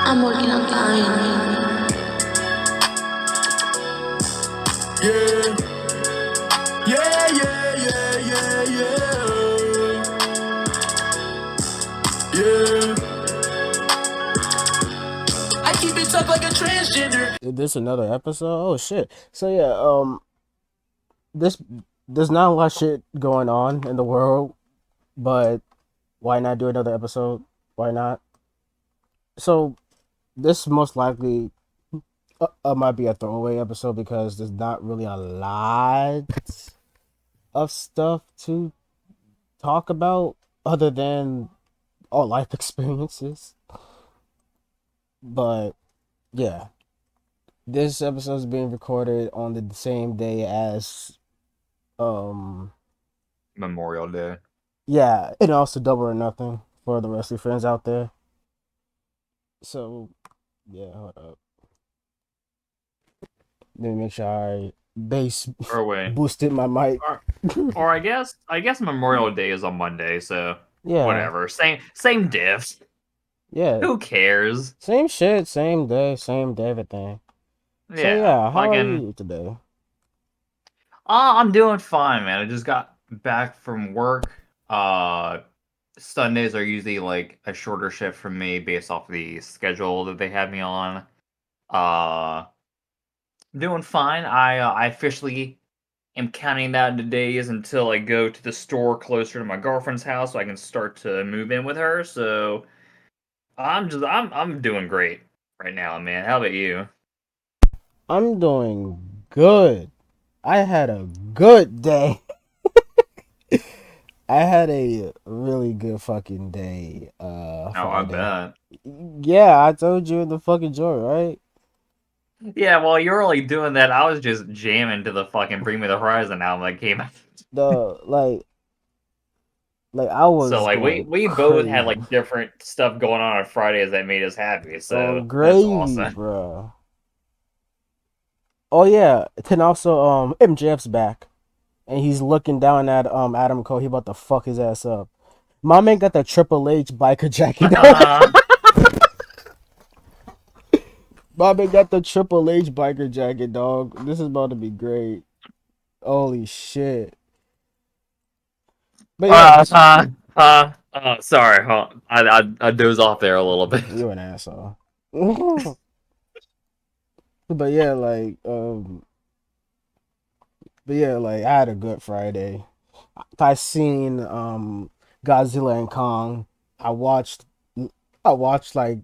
I'm working on time. Yeah, yeah, yeah, yeah, yeah, yeah. Yeah. I keep it tough like a transgender. This another episode? Oh shit. So yeah, this there's not a lot of shit going on in the world, but why not do another episode? Why not? So this most likely might be a throwaway episode because there's not really a lot of stuff to talk about other than all life experiences. But yeah, this episode is being recorded on the same day as Memorial Day. yeah, and also Double or Nothing for the wrestling fans out there. So yeah, hold up. Let me make sure I boosted my mic. Or I guess Memorial Day is on Monday, so Yeah, whatever. Same diffs. yeah, Who cares? same shit, same day, everything. So yeah, how are you today? I'm doing fine, man. I just got back from work. Sundays are usually like a shorter shift for me based off the schedule that they have me on. Uh, doing fine. I officially am counting down the days until I go to the store closer to my girlfriend's house so I can start to move in with her. So I'm doing great right now, man. How about you? I'm doing good. I had a good day. I had a really good fucking day. Oh, Friday. I bet. Yeah, I told you in the fucking joint, right? Yeah, while you were like doing that, I was just jamming to the fucking Bring Me the Horizon album that came out. The like I was So like going we both had like crazy. different stuff going on Fridays that made us happy. So Going that's gravy, awesome. bro. Oh yeah, then also MJF's back, and he's looking down at Adam Cole. He about to fuck his ass up. My man got the Triple H biker jacket. My man got the Triple H biker jacket, dog. This is about to be great. Holy shit. But yeah, Sorry, huh? I dozed off there a little bit. you're an asshole. But yeah, I had a good Friday. I seen Godzilla and Kong. I watched like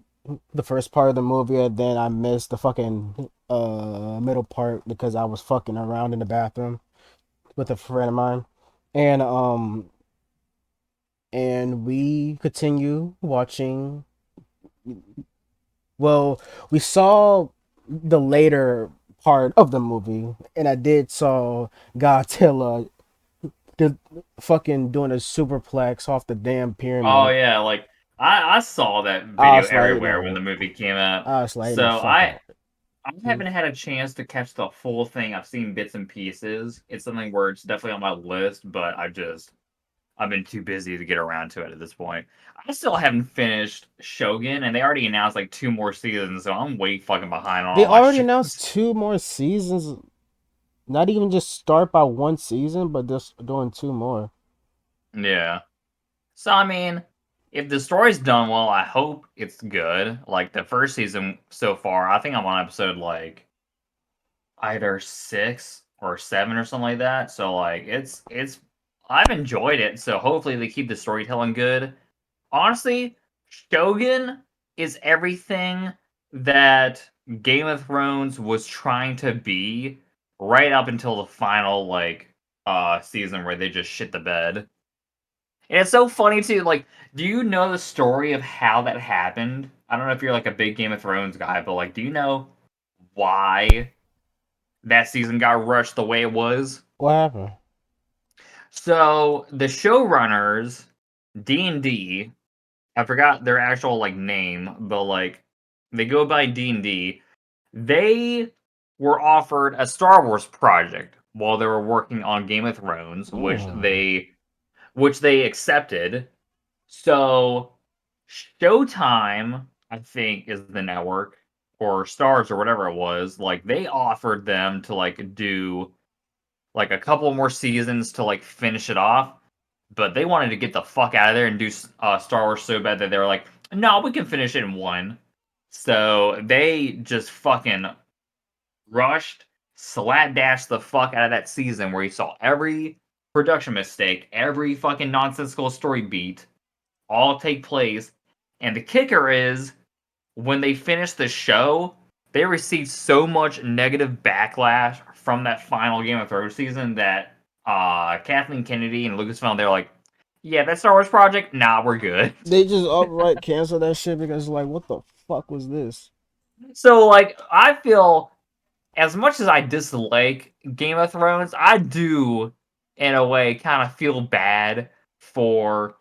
the first part of the movie, and then I missed the fucking middle part because I was fucking around in the bathroom with a friend of mine. And we continue watching. Well, we saw the later part of the movie, and I did saw Godzilla the fucking doing a superplex off the damn Oh pyramid. yeah, like I saw that I video was like, everywhere when the no, movie came out. I was like, So no, fuck that. I haven't had a chance to catch the full thing. I've seen bits and pieces. It's something where it's definitely on my list, but I've been too busy to get around to it at this point. I still haven't finished Shogun, and they already announced like 2 more seasons, so I'm way fucking behind on They all my already shows. announced 2 more seasons. Not even just start by one season, but just doing 2 more. Yeah. So I mean, if the story's done well, I hope it's good. Like the first season so far, I think I'm on episode like either 6 or 7 or something like that. So like it's I've enjoyed it. So hopefully they keep the storytelling good. Honestly, Shogun is everything that Game of Thrones was trying to be right up until the final like season where they just shit the bed. And it's so funny too, like, do you know the story of how that happened? I don't know if you're like a big Game of Thrones guy, but like do you know why that season got rushed the way it was? What happened? So the showrunners, D&D, I forgot their actual like name, but like they go by D&D. They were offered a Star Wars project while they were working on Game of Thrones, which they accepted. So Showtime, I think is the network or Stars or whatever it was, like they offered them to like do like a couple more seasons to like finish it off, but they wanted to get the fuck out of there and do Star Wars so bad that they were like, no, we can finish it in one. So they just fucking rushed, slapdash the fuck out of that season where you saw every production mistake, every fucking nonsensical story beat all take place. And the kicker is when they finished the show, they received so much negative backlash from that final Game of Thrones season that Kathleen Kennedy and Lucasfilm, they're like, yeah, that Star Wars project, nah, we're good. They just outright cancel that shit because like, what the fuck was this? So like, I feel as much as I dislike Game of Thrones, I do, in a way, kind of feel bad for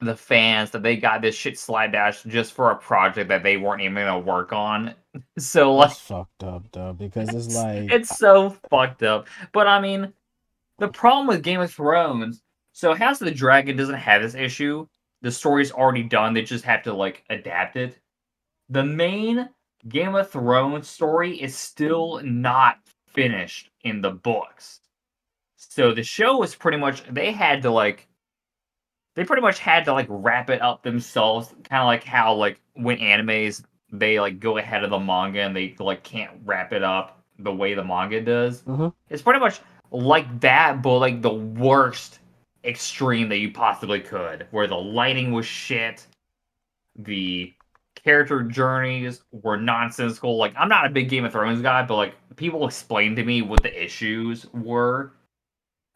the fans that they got this shit slapdash just for a project that they weren't even gonna work on. So like, That's fucked up though, because it's like, it's so fucked up. But I mean, the problem with Game of Thrones, so House of the Dragon doesn't have this issue. The story's already done. They just have to like adapt it. The main Game of Thrones story is still not finished in the books. So the show was pretty much they pretty much had to like wrap it up themselves, kind of like how like when animes they like go ahead of the manga and they like can't wrap it up the way the manga does. mm-hmm. It's pretty much like that, but like the worst extreme that you possibly could, where the lighting was shit, the character journeys were nonsensical. Like I'm not a big Game of Thrones guy, but like people explained to me what the issues were.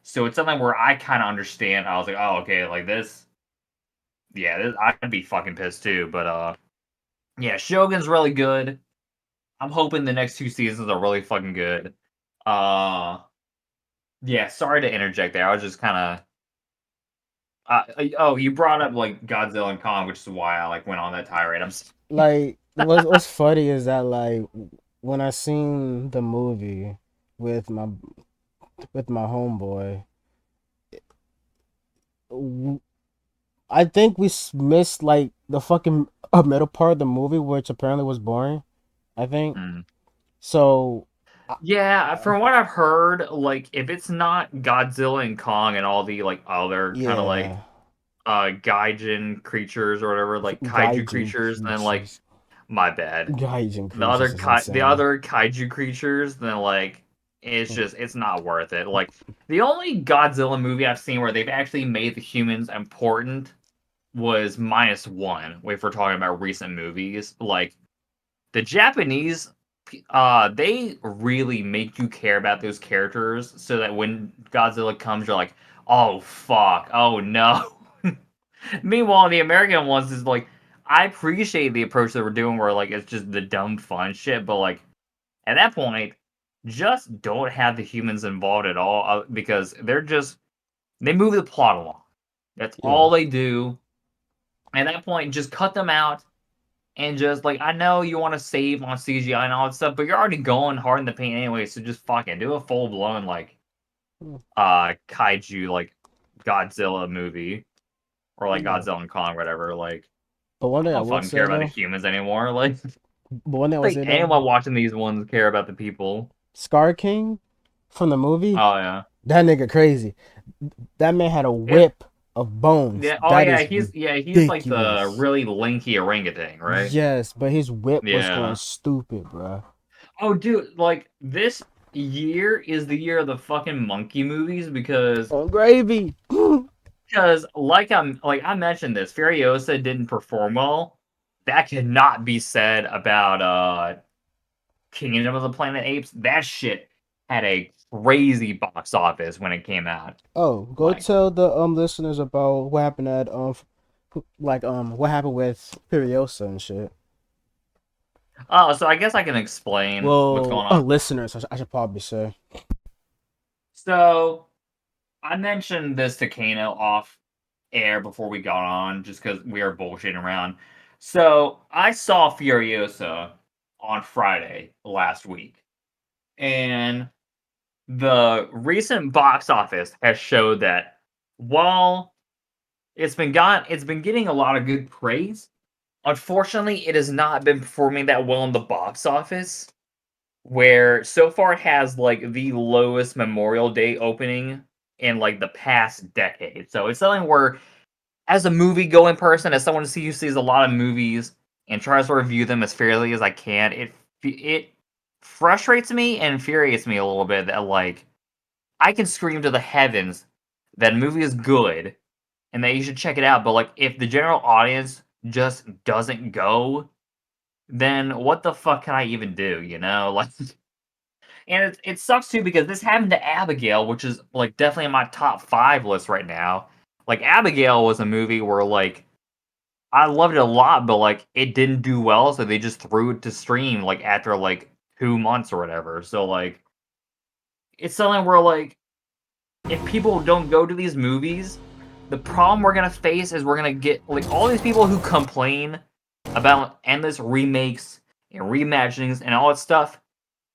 So it's something where I kind of understand. I was like, oh, okay, like this. Yeah, I'd be fucking pissed too. But yeah, Shogun's really good. I'm hoping the next two seasons are really fucking good. Uh, yeah. Sorry to interject there. I was just kind of. Oh, you brought up like Godzilla and Kong, which is why I like went on that tirade. Like what's funny is that like when I seen the movie with my with my homeboy, I think we missed like the fucking middle part of the movie, which apparently was boring. I think Mm. so. Yeah, from what I've heard, like if it's not Godzilla and Kong and all the like other kind of like Yeah, gaijin creatures or whatever, like kaiju gaijin creatures, then like creatures. my bad. Gaijin The other creatures is insane. kaiju creatures, then like it's not worth it. Like the only Godzilla movie I've seen where they've actually made the humans important was -1. If we're talking about recent movies, like the Japanese, they really make you care about those characters so that when Godzilla comes, you're like, oh fuck, oh no. Meanwhile, the American ones is like, I appreciate the approach that we're doing where like it's just the dumb fun shit, but like at that point, just don't have the humans involved at all because they move the plot along. That's Yeah, all they do. At that point, just cut them out and just like I know you want to save on CGI and all that stuff, but you're already going hard in the paint anyway, so just fucking do a full blown like kaiju like Godzilla movie or like yeah. Godzilla and Kong, whatever. Like But one I thing I don't would fucking care say about the though, humans anymore. Like but one thing I would like say though, anyone watching these ones care about the people. Scar King from the movie, Oh yeah. that nigga crazy. That man had a It, whip of bones. yeah. Oh That yeah. is He's like the ridiculous. really lanky orangutan, right? Yes, but his whip was going Yeah. stupid, bro. Oh, dude, like this year is the year of the fucking monkey movies On gravy. because like I mentioned this, Furiosa didn't perform well. That cannot be said about Kingdom of the Planet Apes. That shit had a crazy box office when it came out. Oh, go Like, tell the listeners about what happened at like what happened with Furiosa and shit. oh, so I guess I can explain what's Well, going on. listeners, I should probably say. So I mentioned this to Kano off air before we got on, just because we are bullshitting around. So I saw Furiosa on Friday last week, and the recent box office has showed that while it's been getting a lot of good praise, unfortunately, it has not been performing that well in the box office. Where so far it has like the lowest Memorial Day opening in like the past decade. So it's something where, as a movie going person, as someone who sees a lot of movies and tries to review them as fairly as I can, it frustrates me and infuriates me a little bit that like I can scream to the heavens that a movie is good and that you should check it out, but like if the general audience just doesn't go, then what the fuck can I even do? You know, like. And it sucks too because this happened to Abigail, which is like definitely in my top 5 list right now. Like Abigail was a movie where like I loved it a lot, but like it didn't do well, so they just threw it to stream like after like 2 months or whatever. So like it's something where like if people don't go to these movies, the problem we're gonna face is we're gonna get like all these people who complain about endless remakes and reimaginings and all that stuff.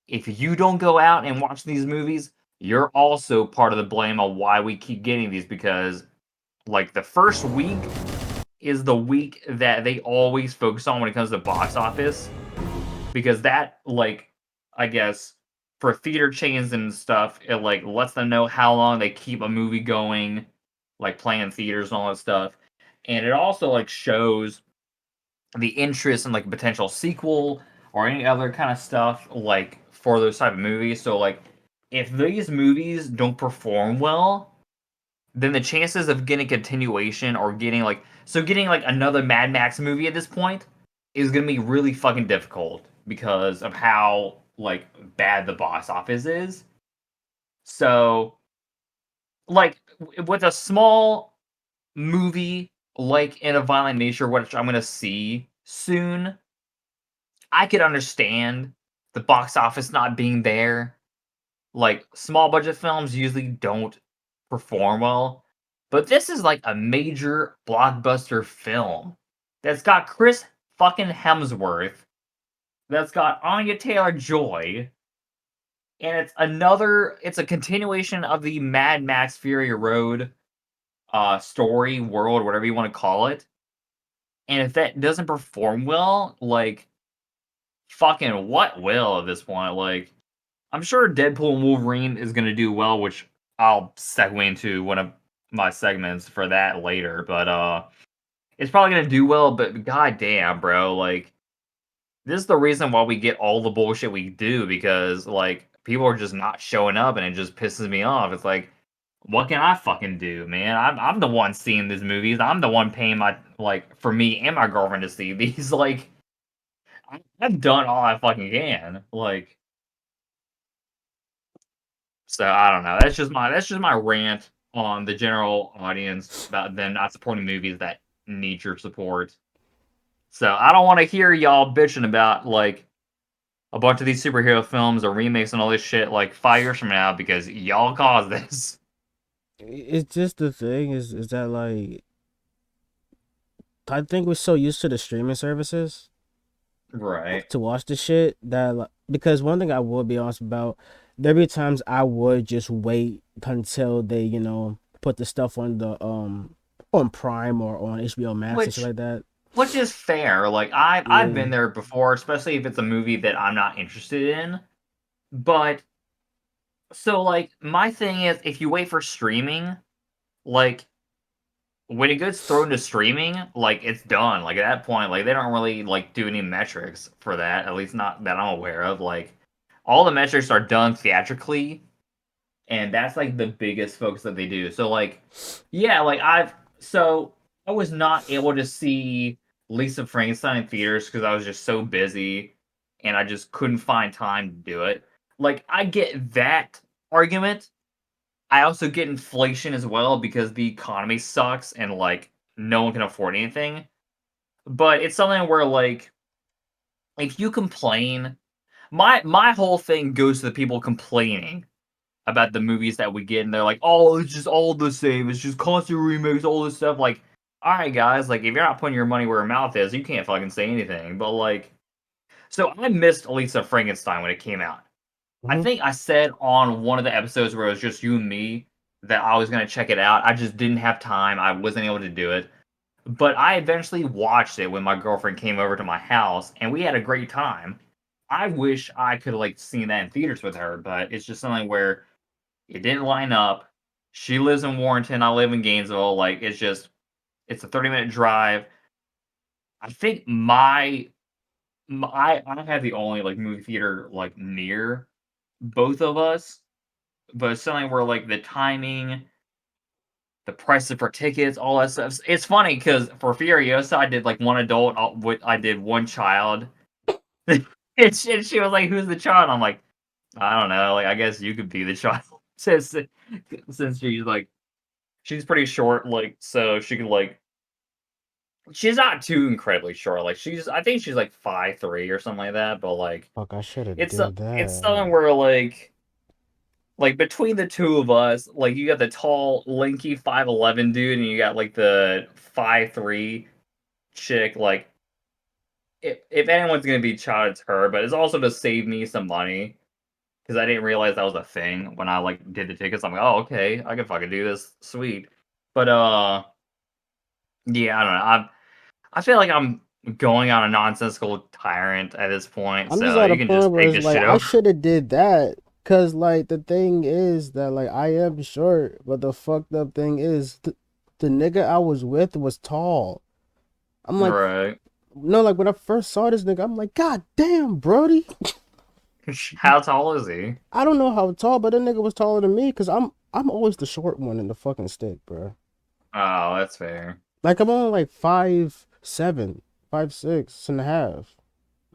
If you don't go out and watch these movies, you're also part of the blame of why we keep getting these because like the first week is the week that they always focus on when it comes to box office because that like I guess for theater chains and stuff it like lets them know how long they keep a movie going like playing in theaters and all that stuff, and it also like shows the interest in like potential sequel or any other kind of stuff like for those type of movies. So like if these movies don't perform well, then the chances of getting continuation or getting like another Mad Max movie at this point is gonna be really fucking difficult because of how like bad the box office is. So like with a small movie like In a Violent Nature, which I'm gonna see soon, I could understand the box office not being there. Like small budget films usually don't perform well, but this is like a major blockbuster film that's got Chris fucking Hemsworth, that's got Anya Taylor-Joy, and it's a continuation of the Mad Max Fury Road story world, whatever you want to call it. And if that doesn't perform well, like fucking what will at this point? Like I'm sure Deadpool and Wolverine is going to do well, which I'll segue into one of my segments for that later. But it's probably going to do well. But goddamn, bro, like this is the reason why we get all the bullshit we do because like people are just not showing up, and it just pisses me off. It's like, what can I fucking do, man? I'm the one seeing these movies. I'm the one paying my like for me and my girlfriend to see these. Like I've done all I fucking can. Like. So I don't know. That's just my rant on the general audience about them not supporting movies that need your support. So I don't want to hear y'all bitching about like a bunch of these superhero films or remakes and all this shit like 5 years from now because y'all caused this. It's just the thing is that like I think we're so used to the streaming services Right. to watch the shit that like, because one thing I would be honest about, there be times I would just wait until they put the stuff on the on Prime or on HBO Max and shit Which like that. which is fair. Like I've Yeah. been there before, especially if it's a movie that I'm not interested in. But so like my thing is if you wait for streaming, like when it gets thrown to streaming, like it's done. Like at that point, like they don't really like do any metrics for that. At least not that I'm aware of. Like all the metrics are done theatrically, and that's like the biggest focus that they do. So like, yeah, like I was not able to see Lisa Frankenstein in theaters because I was just so busy, and I just couldn't find time to do it. Like I get that argument. I also get inflation as well because the economy sucks and like no one can afford anything. But it's something where like if you complain, my whole thing goes to the people complaining about the movies that we get and they're like, "Oh, it's just all the same. It's just constant remakes, all this stuff." Like, all right, guys, like if you're not putting your money where your mouth is, you can't fucking say anything. But like, so I missed Lisa Frankenstein when it came out. I Mhm. think I said on one of the episodes where it was just you and me that I was gonna check it out. I just didn't have time. I wasn't able to do it. But I eventually watched it when my girlfriend came over to my house, and we had a great time. I wish I could like seen that in theaters with her, but it's just something where it didn't line up. She lives in Warrenton, I live in Gainesville. Like it's a 30-minute drive. I think I have the only like movie theater like near both of us, but it's something where like the timing, the prices for tickets, all that stuff. It's funny because for Furiosa, I did like one adult, I did one child. And she was like, "Who's the child?" I'm like, "I don't know. Like, I guess you could be the child." Since she's pretty short, like so she can like she's not too incredibly short. Like I think she's like 5'3" or something like that. But like Fuck, I should have it's did it's something that. where like between the two of us, like you got the tall, lanky 5'11" dude, and you got like the 5'3" chick. Like if anyone's gonna be child, it's her. But it's also to save me some money because I didn't realize that was a thing when I like did the tickets. I'm like, oh okay, I can fucking do this, sweet. But yeah, I don't know. I feel like I'm going on a nonsensical tyrant at this point, I'm just so at a you can just point where take it's this like shit I over. should have did that. Cause like the thing is that like I am short, but the fucked up thing is the nigga I was with was tall. I'm like, Right. no, like when I first saw this nigga, I'm like, God damn, Brody. How tall is he? I don't know how tall, but that nigga was taller than me. Cause I'm always the short one in the fucking stick, bro. Oh, that's fair. Like I'm only like 5'7", 5'6.5".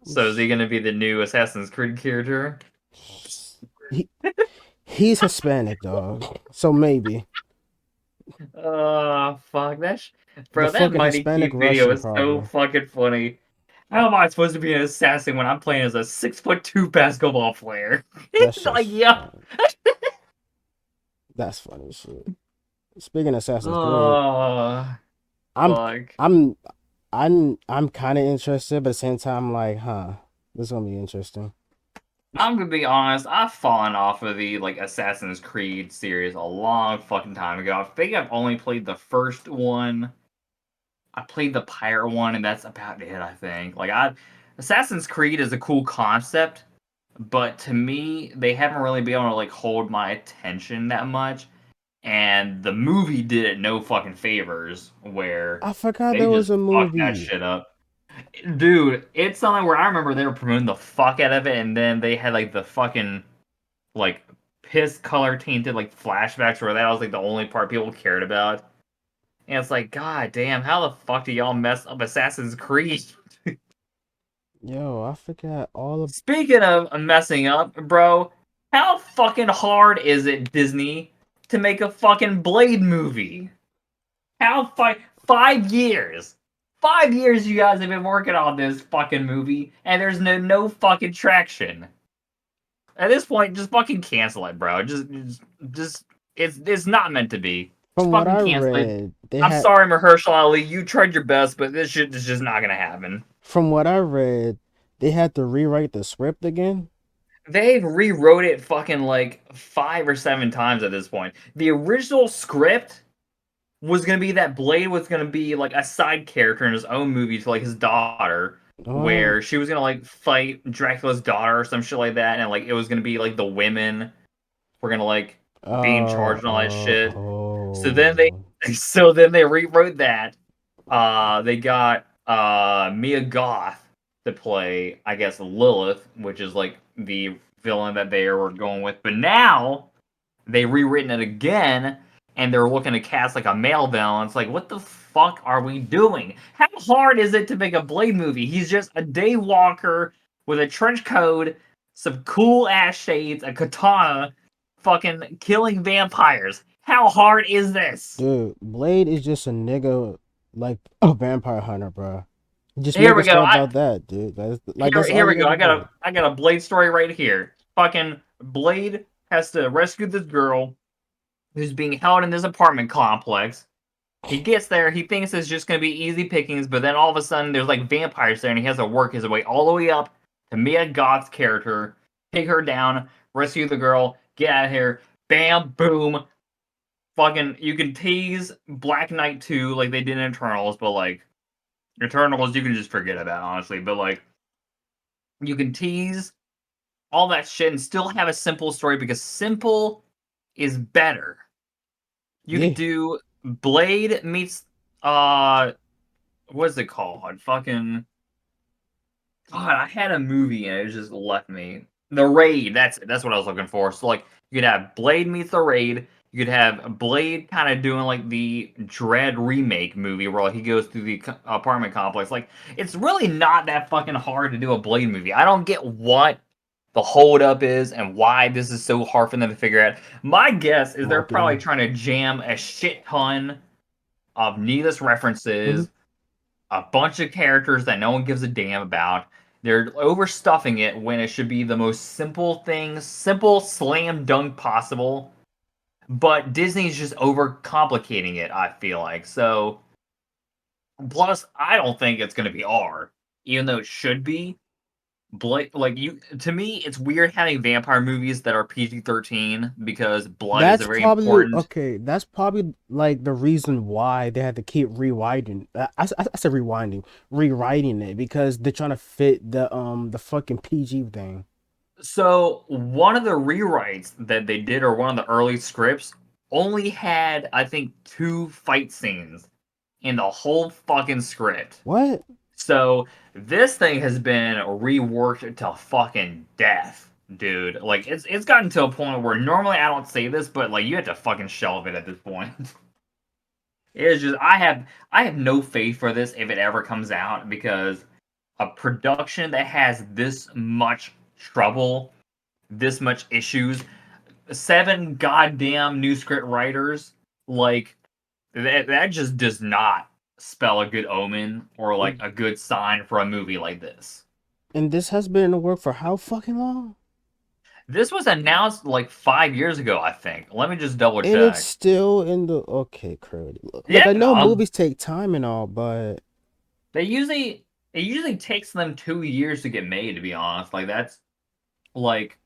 So is he gonna be the new Assassin's Creed character? He he's Hispanic, dog. So maybe Oh, fuck. the Bro, that fucking Mighty Hispanic Keith video Russian is so probably. fucking funny. How am I supposed to be an assassin when I'm playing as a 6'2" basketball player? That's It's like, just yeah. funny. That's funny shit. Speaking of Assassin's Creed, Oh, I'm fuck. I'm I'm kind of interested, but at the same time, like, this is gonna be interesting. I'm gonna be honest, I've fallen off of the like Assassin's Creed series a long fucking time ago. I think I've only played the first one. I played the pirate one, and that's about it, I think. Assassin's Creed is a cool concept, but to me, they haven't really been able to like hold my attention that much. And the movie did it no fucking favors, where I forgot they there was just a fucked that movie. shit up. Dude, it's something where I remember they were promoting the fuck out of it, and then they had like the fucking like piss color tainted like flashbacks where that was like the only part people cared about. And it's like, god damn, how the fuck do y'all mess up Assassin's Creed? Yo, I forgot all of. Speaking of messing up, bro, how fucking hard is it, Disney, to make a fucking Blade movie? How 5 years? 5 years you guys have been working on this fucking movie, and there's no fucking traction. At this point, just fucking cancel it, bro. Just it's not meant to be. Just From what fucking I cancel it. read, they I'm had. sorry, Mahershala Ali. You tried your best, but this shit is just not gonna happen. From what I read, they had to rewrite the script again. They've rewrote it fucking like 5 or 7 times at this point. The original script was gonna be that Blade was gonna be like a side character in his own movie to like his daughter, Um. where she was gonna like fight Dracula's daughter or some shit like that, and like it was gonna be like the women were gonna like be in charge and all that shit. So then they Oh. so then they rewrote that. They got Mia Goth to play, I guess, Lilith, which is like the villain that they were going with. But now they rewritten it again, and they're looking to cast like a male villain. It's like, what the fuck are we doing? How hard is it to make a Blade movie? He's just a day walker with a trench coat, some cool ass shades, a katana, fucking killing vampires. How hard is this? Dude, Blade is just a nigga like a vampire hunter, bro. Just Here make a we go. story about that, dude. That's all Here you we go. gotta do. I got a Blade story right here. Fucking Blade has to rescue this girl who's being held in this apartment complex. He gets there, he thinks it's just gonna be easy pickings, but then all of a sudden there's like vampires there, and he has to work his way all the way up to Mia Goth's character, take her down, rescue the girl, get out of here, bam, boom, fucking you can tease Black Knight 2 like they did in Eternals, but like Eternals you can just forget about, honestly. But like you can tease all that shit and still have a simple story because simple is better. You Yeah. could do Blade meets what is it called? Fucking God, I had a movie and it just left me. The Raid, that's what I was looking for. So like you could have Blade meets The Raid. You could have Blade kind of doing like the Dread remake movie where like, he goes through the apartment complex. Like it's really not that fucking hard to do a Blade movie. I don't get what the holdup is and why this is so hard for them to figure out. My guess is they're probably Marketing. trying to jam a shit ton of needless Mm-hmm. references, a bunch of characters that no one gives a damn about. They're overstuffing it when it should be the most simple thing, simple slam dunk possible. But Disney's just overcomplicating it, I feel like. So, plus, I don't think it's going to be R, even though it should be. Like you, to me, it's weird having vampire movies that are PG-13 because blood is That's a very probably important. okay. That's probably like the reason why they had to keep rewinding. I said rewinding, rewriting it because they're trying to fit the fucking PG thing. So one of the rewrites that they did, or one of the early scripts, only had I think 2 fight scenes in the whole fucking script. What? So this thing has been reworked to fucking death, dude. Like it's gotten to a point where normally I don't say this, but like you have to fucking shelve it at this point. It is just I have no faith for this if it ever comes out because a production that has this much trouble, this much issues, 7 goddamn new script writers, like that just does not spell a good omen or like a good sign for a movie like this. And this has been in the work for how fucking long? This was announced like 5 years ago, I think. Let me just double And it's check. still in the okay, Curdy. Look, Yeah, I know movies take time and all, but they usually it usually takes them 2 years to get made. To be honest, like that's like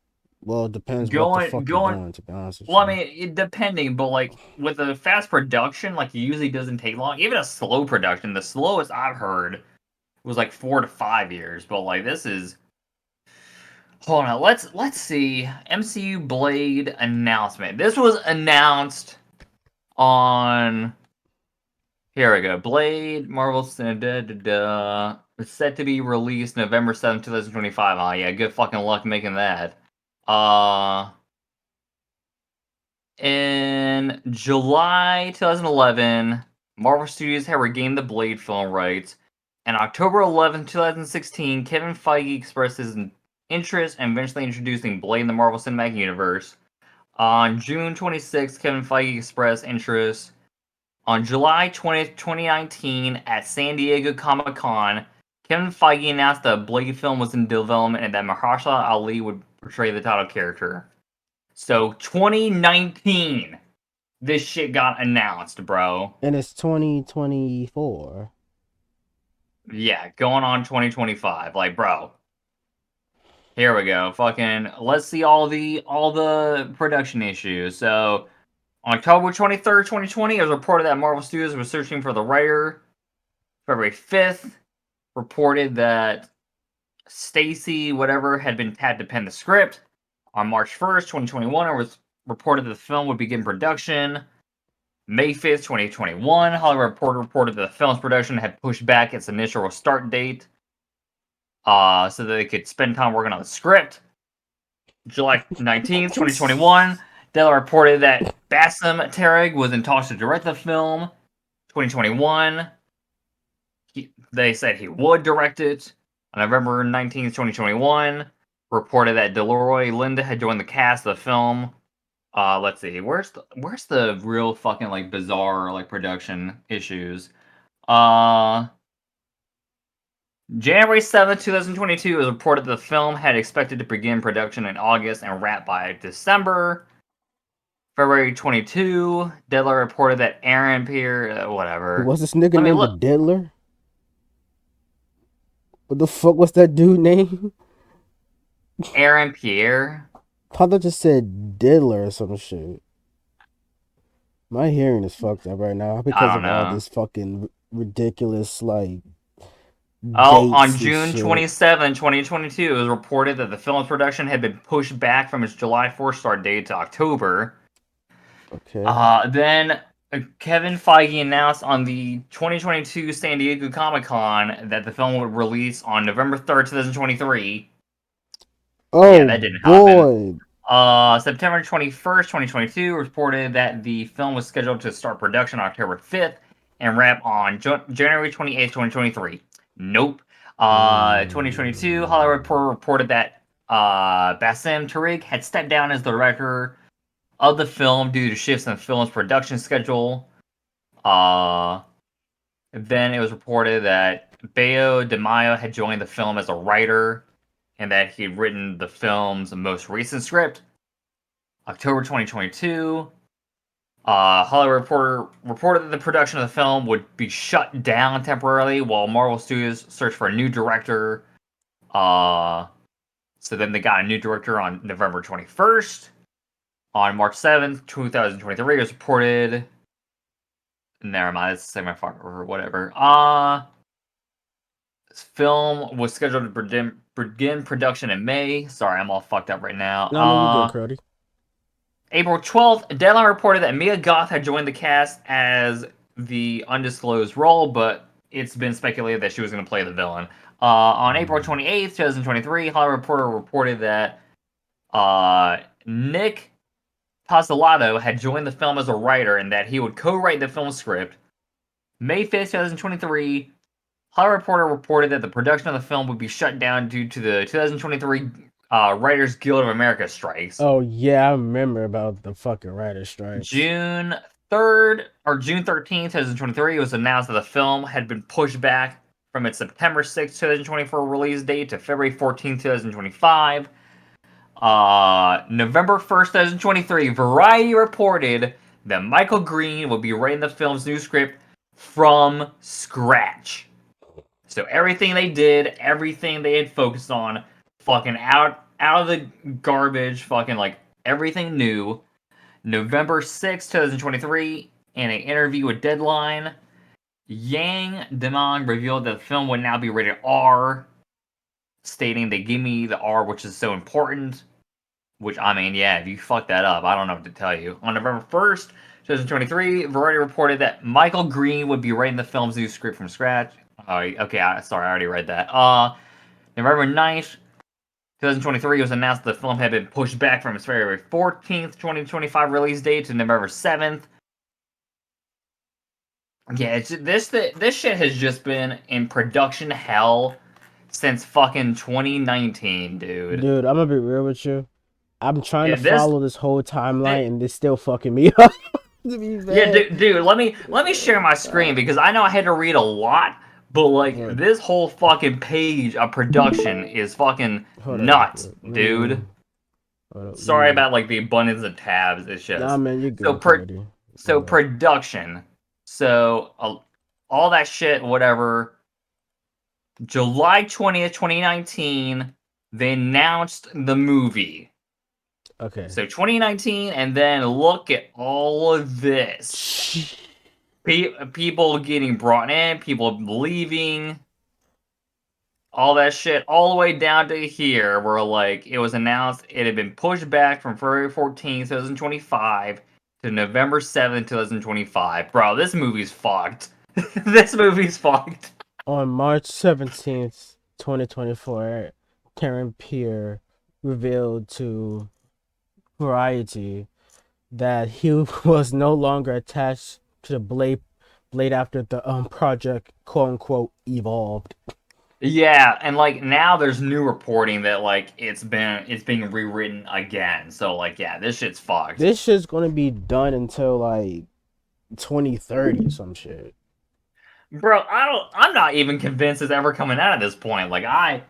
well, it depends what the going fuck you're going. doing. To be honest with Well, I you, mean, depending, but like with a fast production, like it usually doesn't take long. Even a slow production, the slowest I've heard was like 4 to 5 years. But like this is hold on, let's see MCU Blade announcement. This was announced on here we go. Blade Marvel it's set to be released November 7th, 2025. Oh yeah, good fucking luck making that. Uh In July 2011, Marvel Studios had regained the Blade film rights. And October 11th, 2016, Kevin Feige expressed his interest in eventually introducing Blade in the Marvel Cinematic Universe. On June 26th, Kevin Feige expressed interest. On July 20th, 2019, at San Diego Comic Con, Kevin Feige announced that a Blade film was in development and that Mahershala Ali would portray the title character. So 2019, this shit got announced, bro. and it's 2024. Yeah, going on 2025. Like, bro. Here we go. Fucking let's see all the production issues. So on October 23rd, 2020, it was reported that Marvel Studios was searching for the writer. February 5th, reported that Stacy, whatever, had been tapped to pen the script. On March 1st, 2021, it was reported that the film would begin production. May 5th, 2021, Hollywood Reporter reported that the film's production had pushed back its initial start date so that they could spend time working on the script. July 19th, 2021, Della reported that Bassem Tarek was in talks to direct the film. 2021, they said he would direct it. On November 19th, 2021, reported that Delroy Linda had joined the cast of the film. Let's see. Where's the real fucking like bizarre like production issues? Uh January 7th, 2022, it was reported that the film had expected to begin production in August and wrap by December. February 22, Dedler reported that Aaron Pierre, whatever. Was this nigga Let me named the look. Diddler? What the fuck was that dude name? Aaron Pierre. Papa just said Diddler or some shit. My hearing is fucked up right now I because don't of all know. this fucking ridiculous like Oh, on dates and June shit. 27, 2022, it was reported that the film's production had been pushed back from its July 4th start date to October. Okay. Then Kevin Feige announced on the 2022 San Diego Comic-Con that the film would release on November 3rd, 2023. Yeah, Oh that didn't happen. boy. September 21st, 2022, reported that the film was scheduled to start production on October 5th and wrap on January 28th, 2023. Nope. 2022, Hollywood Reporter reported that Bassem Tariq had stepped down as the director of the film due to shifts in the film's production schedule. Uh, then it was reported that Bayo de Mayo had joined the film as a writer and that he had written the film's most recent script. October 2022, Hollywood Reporter reported that the production of the film would be shut down temporarily while Marvel Studios searched for a new director. So then they got a new director on November 21st. On March 7th, 2023, it was reported. Never mind, it's the same or whatever. This film was scheduled to begin production in May. Sorry, I'm all fucked up right now. No, I mean you good, Crody. April 12th, Deadline reported that Mia Goth had joined the cast as the undisclosed role, but it's been speculated that she was going to play the villain. On April 28th, 2023, Hollywood Reporter reported that Nick Pazzolatto had joined the film as a writer and that he would co-write the film script. May 5th, 2023, Hollywood Reporter reported that the production of the film would be shut down due to the 2023 Writers Guild of America strikes. Oh yeah, I remember about the fucking writer strikes. June 3rd or June 13th, 2023, it was announced that the film had been pushed back from its September 6th, 2024 release date to February 14th, 2025. November 1st, 2023, Variety reported that Michael Green would be writing the film's new script from scratch. So everything they did, everything they had focused on, fucking out of the garbage, fucking like everything new. November 6, 2023, in an interview with Deadline, Yang Demong revealed that the film would now be rated R, stating they give me the R, which is so important. Which, I mean, yeah, if you fuck that up, I don't know what to tell you. On November 1st, 2023, Variety reported that Michael Green would be writing the film's new script from scratch. Oh, okay, sorry, I already read that. November 9th, 2023, it was announced the film had been pushed back from its February 14th, 2025 release date to November 7th. Yeah, this shit has just been in production hell since fucking 2019, dude. Dude, I'm gonna be real with you. I'm trying Yeah, to follow this whole timeline, this and it's still fucking me up. To be yeah, fair. dude, let me share my screen because I know I had to read a lot, but like What? this whole fucking page of production is fucking Hold up. nuts, Let me. dude. Hold up. Let Sorry me. about like the abundance of tabs. It's Nah, just man, you're so good, Cody. so production. So all that shit, whatever. July 20th, 2019, they announced the movie. Okay. So 2019, and then look at all of this. People getting brought in, people leaving, all that shit, all the way down to here, where like it was announced it had been pushed back from February 14th, 2025 to November 7th, 2025. Bro, this movie's fucked. This movie's fucked. On March 17th, 2024, Karen Peer revealed to Variety that he was no longer attached to the Blade after the project quote unquote evolved. Yeah, and like now there's new reporting that like it's being rewritten again. So like yeah, this shit's fucked. This shit's gonna be done until like 2030 or some shit. Bro, I'm not even convinced it's ever coming out at this point. Like I'm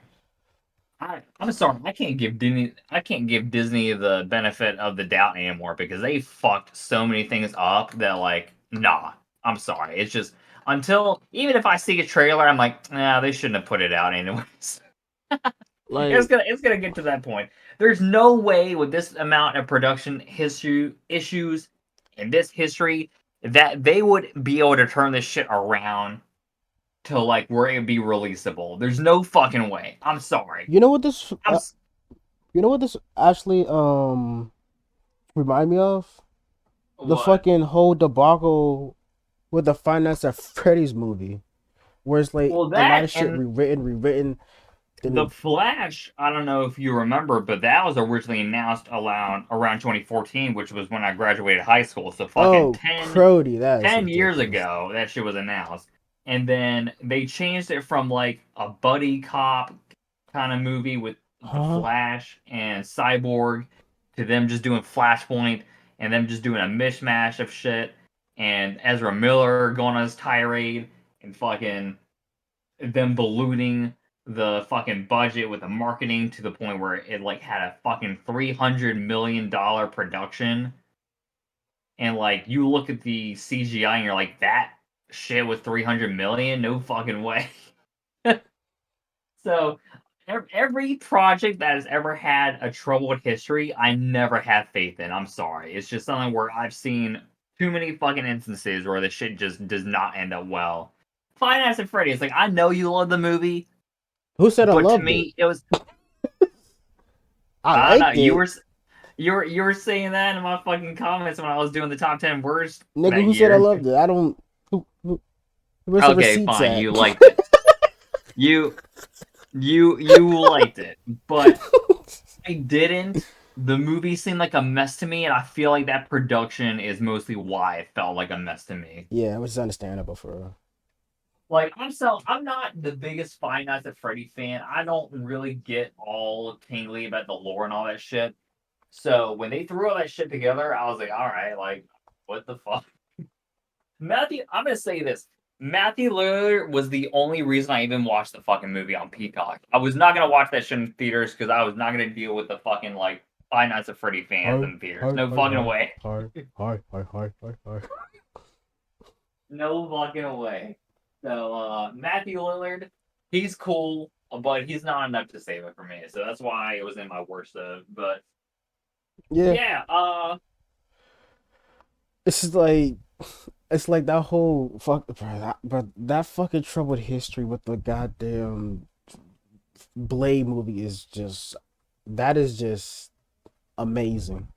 sorry, I can't give Disney the benefit of the doubt anymore because they fucked so many things up that like nah. I'm sorry. It's just until even if I see a trailer, I'm like, nah, they shouldn't have put it out anyways. Like, It's gonna get to that point. There's no way with this amount of production issue issues in this history that they would be able to turn this shit around to like where it would be releasable. There's no fucking way. I'm sorry. You know what this? I'm You know what this actually remind me of? The what? fucking whole debacle with the Five Nights at Freddy's movie, where it's like Well, a lot that of shit and rewritten. The Then Flash, I don't know if you remember, but that was originally announced around 2014, which was when I graduated high school. So fucking oh, Crody, that is 10 years ridiculous. ago, that shit was announced. And then they changed it from like a buddy cop kind of movie with the Huh? Flash and Cyborg to them just doing Flashpoint and them just doing a mishmash of shit. And Ezra Miller going on his tirade and fucking them ballooning the fucking budget with the marketing to the point where it like had a fucking $300 million production, and like you look at the CGI and you're like, that shit was 300 million? No fucking way. So every project that has ever had a troubled history, I never have faith in. I'm sorry. It's just something where I've seen too many fucking instances where the shit just does not end up well. Five Nights at Freddy's, like I know you love the movie, Who said I but to loved it? me it was I I don't know. liked it, You were saying that in my fucking comments when I was doing the top 10 worst nigga. that Who said I year. loved it? I don't. Where's the Okay, receipts fine. at? You liked it. You you liked it, but I didn't. The movie seemed like a mess to me, and I feel like that production is mostly why it felt like a mess to me. Yeah, which is understandable for real. Like I'm not the biggest Five Nights at Freddy fan. I don't really get all tingly about the lore and all that shit. So when they threw all that shit together, I was like, all right, like what the fuck? Matthew, I'm gonna say this. Matthew Lillard was the only reason I even watched the fucking movie on Peacock. I was not gonna watch that shit in theaters because I was not gonna deal with the fucking like Five Nights at Freddy fans Hard, in theaters. hard, No hard, fucking hard, way. hard, hard, hard, hard, hard, hard. No fucking way. So Matthew Lillard, he's cool, but he's not enough to save it for me. So that's why it was in my worst of. But Yeah, yeah, it's just like it's like that whole that fucking troubled history with the goddamn Blade movie is just that is just amazing.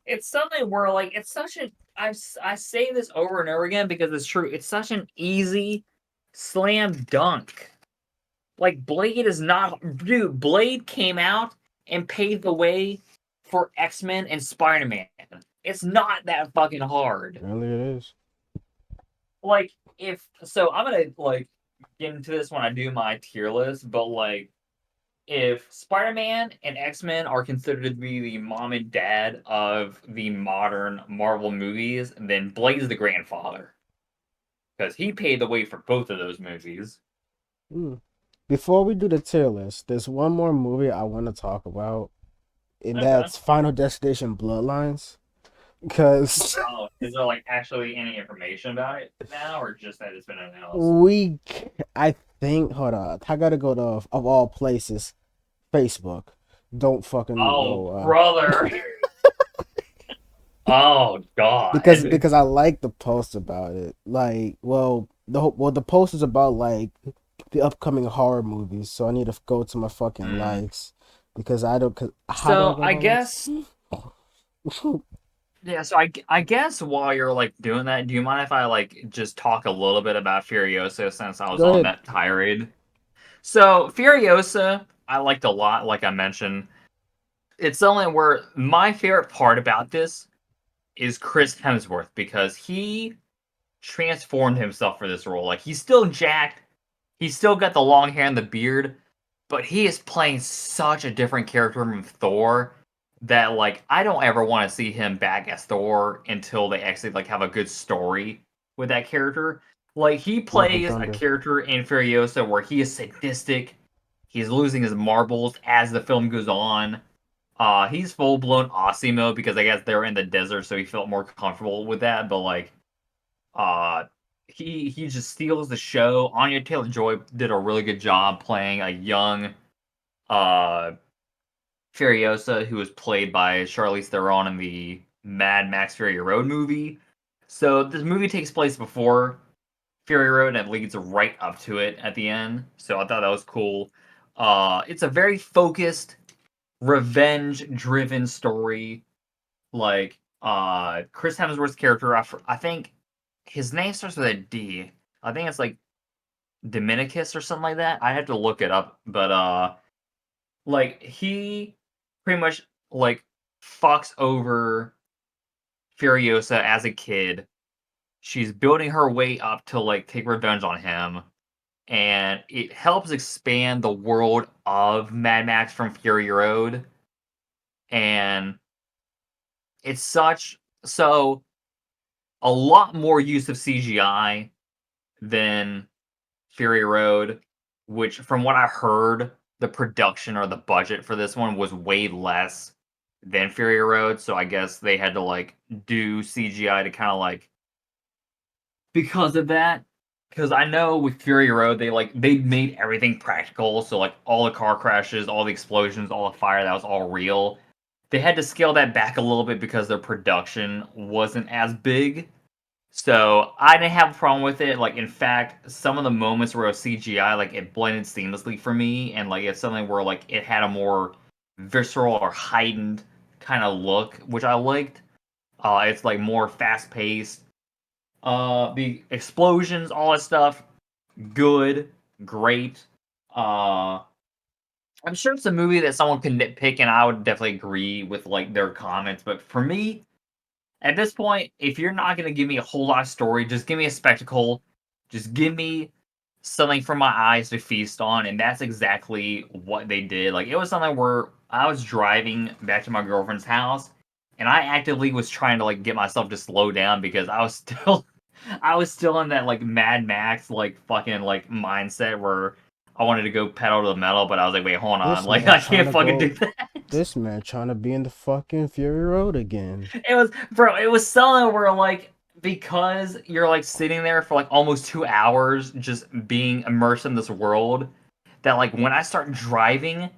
it's something where like it's such a I say this over and over again because it's true. It's such an easy slam dunk. Like Blade is not, dude. Blade came out and paved the way for X-Men and Spider-Man. It's not that fucking hard. Really, it is. Like if so, I'm gonna like get into this when I do my tier list. But like if Spider-Man and X-Men are considered to be the mom and dad of the modern Marvel movies, then Blade's the grandfather because he paved the way for both of those movies. Mm. Before we do the tier list, there's one more movie I want to talk about, and Okay. that's Final Destination Bloodlines. Because Oh, is there like actually any information about it now, or just that it's been announced? I think, hold on, I gotta go to, of all places, Facebook. Don't fucking Oh, go, brother. Oh God. because I like the post about it. Like, well, the post is about like the upcoming horror movies, so I need to go to my fucking likes because I don't. Cause how do I So go I to my guess likes? yeah. So I guess while you're like doing that, do you mind if I like just talk a little bit about Furiosa since I was Go on ahead. that tirade? So Furiosa, I liked a lot. Like I mentioned, it's something where my favorite part about this is Chris Hemsworth because he transformed himself for this role. Like he's still jacked, he's still got the long hair and the beard, but he is playing such a different character from Thor that like I don't ever want to see him back as Thor until they actually like have a good story with that character. Like he Love and plays a Thunder. character in Furiosa where he is sadistic. He's losing his marbles as the film goes on. He's full blown Aussie mode because I guess they're in the desert, so he felt more comfortable with that. But like, uh, he just steals the show. Anya Taylor-Joy did a really good job playing a young uh Furiosa, who was played by Charlize Theron in the Mad Max Fury Road movie. So this movie takes place before Fury Road and it leads right up to it at the end. So I thought that was cool. It's a very focused, revenge-driven story. Like, Chris Hemsworth's character, I think his name starts with a D. I think it's like Dominicus or something like that. I had to look it up, but like he pretty much like fucks over Furiosa as a kid. She's building her way up to like take revenge on him, and it helps expand the world of Mad Max from Fury Road. And it's so a lot more use of CGI than Fury Road, which from what I heard, the production or the budget for this one was way less than Fury Road, so I guess they had to like do CGI to kind of like because of that. Because I know with Fury Road, they made everything practical, so like all the car crashes, all the explosions, all the fire, that was all real. They had to scale that back a little bit because their production wasn't as big. So I didn't have a problem with it. Like in fact, some of the moments where it was CGI, like it blended seamlessly for me, and like it's something where like it had a more visceral or heightened kind of look, which I liked. It's like more fast paced. The explosions, all that stuff, good, great. Uh, I'm sure it's a movie that someone can nitpick, and I would definitely agree with like their comments. But for me, at this point, if you're not gonna give me a whole lot of story, just give me a spectacle. Just give me something for my eyes to feast on, and that's exactly what they did. Like it was something where I was driving back to my girlfriend's house, and I actively was trying to like get myself to slow down because I was still in that like Mad Max like fucking like mindset where I wanted to go pedal to the metal, but I was like, wait, hold on, This like man I trying can't to fucking go. do that. This man trying to be in the fucking Fury Road again. It was, bro. It was something where like because you're like sitting there for like almost 2 hours just being immersed in this world that like when I start driving,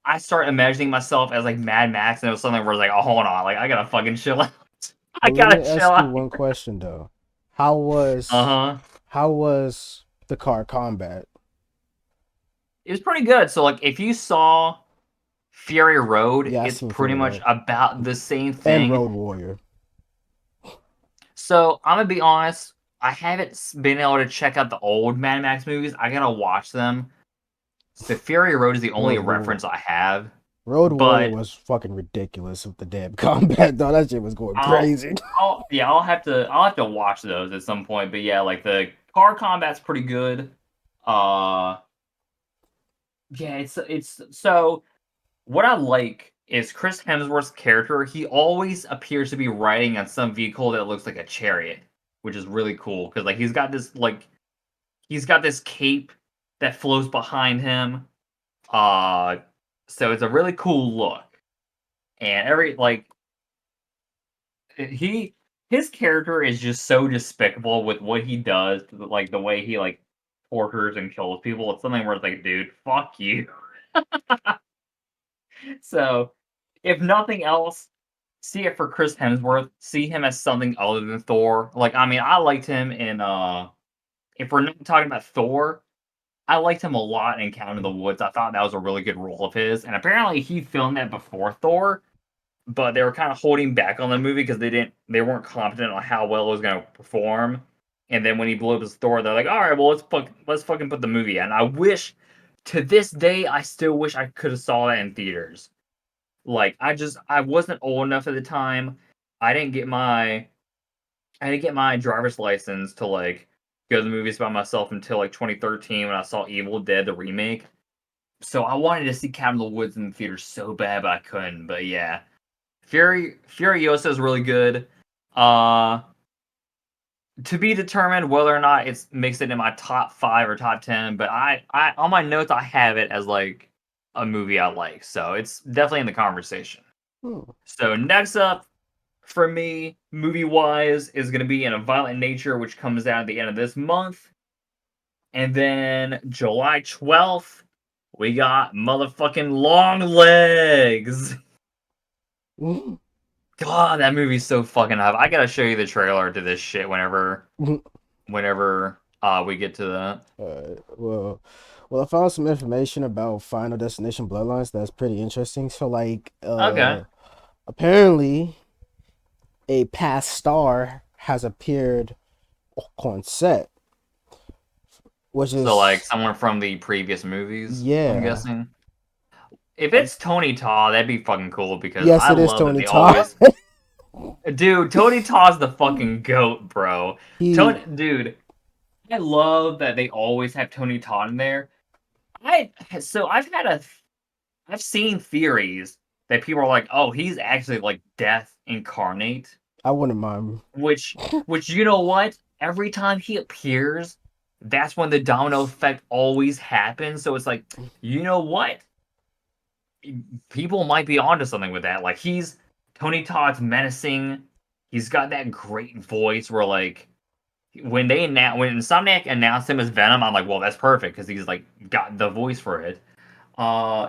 I start imagining myself as like Mad Max, and it was something where it's like, oh, hold on, like I gotta fucking chill out. I But let gotta me chill ask you out. one question though. How Uh was huh. how was the car combat? It was pretty good. So like if you saw Fury Road, Yeah, I it's seen pretty Fury much Road about the same and thing. Road Warrior. So I'm gonna be honest, I haven't been able to check out the old Mad Max movies. I gotta watch them. So Fury Road is the only Road War reference I have, Road Warrior but was fucking ridiculous with the damn combat though. That shit was going I'll, crazy. I'll have to watch those at some point. But yeah, like the car combat's pretty good. Uh, yeah, it's so what I like is Chris Hemsworth's character. He always appears to be riding on some vehicle that looks like a chariot, which is really cool because like he's got this cape that flows behind him. Uh, so it's a really cool look, and every like he his character is just so despicable with what he does, like the way he like tortures and kills people. It's something where it's like, dude, fuck you. So, if nothing else, see it for Chris Hemsworth. See him as something other than Thor. Like, I mean, I liked him in if we're not talking about Thor, I liked him a lot in Count in the Woods. I thought that was a really good role of his. And apparently he filmed that before Thor, but they were kind of holding back on the movie because they weren't confident on how well it was gonna perform. And then when he blew up his Thor, they're like, all right, well let's fucking put the movie out. And I wish to this day I still wish I could have saw that in theaters. Like I wasn't old enough at the time. I didn't get my I didn't get my driver's license to like go to the movies by myself until like 2013 when I saw Evil Dead the remake. So I wanted to see Cabin in the Woods in the theater so bad, but I couldn't. But yeah, Furiosa is really good. Uh, to be determined whether or not it makes it in my top 5 or top 10. But I on my notes I have it as like a movie I like, so it's definitely in the conversation. Hmm. So next up for me, movie wise, is going to be In a Violent Nature, which comes out at the end of this month. And then July 12th, we got motherfucking Long Legs. Mhm. God, that movie's so fucking hype. I gotta show you the trailer to this shit whenever we get to that. Well, I found some information about Final Destination Bloodlines that's pretty interesting. So, like, Okay. apparently, a past star has appeared on set, which So like is someone from the previous movies, I'm yeah. guessing. If it's Tony Todd, that'd be fucking cool because Yes, I it is love that Tony they Todd. always Dude, Tony Todd's the fucking goat, bro. he Dude, I love that they always have Tony Todd in there. So I've seen theories that people are like, "Oh, he's actually like death incarnate." I wouldn't mind. Which you know what? Every time he appears, that's when the domino effect always happens. So it's like, you know what? People might be onto something with that. Like Tony Todd's menacing. He's got that great voice where like when when Insomniac announced him as Venom, I'm like, well, that's perfect because he's like got the voice for it.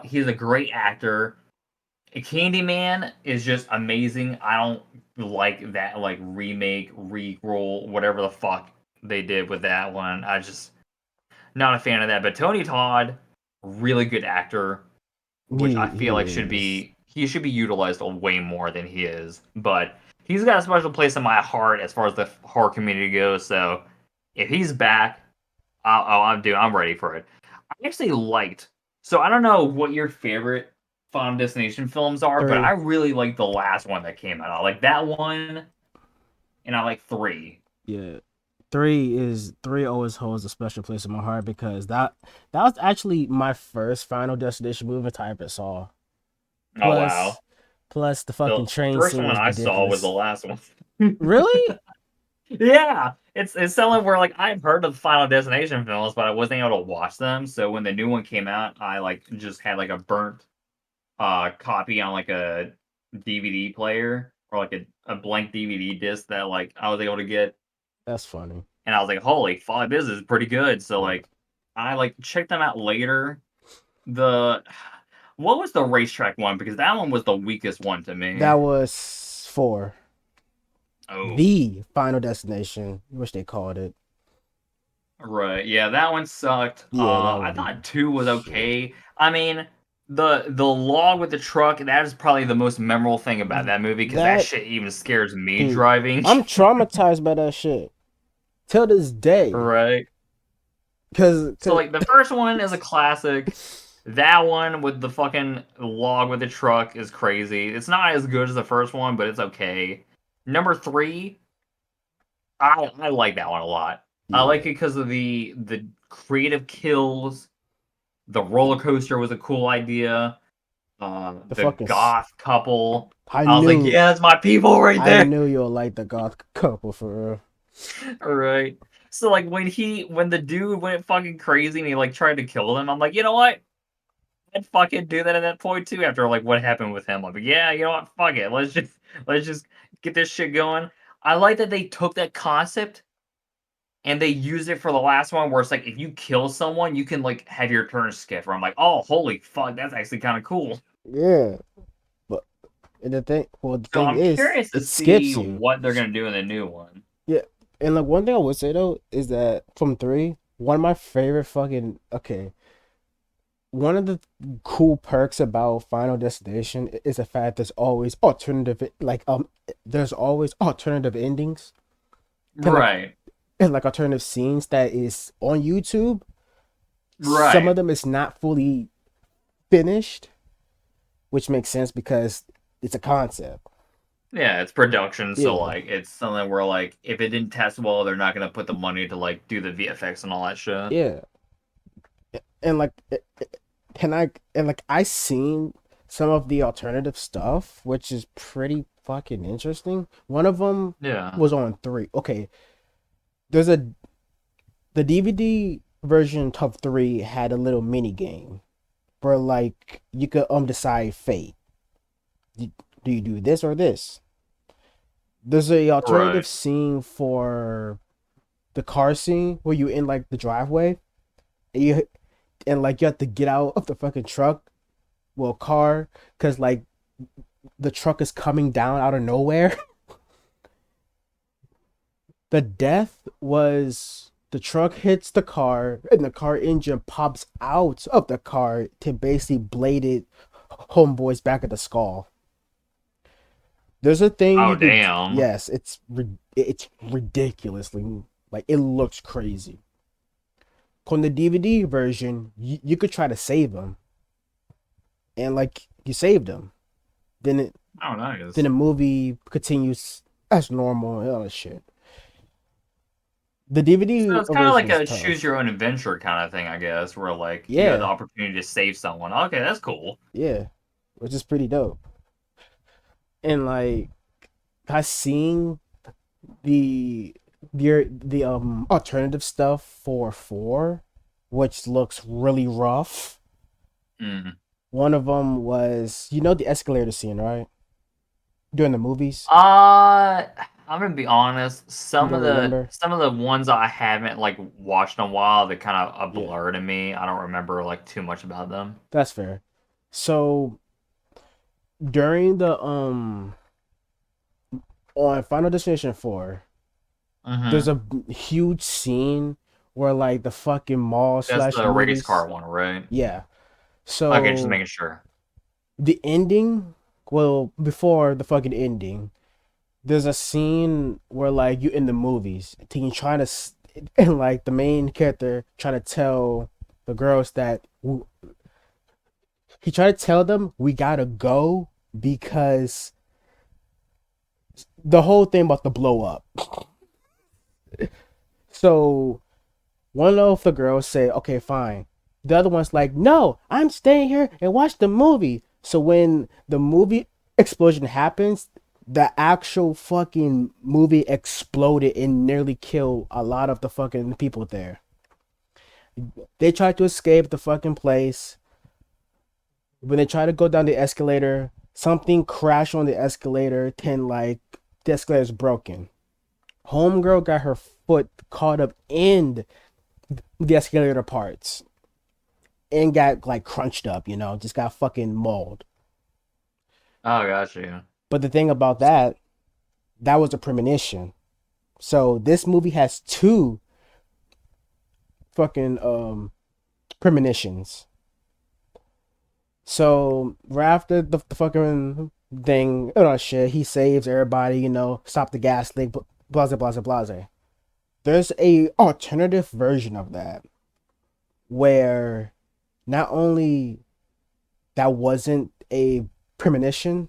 He's a great actor. Candyman is just amazing. I don't like that like remake, re-roll, whatever the fuck they did with that one. I just not a fan of that. But Tony Todd, really good actor, which I He feel like is. he should be utilized way more than he is. But he's got a special place in my heart as far as the horror community goes. So if he's back, I'm ready for it. I actually liked. So I don't know what your favorite Final Destination films are, but I Three. really like the last one that came out. I like that one, and I like three. Yeah. Three always holds a special place in my heart because that was actually my first Final Destination movie I ever saw. Oh wow, Plus plus the the fucking train first scene one was I saw was the ridiculous. last one. Really? Yeah, it's something where like I've heard of Final Destination films, but I wasn't able to watch them. So when the new one came out, I like just had like a burnt copy on like a DVD player or like a blank DVD disc that like I was able to get, That's funny. and I was like, holy fuck, this is pretty good. So Yeah. like I like checked them out later. The what was the racetrack one? Because that one was the weakest one to me. That was four. Oh, The Final Destination, which they called it. right. Yeah, that one sucked. Yeah, that I one thought two was shit. okay. I mean, the log with the truck, that is probably the most memorable thing about that movie because that That shit even scares me dude, driving. I'm traumatized by that shit till this day. Right. So Cause like the first one is a classic. That one with the fucking log with the truck is crazy. It's not as good as the first one, but it's okay. Number three, I like that one a lot. I like yeah, it because of the creative kills. The roller coaster was a cool idea. the The fucking goth couple. I I was like, knew yeah, that's my people right I there. knew you'll like the goth couple for real. All right. So like when the dude went fucking crazy and he like tried to kill them, I'm like, you know what? I'd fucking do that at that point too. After like what happened with him, I'm like, yeah, you know what? Fuck it. Let's just get this shit going. I like that they took that concept and they used it for the last one, where it's like if you kill someone, you can like have your turn skip. Where I'm like, oh, holy fuck, that's actually kind of cool. Yeah, but the So thing I'm is, curious to it see skips you. what they're gonna do in the new one. Yeah, and like one thing I would say though is that from three, one of my favorite fucking okay, one of the cool perks about Final Destination is the fact there's always alternative endings and Right, like alternative scenes that is on YouTube. Some of right. them is not fully finished, which makes sense because it's a concept. Yeah, it's production, so Yeah, like it's something where like if it didn't test well, they're not gonna put the money to like do the VFX and all that shit. yeah, and like I seen some of the alternative stuff, which is pretty fucking interesting. One of them Yeah. was on three. Okay, there's a the DVD version of three had a little mini game where like you could decide fate. Do do you do this or this? There's a alternative Right. scene for the car scene where you in like the driveway and you have to get out of the fucking truck, well car, because like the truck is coming down out of nowhere. The death was the truck hits the car and the car engine pops out of the car to basically blade it homeboy's back of the skull. There's a thing Oh you could, damn. yes, it's ridiculously, like, it looks crazy. On the DVD version, you could try to save him, and like you saved him. Then it Oh nice. then the movie continues as normal and all that shit. The DVD So it's kind of version like is a tough. choose your own adventure kind of thing, I guess, where like you have the Yeah, opportunity to save someone. Okay, that's cool. yeah, which is pretty dope. And like I seen the alternative stuff for 4, which looks really rough. Mm. One of them was, the escalator scene, right? During the movies. I'm gonna be honest. You don't remember? Some of the ones I haven't like watched in a while, they're kind of a Yeah, blur to me. I don't remember like too much about them. that's fair. So during the on Final Destination 4, there's Mm-hmm. a huge scene where like the fucking mall That's slash the race movies. car one, right? Yeah. Okay, just So making sure. the ending, well, before the fucking ending, there's a scene where like you in the movies, and you trying to, and like the main character trying to tell the girls that he tried to tell them we gotta go because the whole thing about the blow up. So one of the girls say, "Okay, fine." The other one's like, "No, I'm staying here and watch the movie." So when the movie explosion happens, the actual fucking movie exploded and nearly killed a lot of the fucking people there. They tried to escape the fucking place. When they try to go down the escalator, something crashed on the escalator, and like the escalator's broken. Homegirl got her foot caught up in the escalator parts and got like crunched up, just got fucking mauled. Oh, gotcha. But the thing about that was a premonition. So this movie has 2 fucking premonitions. So right after the fucking thing, shit, he saves everybody, stop the gas leak, blah blah blah blah. There's a alternative version of that where not only that wasn't a premonition,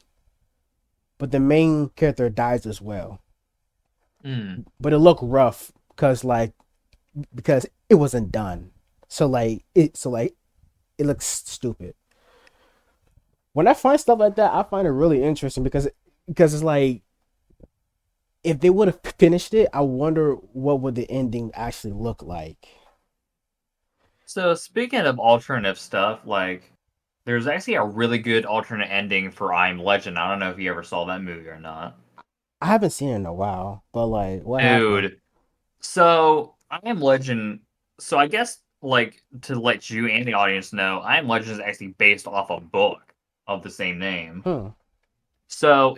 but the main character dies as well. Hmm. But it looked rough because it wasn't done. So like it looks stupid. When I find stuff like that, I find it really interesting because it's like if they would have finished it, I wonder what would the ending actually look like. So speaking of alternative stuff, like there's actually a really good alternate ending for I Am Legend. I don't know if you ever saw that movie or not. I haven't seen it in a while, but like, what happened? Dude, so I Am Legend. So I guess like to let you and the audience know, I Am Legend is actually based off a book of the same name. Hmm. So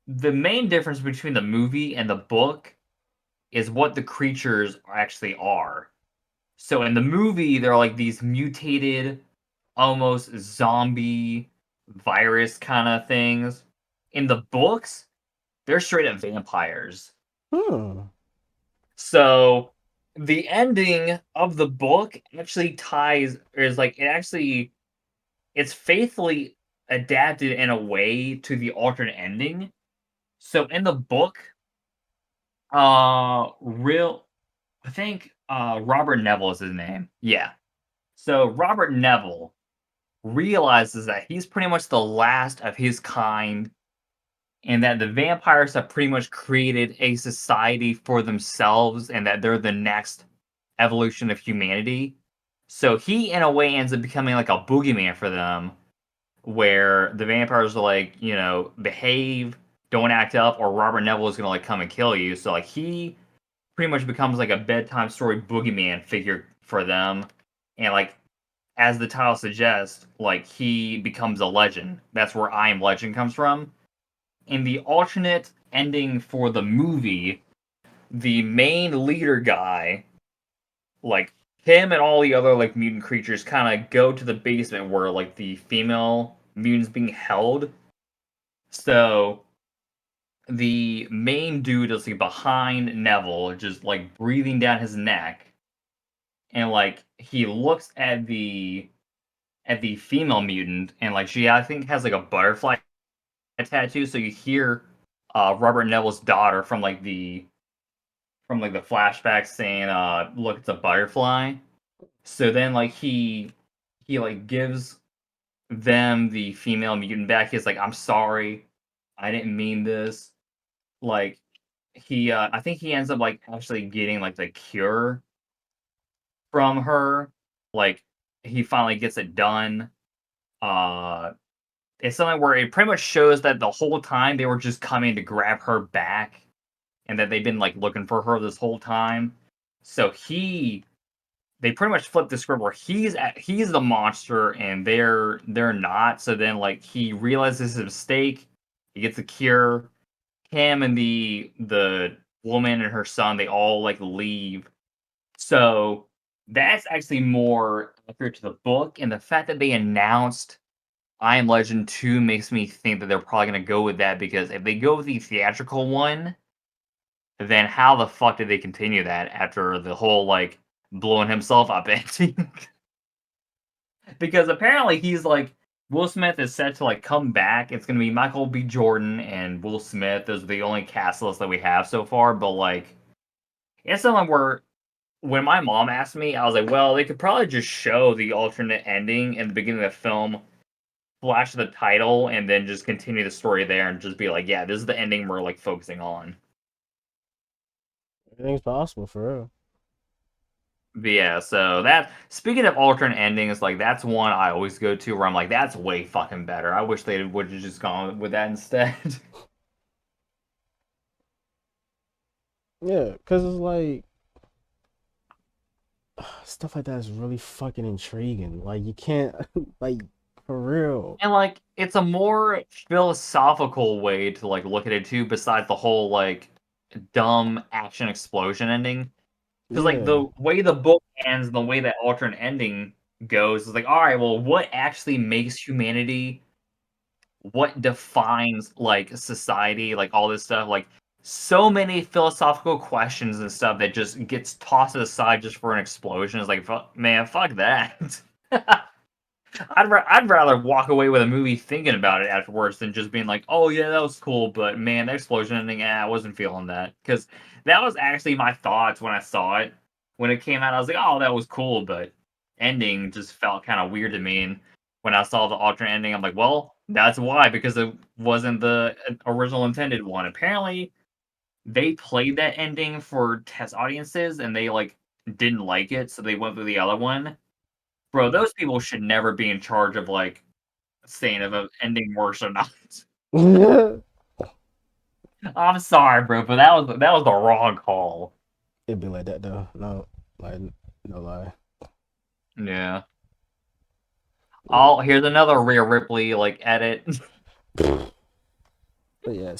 the main difference between the movie and the book is what the creatures actually are. So in the movie, they're like these mutated, almost zombie virus kind of things. In the books, they're straight up vampires. Hmm. So the ending of the book actually ties, or is like it actually it's faithfully adapted in a way to the alternate ending. So in the book, real I think Robert Neville is his name. Yeah. So Robert Neville realizes that he's pretty much the last of his kind and that the vampires have pretty much created a society for themselves and that they're the next evolution of humanity. So he, in a way, ends up becoming like a boogeyman for them, where the vampires are like, behave, don't act up, or Robert Neville is gonna like come and kill you. So like he pretty much becomes like a bedtime story boogeyman figure for them, and like as the title suggests, like he becomes a legend. That's where I Am Legend comes from. In the alternate ending for the movie, the main leader guy, like him and all the other like mutant creatures, kind of go to the basement where like the female mutant's being held. So the main dude is like behind Neville, just like breathing down his neck, and like he looks at the female mutant, and like she I think has like a butterfly tattoo. So you hear Robert Neville's daughter from like the flashback saying, "Look, it's a butterfly." So then like he like gives them the female mutant back. He's like, "I'm sorry, I didn't mean this." Like he I think he ends up like actually getting like the cure from her. Like he finally gets it done. Uh it's something where it pretty much shows that the whole time they were just coming to grab her back and that they've been like looking for her this whole time. So they pretty much flip the script where he's the monster and they're not. So then like he realizes his mistake, he gets a cure. Him and the woman and her son, they all like leave. So that's actually more accurate to the book, and the fact that they announced I Am Legend 2 makes me think that they're probably gonna go with that, because if they go with the theatrical one, then how the fuck did they continue that after the whole like blowing himself up ending? Because apparently he's like Will Smith is set to like come back. It's gonna be Michael B. Jordan and Will Smith. Those are the only cast lists that we have so far. But like, it's something where when my mom asked me, I was like, well, they could probably just show the alternate ending in the beginning of the film, flash the title, and then just continue the story there, and just be like, yeah, this is the ending we're like focusing on. Anything's possible for real. But yeah, so that speaking of alternate endings, like that's one I always go to where I'm like, that's way fucking better. I wish they would have just gone with that instead. Yeah, because it's like stuff like that is really fucking intriguing. Like you can't like for real. And like it's a more philosophical way to like look at it too, besides the whole like dumb action explosion ending. Because like Yeah. the way the book ends and the way that alternate ending goes is like, all right, well, what actually makes humanity, what defines like society, like all this stuff, like so many philosophical questions and stuff that just gets tossed aside just for an explosion. Is like, man, fuck that. I'd rather walk away with a movie thinking about it afterwards than just being like, oh yeah, that was cool, but man, the explosion ending, I wasn't feeling that. Because that was actually my thoughts when I saw it. When it came out, I was like, oh, that was cool, but ending just felt kind of weird to me. And when I saw the alternate ending, I'm like, well, that's why, because it wasn't the original intended one. Apparently, they played that ending for test audiences and they like didn't like it, so they went with the other one. Bro, those people should never be in charge of, like, saying if an ending works or not. I'm sorry, bro, but that was the wrong call. It'd be like that though. No, like no lie. Yeah. Yeah. Oh, here's another Rhea Ripley, like, edit. But yeah,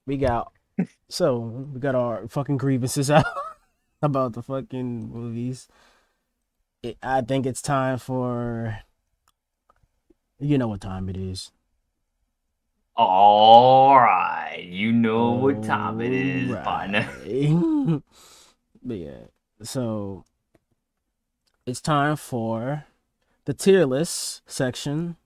we got we got our fucking grievances out about the fucking movies. I think it's time for you know what time it is. Alright, you know what time it All is, partner. right. But yeah, so it's time for the tier list section,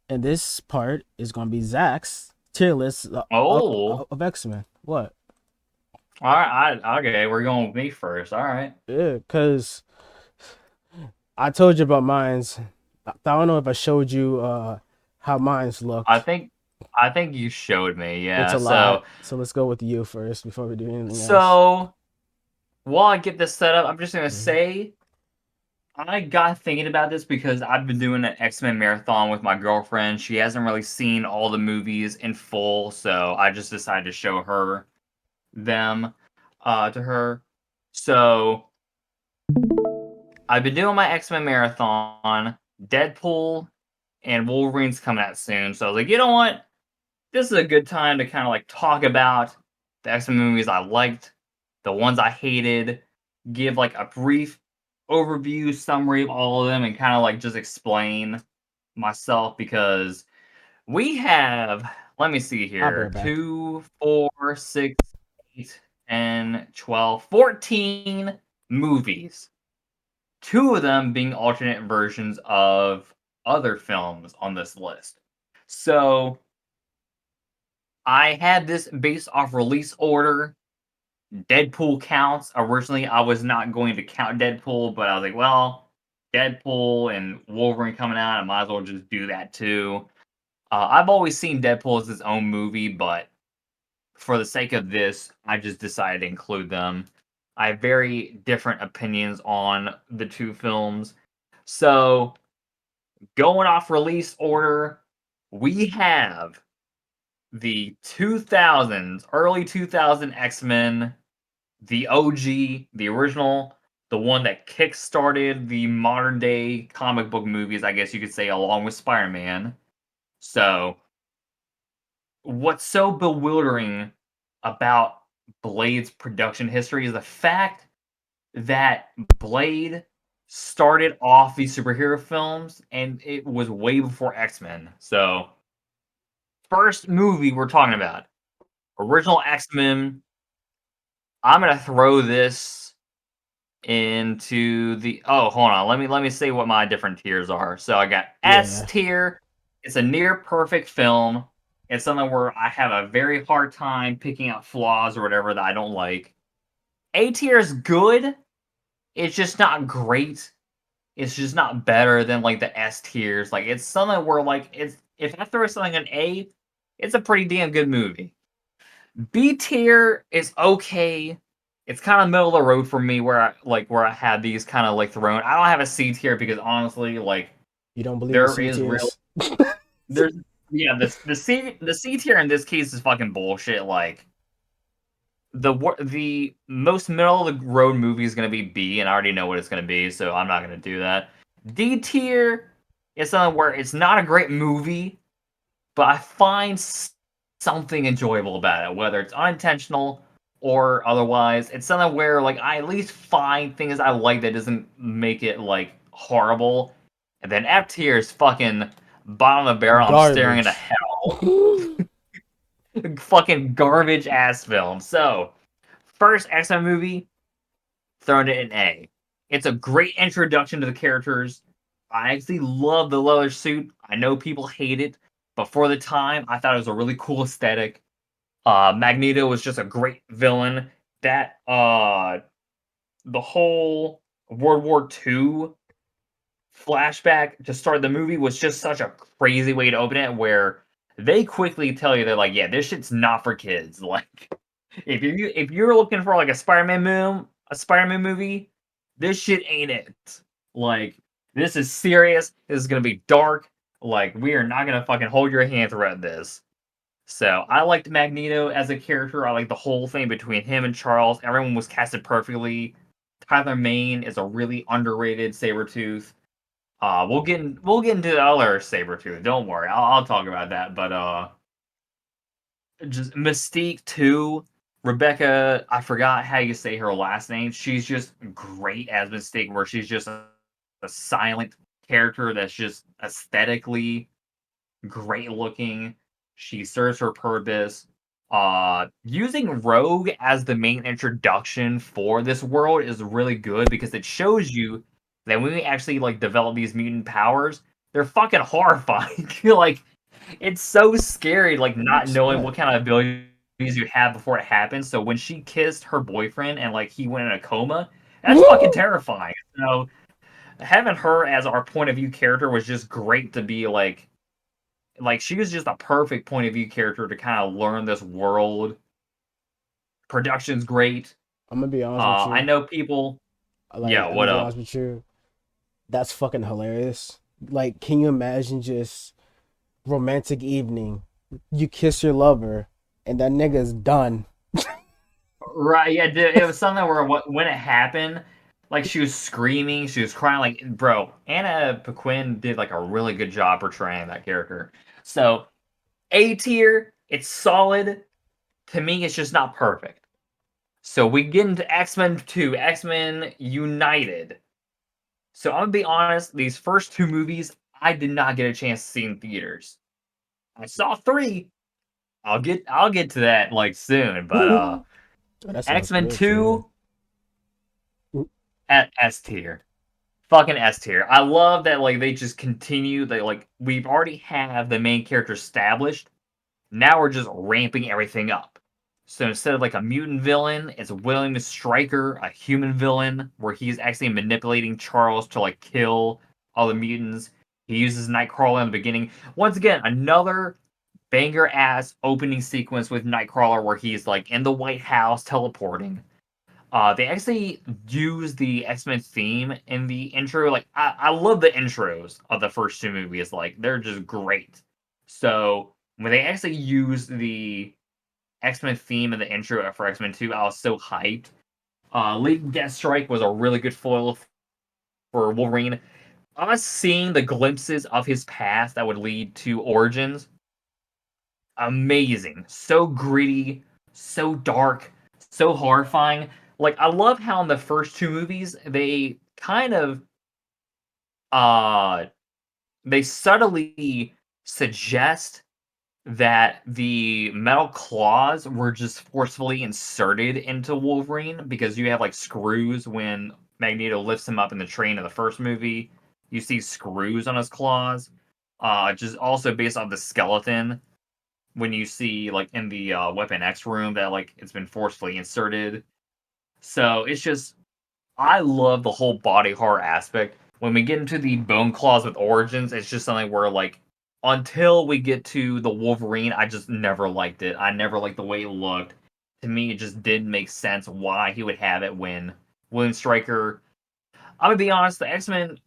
and this part is gonna be Zach's tier list Oh. of X-Men. What? Alright, okay, we're going with me first, alright. Yeah, cause I told you about mine's. I don't know if I showed you how mine's I looked. think I think you showed me, It's yeah. a lot. So So let's go with you first before we do anything else. so while I get this set up, I'm just gonna Mhm. say I got thinking about this because I've been doing an X-Men marathon with my girlfriend. She hasn't really seen all the movies in full, so I just decided to show her them to her. So I've been doing my X-Men marathon. Deadpool and Wolverine's coming out soon, so I was like, you know what? This is a good time to kind of like talk about the X-Men movies I liked, the ones I hated, give like a brief overview summary of all of them, and kind of like just explain myself because we have, let me see I'll be here, right back. 2, 4, 6, 8, 10, 12, 14 movies. 2 of them being alternate versions of other films on this list. So I had this based off release order. Deadpool counts. Originally, I was not going to count Deadpool, but I was like, well, Deadpool and Wolverine coming out, I might as well just do that too. I've always seen Deadpool as his own movie, but for the sake of this, I just decided to include them. I have very different opinions on the 2 films. So, going off release order, we have the 2000s, early 2000 X-Men, the OG, the original, the one that kick-started the modern day comic book movies, I guess you could say, along with Spider-Man. So, what's so bewildering about Blade's production history is the fact that Blade started off these superhero films and it was way before X-Men. So, first movie we're talking about, original X-Men. I'm gonna throw this into the hold on. Let me say what my different tiers are. So I got S Yeah. tier. It's a near perfect film. It's something where I have a very hard time picking out flaws or whatever that I don't like. A tier is good. It's just not great. It's just not better than like the S tiers. Like it's something where like it's if I throw something an A, it's a pretty damn good movie. B tier is okay. It's kind of middle of the road for me where I had these kind of like thrown. I don't have a C tier because honestly, like You don't believe in there C is real tiers? there's yeah the C tier in this case is fucking bullshit. Like the most middle of the road movie is gonna be B, and I already know what it's gonna be, so I'm not gonna do that. D tier is something where it's not a great movie, but I find something enjoyable about it, whether it's unintentional or otherwise. It's something where like I at least find things I like that doesn't make it like horrible. And then F tier is fucking bottom of the barrel. I'm staring into Garbage. hell. Fucking garbage ass film. So first X-Men movie, throwing it in A. It's a great introduction to the characters. I actually love the leather suit. I know people hate it, but for the time, I thought it was a really cool aesthetic. Magneto was just a great villain. That the whole World War II flashback to start the movie was just such a crazy way to open it, where they quickly tell you they're like, yeah, this shit's not for kids. Like, if you're looking for like a Spider-Man movie, this shit ain't it. Like, this is serious. This is gonna be dark. Like, we are not gonna fucking hold your hand throughout this. So I liked Magneto as a character. I like the whole thing between him and Charles. Everyone was casted perfectly. Tyler Mane is a really underrated Sabretooth. We'll get into the other Sabretooth. Don't worry. I'll talk about that. But just Mystique too. Rebecca, I forgot how you say her last name. She's just great as Mystique, where she's just a silent character that's just aesthetically great looking. She serves her purpose. Using Rogue as the main introduction for this world is really good because it shows you that when we actually like develop these mutant powers, they're fucking horrifying. Like it's so scary, like In not which knowing what? what kind of abilities you have before it happens. So when she kissed her boyfriend and like he went in a coma, that's fucking terrifying. So having her as our point of view character was just great to be like she was just a perfect point of view character to kind of learn this world. Production's great. I'm gonna be honest with I you. know people. Like, Yeah, I'm gonna what be up? honest with you. That's fucking hilarious. Like, can you imagine just romantic evening? You kiss your lover, and that nigga's done. Right? Yeah, dude, it was something where when it happened, Like she was screaming, she was crying. Like, bro, Anna Paquin did like a really good job portraying that character. So A tier, it's solid. To me, it's just not perfect. So we get into X-Men 2, X-Men United. So I'm gonna be honest, these first two movies I did not get a chance to see in theaters. I saw 3. I'll get to that like soon, but Oh, that sounds X-Men good too. 2 at S tier. Fucking S tier. I love that like they just continue. They like we've already have the main character established. Now we're just ramping everything up. So instead of like a mutant villain, it's William Stryker, a human villain, where he's actually manipulating Charles to like kill all the mutants. He uses Nightcrawler in the beginning. Once again, another banger ass opening sequence with Nightcrawler where he's like in the White House teleporting. They actually use the X-Men theme in the intro. Like I love the intros of the first two movies. Like they're just great. So when they actually used the X-Men theme in the intro for X-Men 2, I was so hyped. League Deathstrike was a really good foil for Wolverine. Us seeing the glimpses of his past that would lead to Origins, amazing. So gritty, so dark, so horrifying. Like I love how in the first two movies they kind of uh they subtly suggest that the metal claws were just forcefully inserted into Wolverine because you have like screws when Magneto lifts him up in the train in the first movie. You see screws on his claws. Just also based on the skeleton when you see like in the Weapon X room that like it's been forcefully inserted. So it's just I love the whole body horror aspect. When we get into the bone claws with Origins, it's just something where like until we get to the Wolverine, I just never liked it. I never liked the way it looked. To me, it just didn't make sense why he would have it when William Stryker. I'm gonna be honest, the X-Men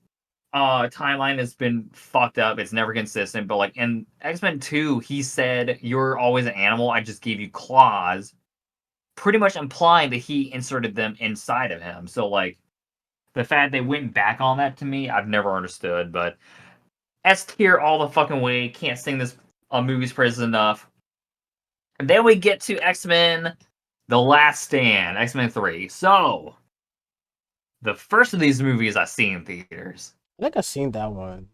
timeline has been fucked up. It's never consistent. But like in X-Men 2, he said, "You're always an animal. I just gave you claws," pretty much implying that he inserted them inside of him. So like the fact they went back on that to me, I've never understood. But S tier all the fucking way. Can't sing this movie's praises enough. And then we get to X-Men: The Last Stand, X-Men 3. So the first of these movies I see in theaters. I think I've seen that one,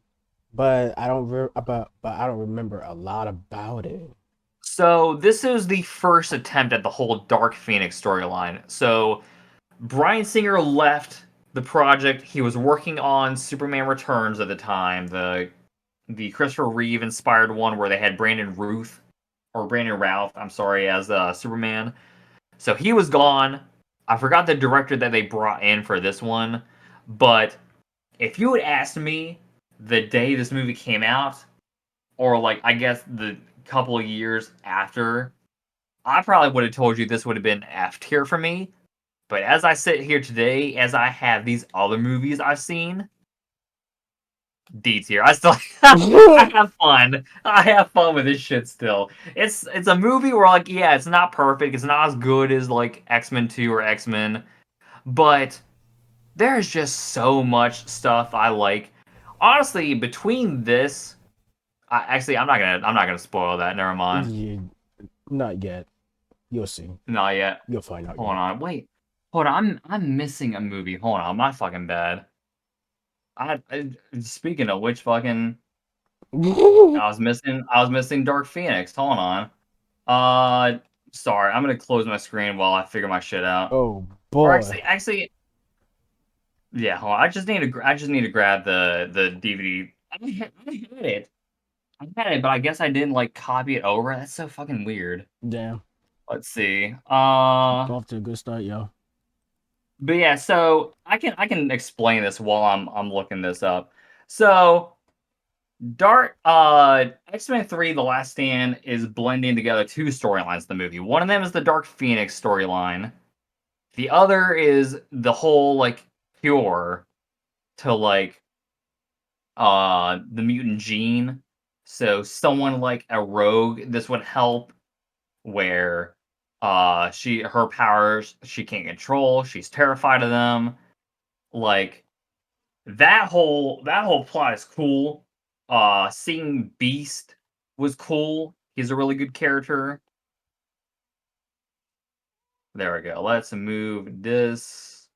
but I don't but I don't remember a lot about it. So this is the first attempt at the whole Dark Phoenix storyline. So Bryan Singer left the project. He was working on Superman Returns at the time, the Christopher Reeve inspired one where they had Brandon Routh, I'm sorry, as Superman. So he was gone. I forgot the director that they brought in for this one, but if you had asked me the day this movie came out, or like I guess the couple of years after, I probably would have told you this would have been F tier for me. But as I sit here today, as I have these other movies I've seen, D tier. I still I have fun. I have fun with this shit still. It's a movie where like yeah, it's not perfect. It's not as good as like X-Men 2 or X-Men, but there's just so much stuff I like. Honestly, between this, I'm not gonna spoil that. Never mind. Yeah, not yet. You'll see. Not yet. You'll find out Hold yet. on. Wait. Hold on. I'm missing a movie. Hold on. My fucking bad. I speaking of which, fucking I was missing Dark Phoenix. Hold on. Uh, sorry. I'm gonna close my screen while I figure my shit out. Oh Or boy. actually, yeah. Hold on. I just need to grab the DVD. I had it. I had it, but I guess I didn't like copy it over. That's so fucking weird. Damn. Let's see. Off to a good start, yo. But yeah, so I can explain this while I'm looking this up. So Dark X-Men 3 The Last Stand is blending together two storylines in the movie. One of them is the Dark Phoenix storyline. The other is the whole like cure to like the mutant gene. So someone like a rogue this would help where her powers she can't control, she's terrified of them. like that whole plot is cool. Seeing Beast was cool. He's a really good character. There we go. Let's move this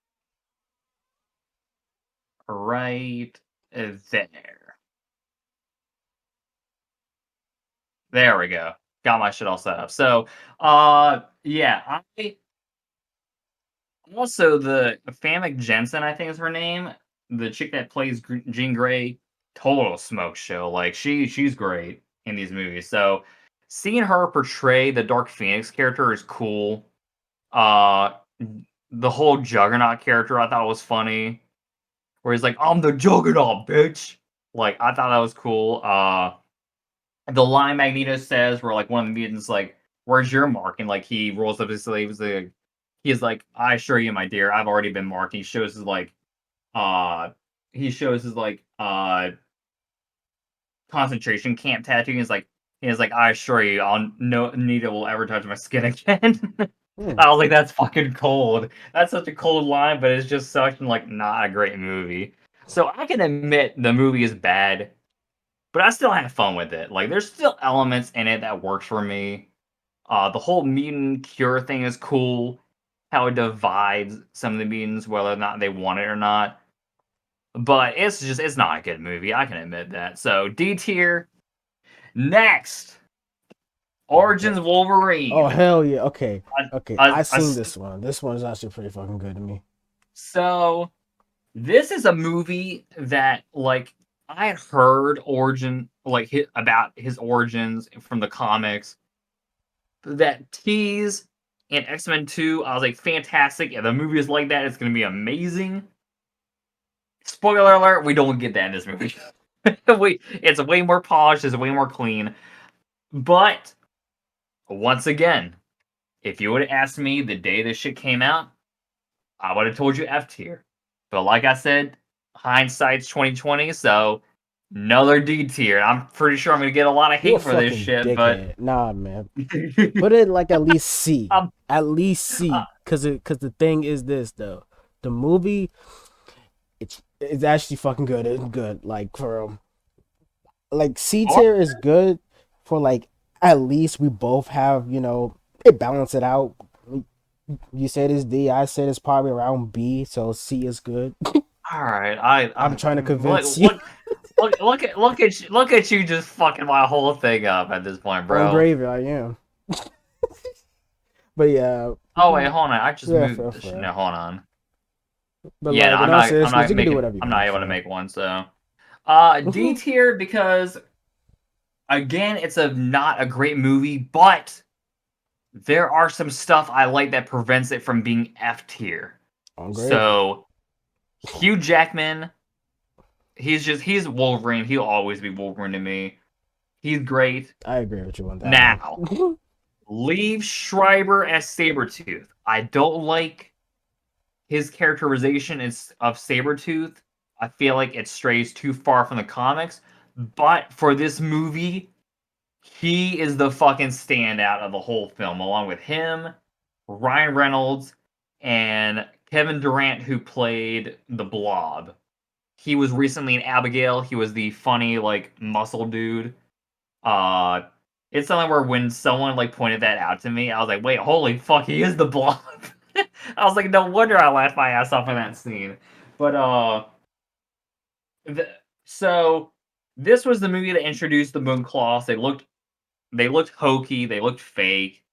right there. There we go. Got my shit all set up. So, yeah, I also the Famke Jensen, I think is her name, the chick that plays Jean Grey, total smoke show. Like she's great in these movies. So, seeing her portray the Dark Phoenix character is cool. Uh, the whole Juggernaut character I thought was funny, where he's like, "I'm the Juggernaut, bitch." Like I thought that was cool. The line Magneto says, where like one of the mutants like, "Where's your mark?" And like he rolls up his sleeves. He's like, "I assure you, my dear, I've already been marked." He shows his uh, concentration camp tattoo. He's like, "I assure you, I'll no neither will ever touch my skin again." I was like, "That's fucking cold." That's such a cold line, but it's just such like not a great movie. So I can admit the movie is bad, but I still had fun with it. Like, there's still elements in it that works for me. The whole mutant cure thing is cool. How it divides some of the mutants, whether or not they want it or not. But it's not a good movie. I can admit that. So D tier. Next, Origins Oh Wolverine. hell yeah! Okay, I I seen this one. This one is actually pretty fucking good to me. So this is a movie that like I had heard about his origins from the comics. That tease in X-Men 2, I was like, fantastic. Yeah, the movie is like that. It's gonna be amazing. Spoiler alert, we don't get that in this movie. It's way more polished, it's way more clean. But once again, if you would have asked me the day this shit came out, I would have told you F tier. But like I said, hindsight's 2020, so another D tier. I'm pretty sure I'm gonna get a lot of You a hate for this fucking shit, but dickhead. Nah, man. Put it like at least C. I'm, At least C. Cause the thing is this though. The movie, it's actually fucking good. It's good. Like for like C tier is good for like at least we both have, it balance it out. You said it's D, I said it's probably around B, so C is good. all right. I'm trying to Look, convince you. look at you just fucking my whole thing up at this point, On bro. gravy, I am. But yeah. Oh wait, hold on. I just Yeah, moved fair, this shit. fair. No, hold on. But Yeah, no, like in all seriousness, you can do whatever you I'm not want. able to So. make one. So, D Mhm. tier because again, it's not a great movie, but there are some stuff I like that prevents it from being F tier. On gravy. So, Hugh Jackman, he's Wolverine. He'll always be Wolverine to me. He's great. I agree with you on that Now, one. leave Schreiber as Sabretooth. I don't like his characterization of Sabretooth. I feel like it strays too far from the comics. But for this movie, he is the fucking standout of the whole film, along with him, Ryan Reynolds, and Kevin Durant, who played the Blob. He was recently in Abigail. He was the funny, like, muscle dude. Uh, it's something where when someone like pointed that out to me, I was like, "Wait, holy fuck, he is the Blob." I was like, "No wonder I laughed my ass off in that scene." But th- so this was the movie that introduced the Moonclaws. They looked hokey, they looked fake.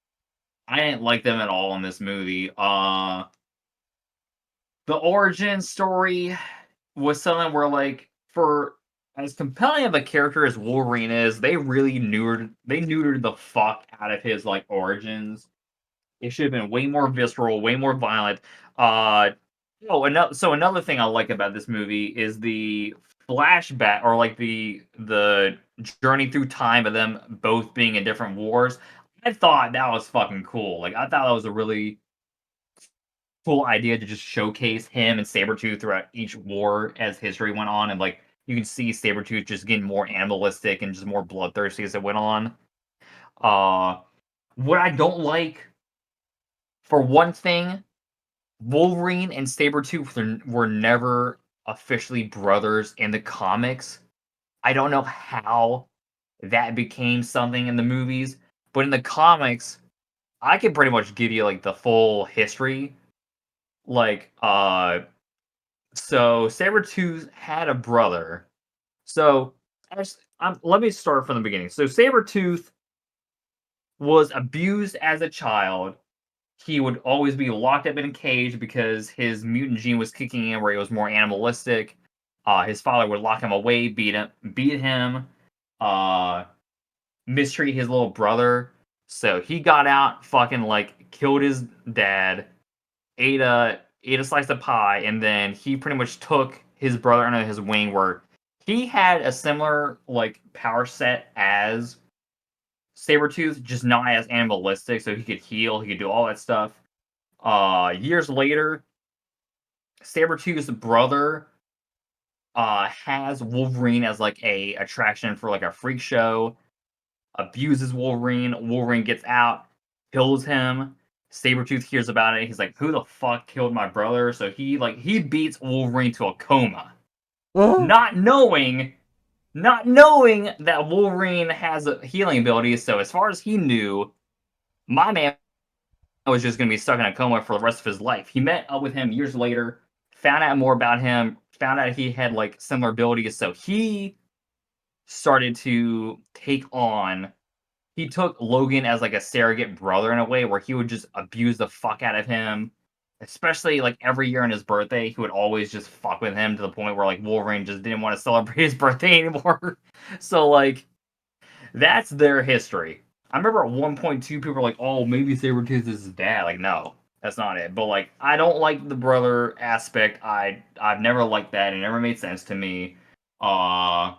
I didn't like them at all in this movie. The origin story was something where like for as compelling of a character as Wolverine is, they neutered the fuck out of his like origins. It should have been way more visceral, way more violent. Uh another thing I like about this movie is the flashback or like the journey through time of them both being in different wars. I thought that was fucking cool. Like I thought that was a really cool idea to just showcase him and Sabretooth throughout each war as history went on, and like you can see Sabretooth just getting more animalistic and just more bloodthirsty as it went on. Uh what I don't like, for one thing, Wolverine and Sabretooth were never officially brothers in the comics. I don't know how that became something in the movies, but in the comics, I can pretty much give you like the full history. Like, so Sabretooth had a brother. So, let me start from the beginning. So Sabretooth was abused as a child. He would always be locked up in a cage because his mutant gene was kicking in where he was more animalistic. His father would lock him away, beat him, uh, mistreat his little brother. So he got out, fucking like killed his dad, ate a slice of pie, and then he pretty much took his brother under his wing. Where he had a similar like power set as Sabretooth, just not as animalistic, so he could heal, he could do all that stuff. Years later, Sabretooth's brother has Wolverine as like a attraction for like a freak show, abuses Wolverine. Wolverine gets out, kills him. Sabretooth hears about it. He's like, "Who the fuck killed my brother?" So he beats Wolverine to a coma, Uh-huh. not knowing that Wolverine has a healing ability. So as far as he knew, my man was just going to be stuck in a coma for the rest of his life. He met up with him years later, found out more about him, found out he had like similar abilities. So he started to take on. He took Logan as like a surrogate brother in a way where he would just abuse the fuck out of him. Especially like every year on his birthday, he would always just fuck with him to the point where like Wolverine just didn't want to celebrate his birthday anymore. So like that's their history. I remember at one point two people were like, "Oh, maybe Sabretooth is his dad." Like, no, that's not it. But like, I don't like the brother aspect. I've never liked that. It never made sense to me. Uh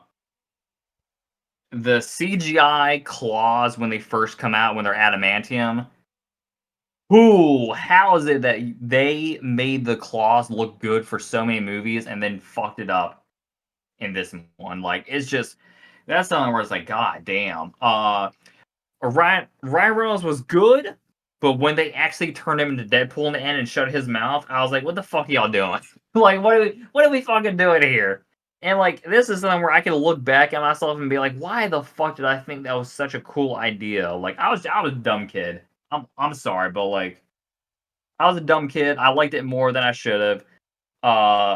the CGI claws when they first come out when they're adamantium. Ooh, how is it that they made the claws look good for so many movies and then fucked it up in this one? Like, it's just that's something where it's like, God damn. Ryan Reynolds was good, but when they actually turned him into Deadpool in the end and shut his mouth, I was like, "What the fuck are y'all doing? Like, what are we fucking doing here?" And like, this is something where I can look back at myself and be like, "Why the fuck did I think that was such a cool idea?" Like, I was a dumb kid. I'm sorry, but like, I was a dumb kid. I liked it more than I should have.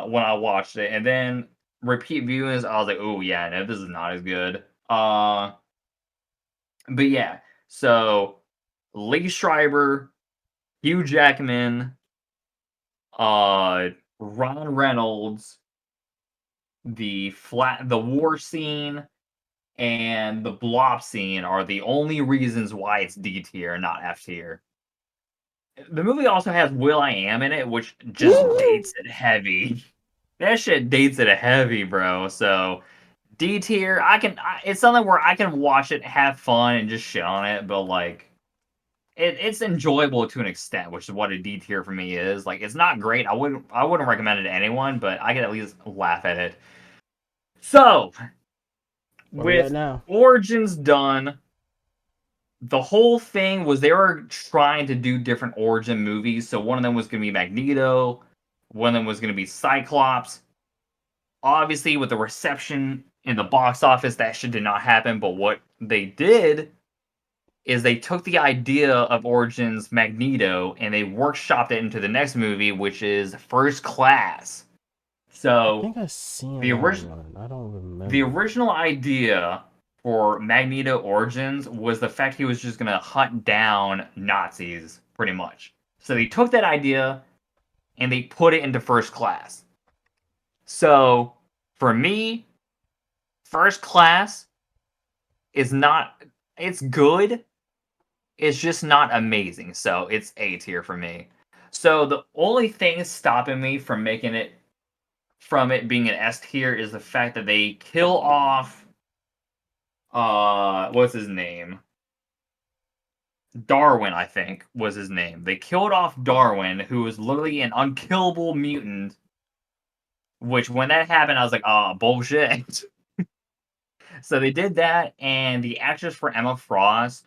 When I watched it, and then repeat viewings, I was like, "Oh yeah, no, this is not as good." But yeah, so Lee Schreiber, Hugh Jackman, Ron Reynolds, the war scene, and the blob scene are the only reasons why it's D tier, not F tier. The movie also has Will.I.am in it, which just dates it heavy. That shit dates it heavy, bro. So D tier, it's something where I can watch it, have fun, and just shit on it, but like it's enjoyable to an extent, which is what a D tier for me is. Like, it's not great. I wouldn't recommend it to anyone, but I can at least laugh at it. So, Where we at with now? Origins done, the whole thing was they were trying to do different origin movies. So one of them was going to be Magneto, one of them was going to be Cyclops. Obviously, with the reception in the box office, that shit did not happen. But what they did is they took the idea of Origins Magneto and they workshopped it into the next movie, which is First Class. I So think I seen the that original one. I don't the remember. original idea for Magneto Origins was the fact he was just gonna hunt down Nazis, pretty much. So they took that idea and they put it into First Class. So for me, First Class is not it's good, it's just not amazing. So it's A tier for me. So the only thing stopping me from it being an S tier is the fact that they kill off what's his name? Darwin, I think, was his name. They killed off Darwin, who was literally an unkillable mutant. Which when that happened, I was like, oh bullshit. So they did that, and the actress for Emma Frost,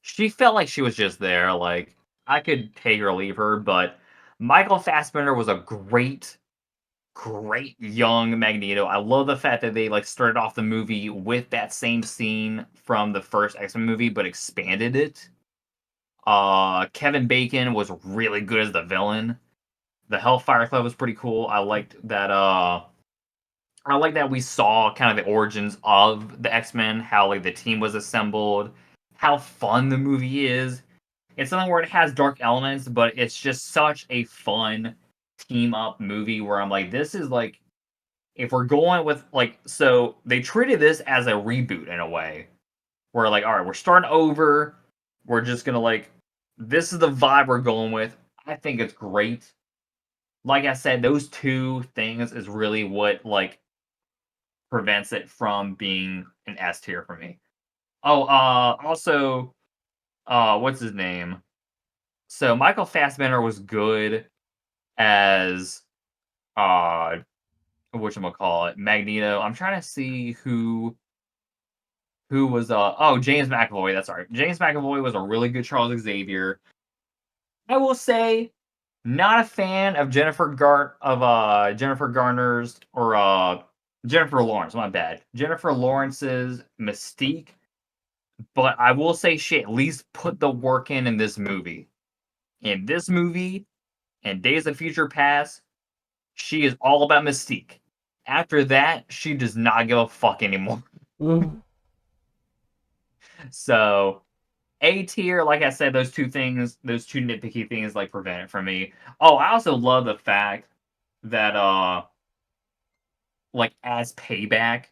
she felt like she was just there. Like, I could take or leave her, but Michael Fassbender was a great young Magneto. I love the fact that they like started off the movie with that same scene from the first X-Men movie, but expanded it. Kevin Bacon was really good as the villain. The Hellfire Club was pretty cool. I liked that. I like that we saw kind of the origins of the X-Men, how like the team was assembled, how fun the movie is. It's something where it has dark elements, but it's just such a fun team up movie where I'm like, this is like, if we're going with like, so they treated this as a reboot in a way, where like, all right, we're starting over. We're just gonna like, this is the vibe we're going with. I think it's great. Like I said, those two things is really what like prevents it from being an S tier for me. Oh, also, what's his name? So Michael Fassbender was good as whatchamacallit, Magneto. I'm trying to see who was James McAvoy, that's right. James McAvoy was a really good Charles Xavier. I will say, not a fan of Jennifer Garner's or Jennifer Lawrence, my bad. Jennifer Lawrence's Mystique, but I will say she at least put the work in this movie. In this movie, and Days of Future Past, she is all about Mystique. After that, she does not give a fuck anymore. Mm. So, A tier, like I said, those two nitpicky things, like prevent it from me. Oh, I also love the fact that, like as payback,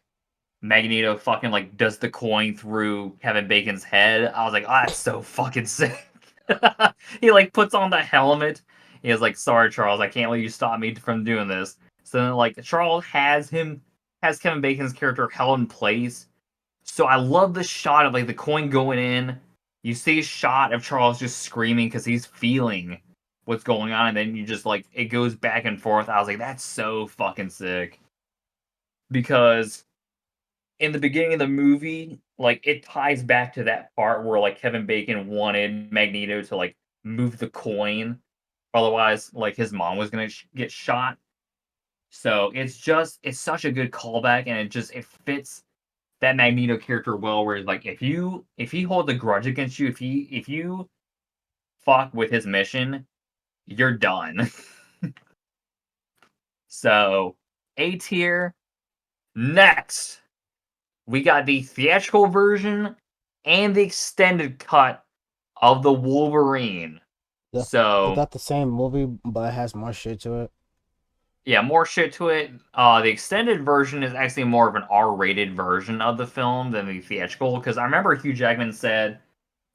Magneto fucking like does the coin through Kevin Bacon's head. I was like, oh, that's so fucking sick. He like puts on the helmet. He was like, sorry, Charles, I can't let you stop me from doing this. So then like Charles has Kevin Bacon's character held in place. So I love the shot of like the coin going in. You see a shot of Charles just screaming because he's feeling what's going on, and then you just like it goes back and forth. I was like, that's so fucking sick. Because in the beginning of the movie, like it ties back to that part where like Kevin Bacon wanted Magneto to like move the coin, otherwise like his mom was gonna get shot. So it's such a good callback, and it fits that Magneto character well. Where like if he holds a grudge against you, if you fuck with his mission, you're done. So A tier. Next, we got the theatrical version and the extended cut of the Wolverine. Is So that the same movie, but it has more shit to it? yeah, more shit to it. The extended version is actually more of an R-rated version of the film than the theatrical. Because I remember Hugh Jackman said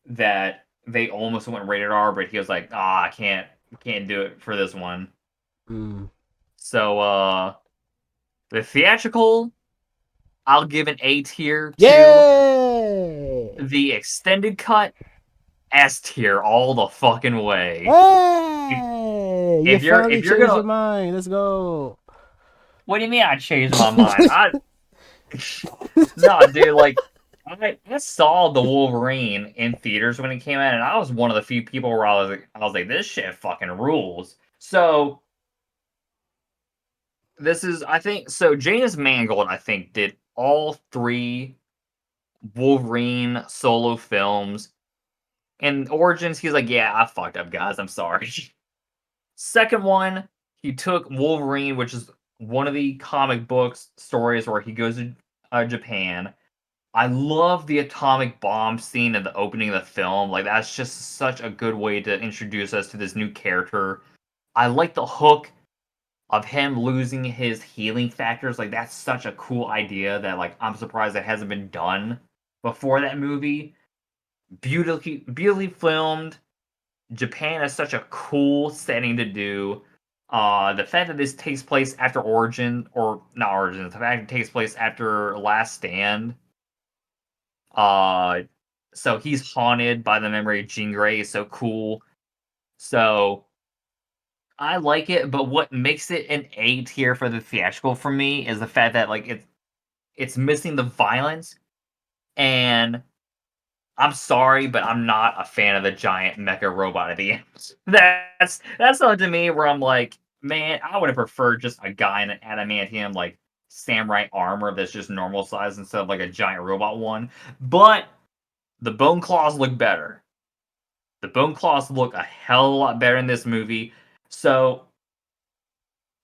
that they almost went rated R, but he was like, I can't do it for this one. Mm. So the theatrical, I'll give an A tier to. Yay! The extended cut, S tier all the fucking way. Hey! You finally If you're changed your gonna, mind. Let's go. what do you mean I changed my mind? No, dude, like I saw the Wolverine in theaters when it came out, and I was one of the few people where I was like, this shit fucking rules. So this is, I think, so James Mangold, I think, did all three Wolverine solo films. And Origins, he's like, yeah, I fucked up, guys. I'm sorry. Second one, he took Wolverine, which is one of the comic books stories where he goes to Japan. I love the atomic bomb scene at the opening of the film. Like, that's just such a good way to introduce us to this new character. I like the hook of him losing his healing factors. Like, that's such a cool idea that, like, I'm surprised that hasn't been done before that movie. Beautifully filmed. Japan is such a cool setting to do. The fact that this takes place after Origin, or not Origin, the fact it takes place after Last Stand. So he's haunted by the memory of Jean Grey is so cool. So I like it, but what makes it an A tier for the theatrical for me is the fact that like it's missing the violence, and I'm sorry, but I'm not a fan of the giant mecha robot at the end. That's something to me where I'm like, man, I would have preferred just a guy in an adamantium like samurai armor that's just normal size instead of like a giant robot one. But the bone claws look better. The bone claws look a hell of a lot better in this movie. So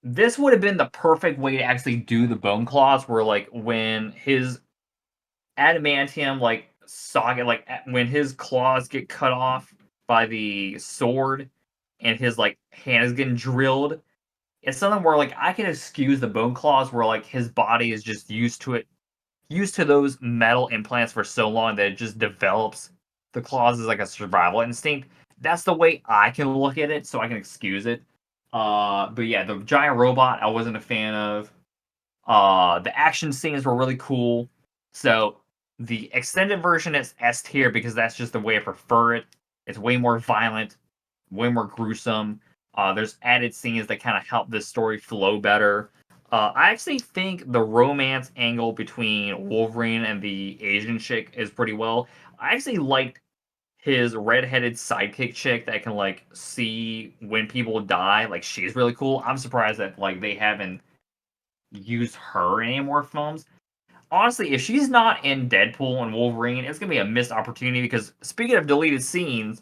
this would have been the perfect way to actually do the bone claws, where like when his adamantium like socket, like when his claws get cut off by the sword and his like hand is getting drilled, it's something where like I can excuse the bone claws where like his body is just used to it, used to those metal implants for so long that it just develops the claws as like a survival instinct. That's the way I can look at it, so I can excuse it. But yeah, the giant robot I wasn't a fan of. The action scenes were really cool. So the extended version is S tier because that's just the way I prefer it. It's way more violent, way more gruesome. There's added scenes that kind of help this story flow better. I actually think the romance angle between Wolverine and the Asian chick is pretty well. I actually liked his redheaded sidekick chick that can like see when people die. Like she's really cool. I'm surprised that like they haven't used her in any more films. Honestly, if she's not in Deadpool and Wolverine, it's gonna be a missed opportunity because speaking of deleted scenes,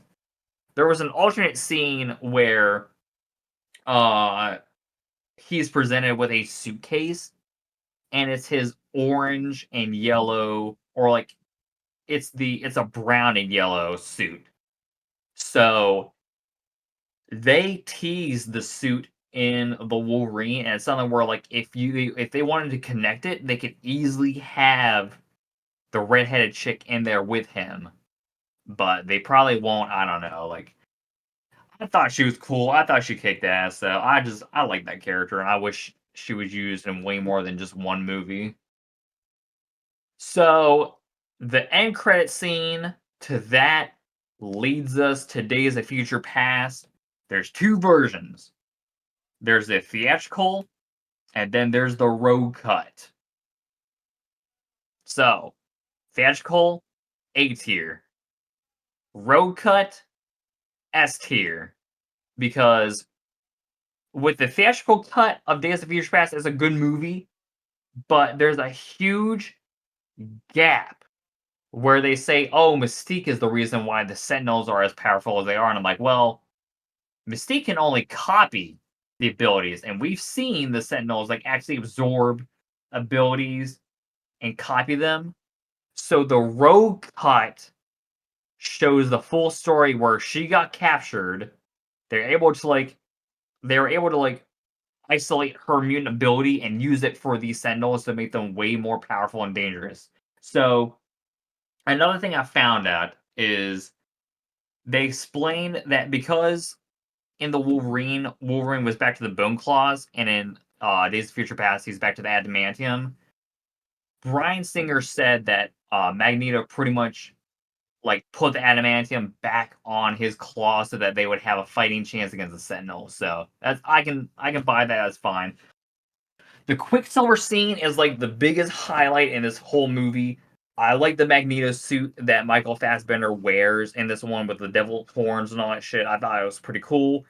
there was an alternate scene where uh he's presented with a suitcase and it's his orange and yellow, or like it's a brown and yellow suit. So they tease the suit in the Wolverine, and it's something where like if they wanted to connect it, they could easily have the redheaded chick in there with him. But they probably won't. I don't know. Like I thought she was cool. I thought she kicked ass. So I like that character, and I wish she was used in way more than just one movie. So the end credit scene to that leads us to Days of Future Past. There's two versions. There's the theatrical, and then there's the road cut. So theatrical, A tier. Road cut, S tier. Because with the theatrical cut of Days of Future Past, it's a good movie, but there's a huge gap where they say, "Oh, Mystique is the reason why the Sentinels are as powerful as they are," and I'm like, "Well, Mystique can only copy the abilities, and we've seen the Sentinels like actually absorb abilities and copy them." So the road cut shows the full story where she got captured. They're able to like they were able to like isolate her mutant ability and use it for these Sentinels to make them way more powerful and dangerous. So another thing I found out is they explained that because in the Wolverine was back to the Bone Claws, and in Days of Future Past, he's back to the Adamantium. Bryan Singer said that Magneto pretty much like put the adamantium back on his claw so that they would have a fighting chance against the Sentinel. So that's I can buy that. That's fine. The Quicksilver scene is like the biggest highlight in this whole movie. I like the Magneto suit that Michael Fassbender wears in this one with the devil horns and all that shit. I thought it was pretty cool.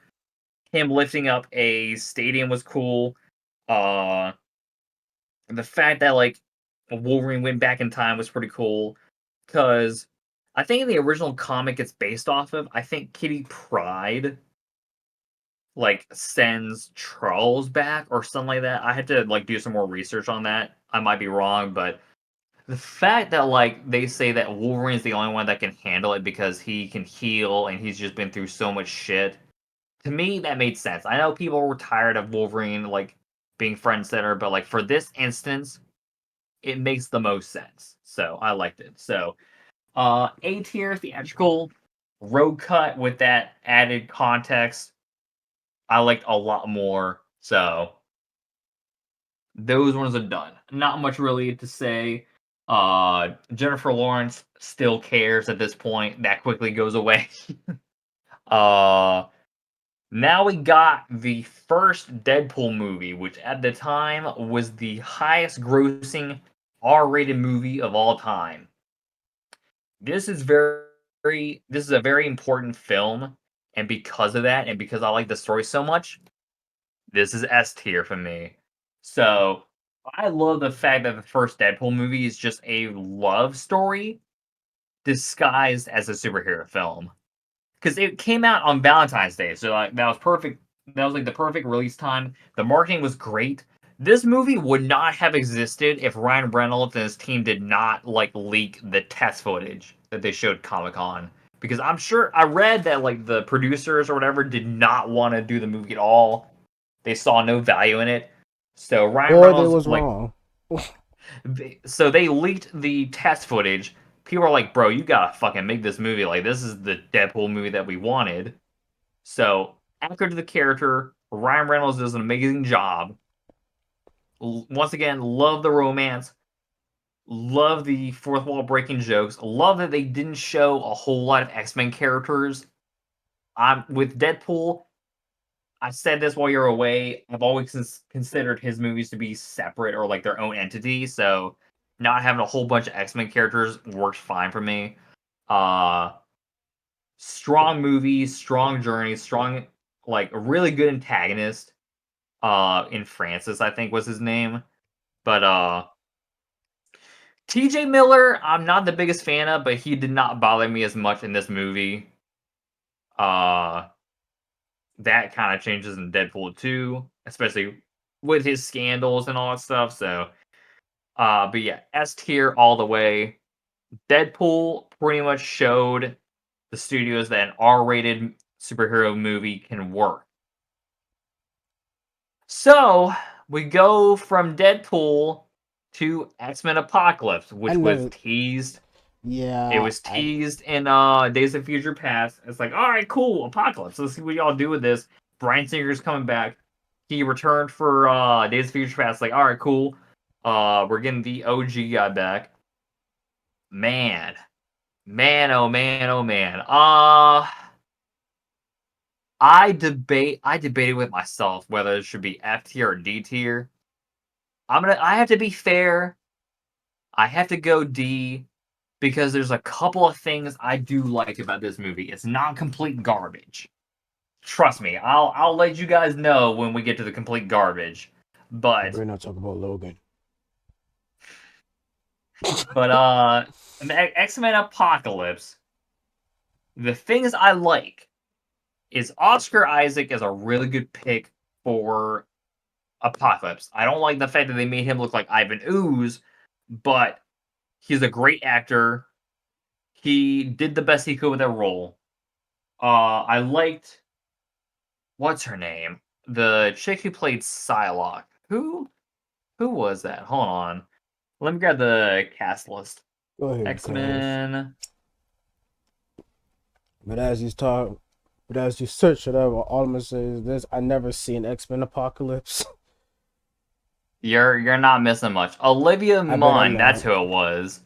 Him lifting up a stadium was cool. Uh, the fact that like Wolverine went back in time was pretty cool because I think in the original comic it's based off of, I think Kitty Pryde like sends Charles back or something like that. I had to like do some more research on that. I might be wrong, but the fact that like they say that Wolverine's the only one that can handle it because he can heal and he's just been through so much shit. To me, that made sense. I know people were tired of Wolverine like being front and center, but like for this instance, it makes the most sense. So I liked it. So A tier theatrical road cut with that added context, I liked a lot more. So those ones are done. Not much really to say. Jennifer Lawrence still cares at this point. That quickly goes away. uh Now we got the first Deadpool movie, which at the time was the highest grossing R-rated movie of all time. this is this is a very important film, and because of that, and because I like the story so much, this is S tier for me. So I love the fact that the first Deadpool movie is just a love story disguised as a superhero film. Because it came out on Valentine's Day, so like that was perfect. That was like the perfect release time. The marketing was great. This movie would not have existed if Ryan Reynolds and his team did not like leak the test footage that they showed Comic Con. Because I'm sure I read that like the producers or whatever did not want to do the movie at all. They saw no value in it. So Ryan Or they Reynolds was like wrong. so they leaked the test footage. People are like, bro, you gotta fucking make this movie. Like, this is the Deadpool movie that we wanted. So, actor to the character, Ryan Reynolds does an amazing job. Once again, love the romance. Love the fourth wall breaking jokes. Love that they didn't show a whole lot of X-Men characters. With Deadpool, I said this while you're away. I've always considered his movies to be separate or like their own entity. So not having a whole bunch of X-Men characters works fine for me. Uh Strong movie, strong journey, strong like a really good antagonist. In Francis, I think was his name. But TJ Miller, I'm not the biggest fan of, but he did not bother me as much in this movie. Uh that kind of changes in Deadpool 2, especially with his scandals and all that stuff. So, but yeah, S tier all the way. Deadpool pretty much showed the studios that an R-rated superhero movie can work. So we go from Deadpool to X-Men Apocalypse, I which was never. teased. It Yeah, was teased in Days of Future Past. It's like, all right, cool, Apocalypse. Let's see what y'all do with this. Bryan Singer's coming back. He returned for Days of Future Past. Like, all right, cool. We're getting the OG guy back. Man, man, oh man, oh man. I debated with myself whether it should be F tier or D tier. I have to be fair. I have to go D because there's a couple of things I do like about this movie. It's not complete garbage. Trust me, I'll let you guys know when we get to the complete garbage. you But better not talk about Logan. X-Men Apocalypse, the things I like is Oscar Isaac is a really good pick for Apocalypse. I don't like the fact that they made him look like Ivan Ooze, but he's a great actor. He did the best he could with that role. I liked what's her name? The chick who played Psylocke. Who was that? Hold on. Let me grab the cast list. Go ahead, cuz. X-Men. But as you talk, but as you search it up, all I'm gonna say is this: I never seen X-Men Apocalypse. You're not missing much. Olivia I bet I'm Munn, that's not. who it was.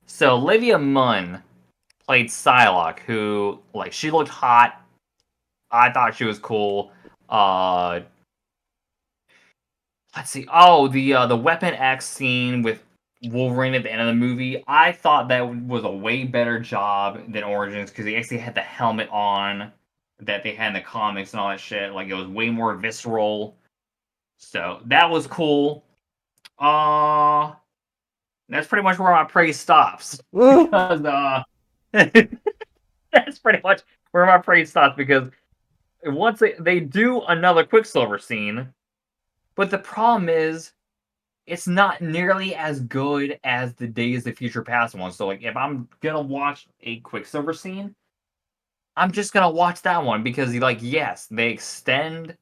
So Olivia Munn played Psylocke, who like she looked hot. I thought she was cool. Uh let's see. Oh, the Weapon X scene with Wolverine at the end of the movie. I thought that was a way better job than Origins because he actually had the helmet on that they had in the comics and all that shit. Like it was way more visceral. So that was cool. Uh that's pretty much where my praise stops because that's pretty much where my praise stops because once they do another Quicksilver scene, but the problem is it's not nearly as good as the Days of Future Past one. So like if I'm gonna watch a Quicksilver scene, I'm just gonna watch that one because like yes, they extend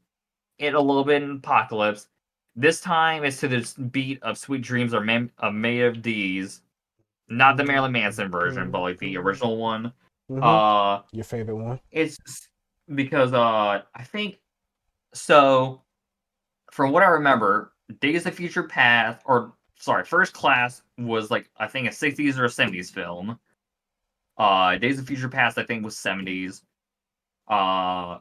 it a little bit in Apocalypse. This time it's to the beat of Sweet Dreams or May of D's, not the Marilyn Manson version, but like the original one. Mm-hmm. Uh Your favorite one? it's because I think so from what I remember, Days of Future Past, or sorry, First Class was like I think a '60s or a '70s film. Days of Future Past I think was '70s, uh,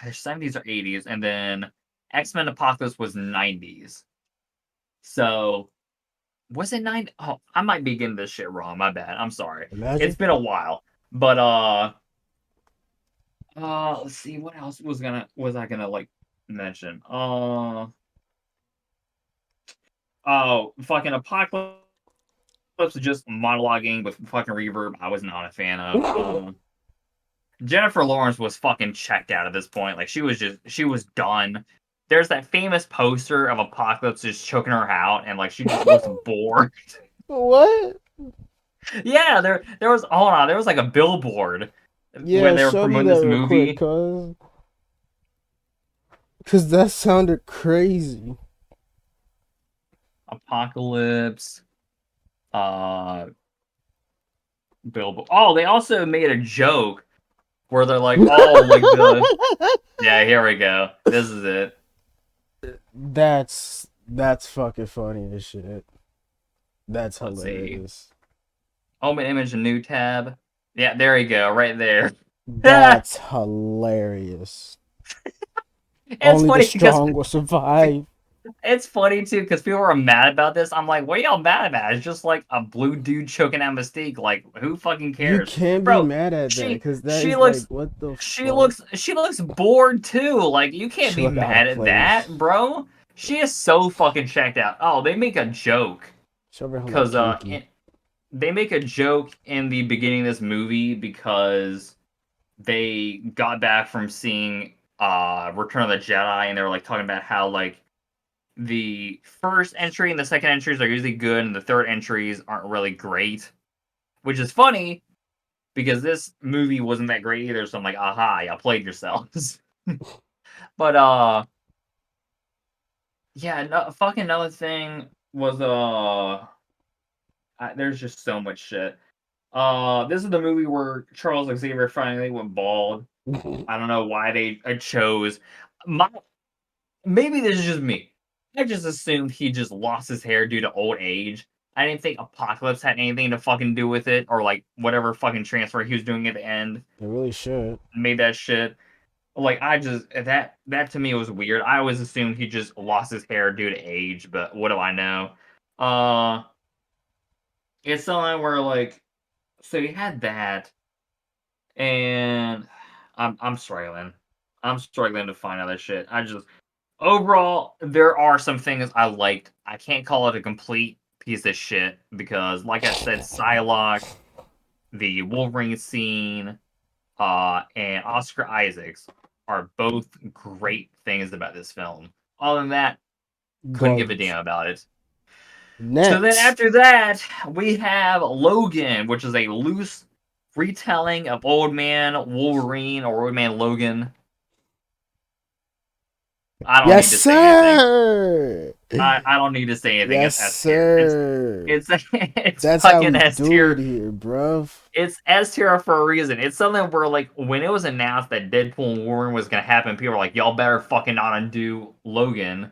either '70s or '80s, and then X Men Apocalypse was '90s. So Was it 9? Oh, I might be getting this shit wrong. My bad. I'm sorry. It's Imagine. been a while. But let's see what else was I gonna like mention. Oh, fucking Apocalypse is just monologuing with fucking reverb. I was not a fan of. Jennifer Lawrence was fucking checked out at this point. Like she was done. There's that famous poster of Apocalypse just choking her out, and like she just looks bored. What? Yeah, there was hold on, there was like a billboard when Yeah, they were show me promoting that this real quick, movie. cause that sounded crazy. Apocalypse, uh, billboard. Oh, they also made a joke where they're like, oh, like the yeah, here we go. This is it. That's fucking funny as shit. That's Let's see. hilarious. Open image, a new tab. Yeah, there you go, right there. That's hilarious. It's Only the funny because strong will survive. it's funny too because people are mad about this. I'm like, what are y'all mad about? It's just like a blue dude choking out Mystique. Like, who fucking You cares, can't be bro? mad at that, She cause that she is like, looks what the she fuck? looks bored too. Like, you can't She be look out of mad at that, place. bro. She is so fucking checked out. Oh, they make a joke Show me like because kinky. they make a joke in the beginning of this movie because they got back from seeing Return of the Jedi, and they were like talking about how like the first entry and the second entries are usually good and the third entries aren't really great, which is funny because this movie wasn't that great either. So I'm like, aha, y'all played yourselves. But yeah, no, fucking another thing was there's just so much shit. This is the movie where Charles Xavier finally went bald. I don't know why they chose my. Maybe this is just me. I just assumed he just lost his hair due to old age. I didn't think Apocalypse had anything to fucking do with it, or like whatever fucking transfer he was doing at the end It really should. made that shit. Like I just that to me was weird. I always assumed he just lost his hair due to age, but what do I know? Uh, it's something where like so he had that, and I'm struggling. I'm struggling to find other shit. I just overall, there are some things I liked. I can't call it a complete piece of shit because, like I said, Psylocke, the Wolverine scene, and Oscar Isaacs are both great things about this film. Other than that, couldn't give a Garbage. damn about it. So then Next. after that, we have Logan, which is a loose retelling of Old Man Wolverine or Old Man Logan. I don't Yes, need to say anything. sir. I don't need to say anything. Yes, It's S tier. sir. It's That's how fucking we S do it tier. here, bruv. It's S tier for a reason. It's something where like when it was announced that Deadpool and Wolverine was gonna happen, people were like, "Y'all better fucking not undo Logan,"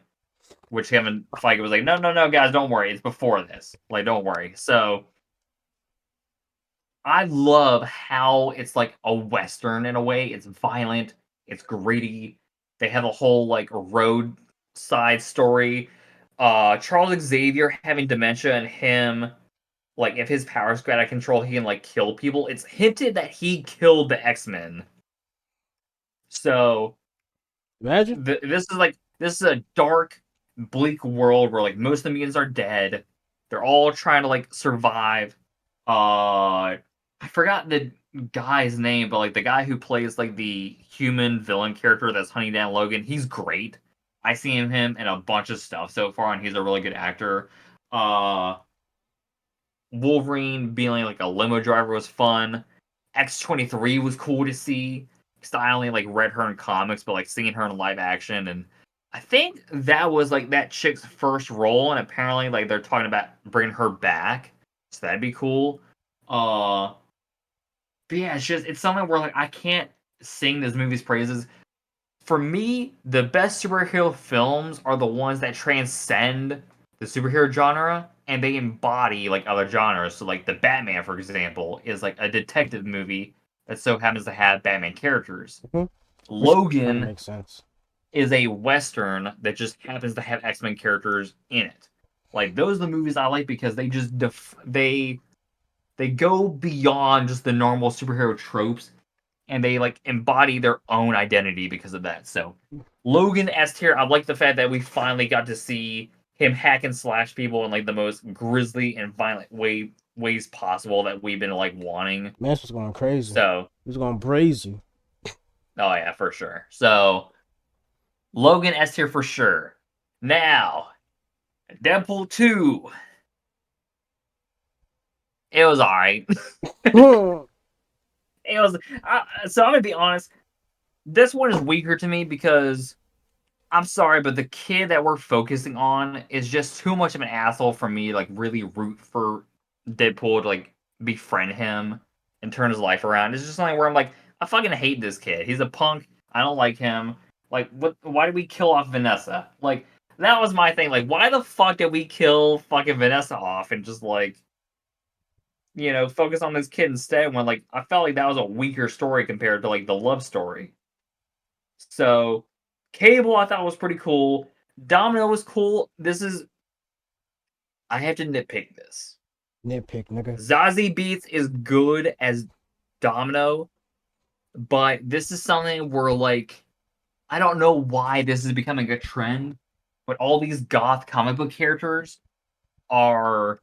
which Kevin Feige was like, "No, no, no, guys, don't worry. It's before this. Like, don't worry." So I love how it's like a western in a way. It's violent. It's gritty. They have a whole like road side story. Charles Xavier having dementia and him like if his powers go out of control, he can like kill people. It's hinted that he killed the X-Men. So Imagine. this is a dark, bleak world where like most of the mutants are dead. They're all trying to like survive. I forgot the guy's name, but like the guy who plays like the human villain character that's hunting down Logan, he's great. I seen him in a bunch of stuff so far, and he's a really good actor. Uh, Wolverine being like a limo driver was fun. X-23 was cool to see. Cause I only like read her in comics, but like seeing her in live action, and I think that was like that chick's first role, and apparently like they're talking about bringing her back, so that'd be cool. Uh, but yeah, it's something where like I can't sing this movie's praises. For me, the best superhero films are the ones that transcend the superhero genre and they embody like other genres. So like the Batman, for example, is like a detective movie that so happens to have Batman characters. Mhm. Which kind of Logan makes sense. is a western that just happens to have X-Men characters in it. Like those are the movies I like because they just they go beyond just the normal superhero tropes and they like embody their own identity because of that. So Logan S tier, I like the fact that we finally got to see him hack and slash people in like the most grisly and violent ways possible that we've been like wanting. Man, was going crazy. So He was going crazy. oh yeah, for sure. So Logan S tier for sure. Now, Deadpool 2. It was alright. It was so I'm gonna be honest. This one is weaker to me because I'm sorry, but the kid that we're focusing on is just too much of an asshole for me to like really root for Deadpool to like befriend him and turn his life around. It's just something where I'm like, I fucking hate this kid. He's a punk. I don't like him. Like, what? Why did we kill off Vanessa? Like, that was my thing. Like, why the fuck did we kill fucking Vanessa off and just like, focus on this kid instead? When like I felt like that was a weaker story compared to like the love story. So, Cable I thought was pretty cool. Domino was cool. I have to nitpick this. Nitpick, nigga. Zazie Beetz is good as Domino, but this is something where like I don't know why this is becoming a trend, but all these goth comic book characters are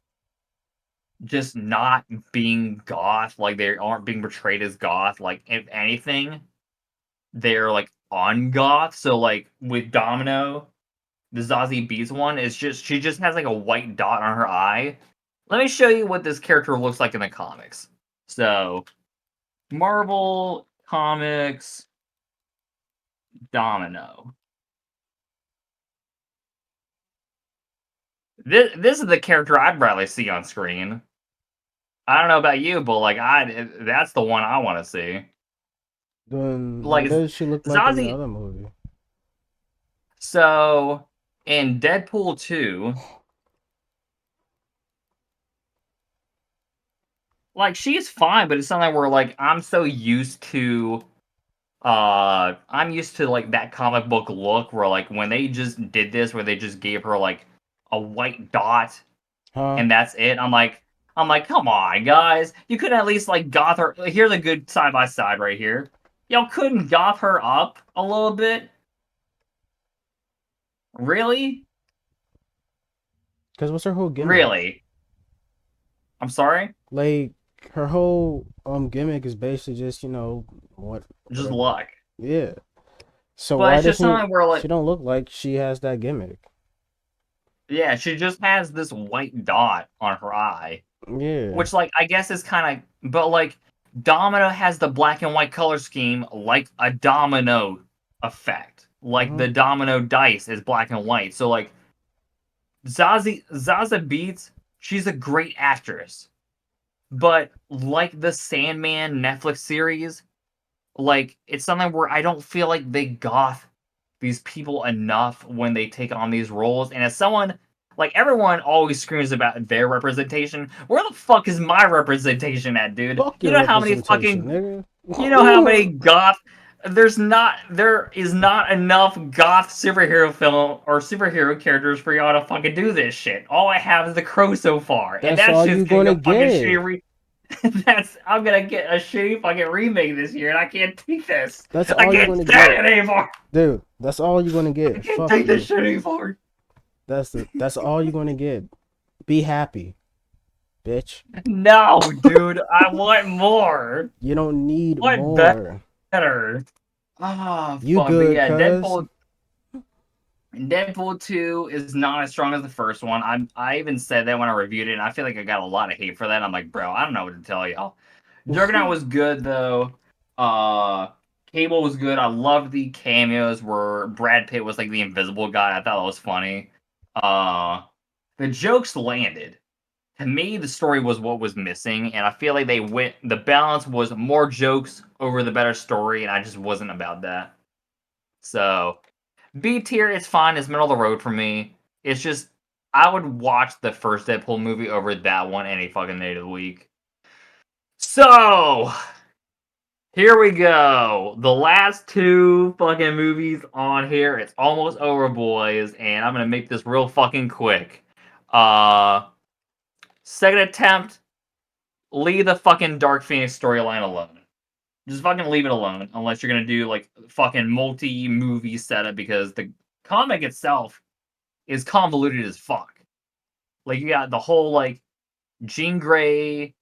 just not being goth. Like they aren't being portrayed as goth. Like if anything, they're like on goth. So like with Domino, the Zazie Beetz one is she just has like a white dot on her eye. Let me show you what this character looks like in the comics. So Marvel Comics Domino. This is the character I'd rather see on screen. I don't know about you, but like that's the one I want to see. Then Like what does she look like in the Zazie. other movie? So in Deadpool 2, like she's fine, but it's something where like I'm used to like that comic book look where like when they just did this where they just gave her like a white dot Huh? and that's it. I'm like, come on, guys. You could at least like goth her. Here's a good side by side right here. Y'all couldn't goth her up a little bit? Really? Because what's her whole gimmick? Really? I'm sorry? Like her whole gimmick is basically just what Just whatever. luck. Yeah. So But why it's just doesn't something where like she don't look like she has that gimmick? yeah, she just has this white dot on her eye. Yeah. Which like I guess is kind of but like Domino has the black and white color scheme like a domino effect. Like the domino dice is black and white. So like Zazie Beetz, she's a great actress. But like the Sandman Netflix series, like it's something where I don't feel like they goth these people enough when they take on these roles. And as someone like everyone always screams about their representation, where the fuck is my representation at, dude? Fuck You your know how many representation, fucking nigga. you know how many goth there is not enough goth superhero film or superhero characters for y'all to fucking do this shit. All I have is the Crow so far, and That's that's all just you getting gonna a fucking get. shitty I'm gonna get a shitty fucking remake this year, and I can't take this. That's I all you're can't gonna stand get. it anymore. Dude, that's all you're gonna I get. can't Fuck take you. this shit anymore. That's all you're gonna get. Be happy, bitch. No, dude, I want more. You don't need What more. better? Ah, You fuck. But good, yeah, cuz. Deadpool 2 is not as strong as the first one. I even said that when I reviewed it, and I feel like I got a lot of hate for that. I'm like, bro, I don't know what to tell y'all. Juggernaut was good though. Cable was good. I loved the cameos where Brad Pitt was like the invisible guy. I thought that was funny. The jokes landed. To me, the story was what was missing, and I feel like the balance was more jokes over the better story, and I just wasn't about that. So B tier is fine. It's middle of the road for me. It's just I would watch the first Deadpool movie over that one any fucking day of the week. So here we go. The last two fucking movies on here. It's almost over, boys, and I'm gonna make this real fucking quick. Second attempt, leave the fucking Dark Phoenix storyline alone. Just fucking leave it alone, unless you're gonna do like fucking multi-movie setup, because the comic itself is convoluted as fuck. Like you got the whole like Jean Grey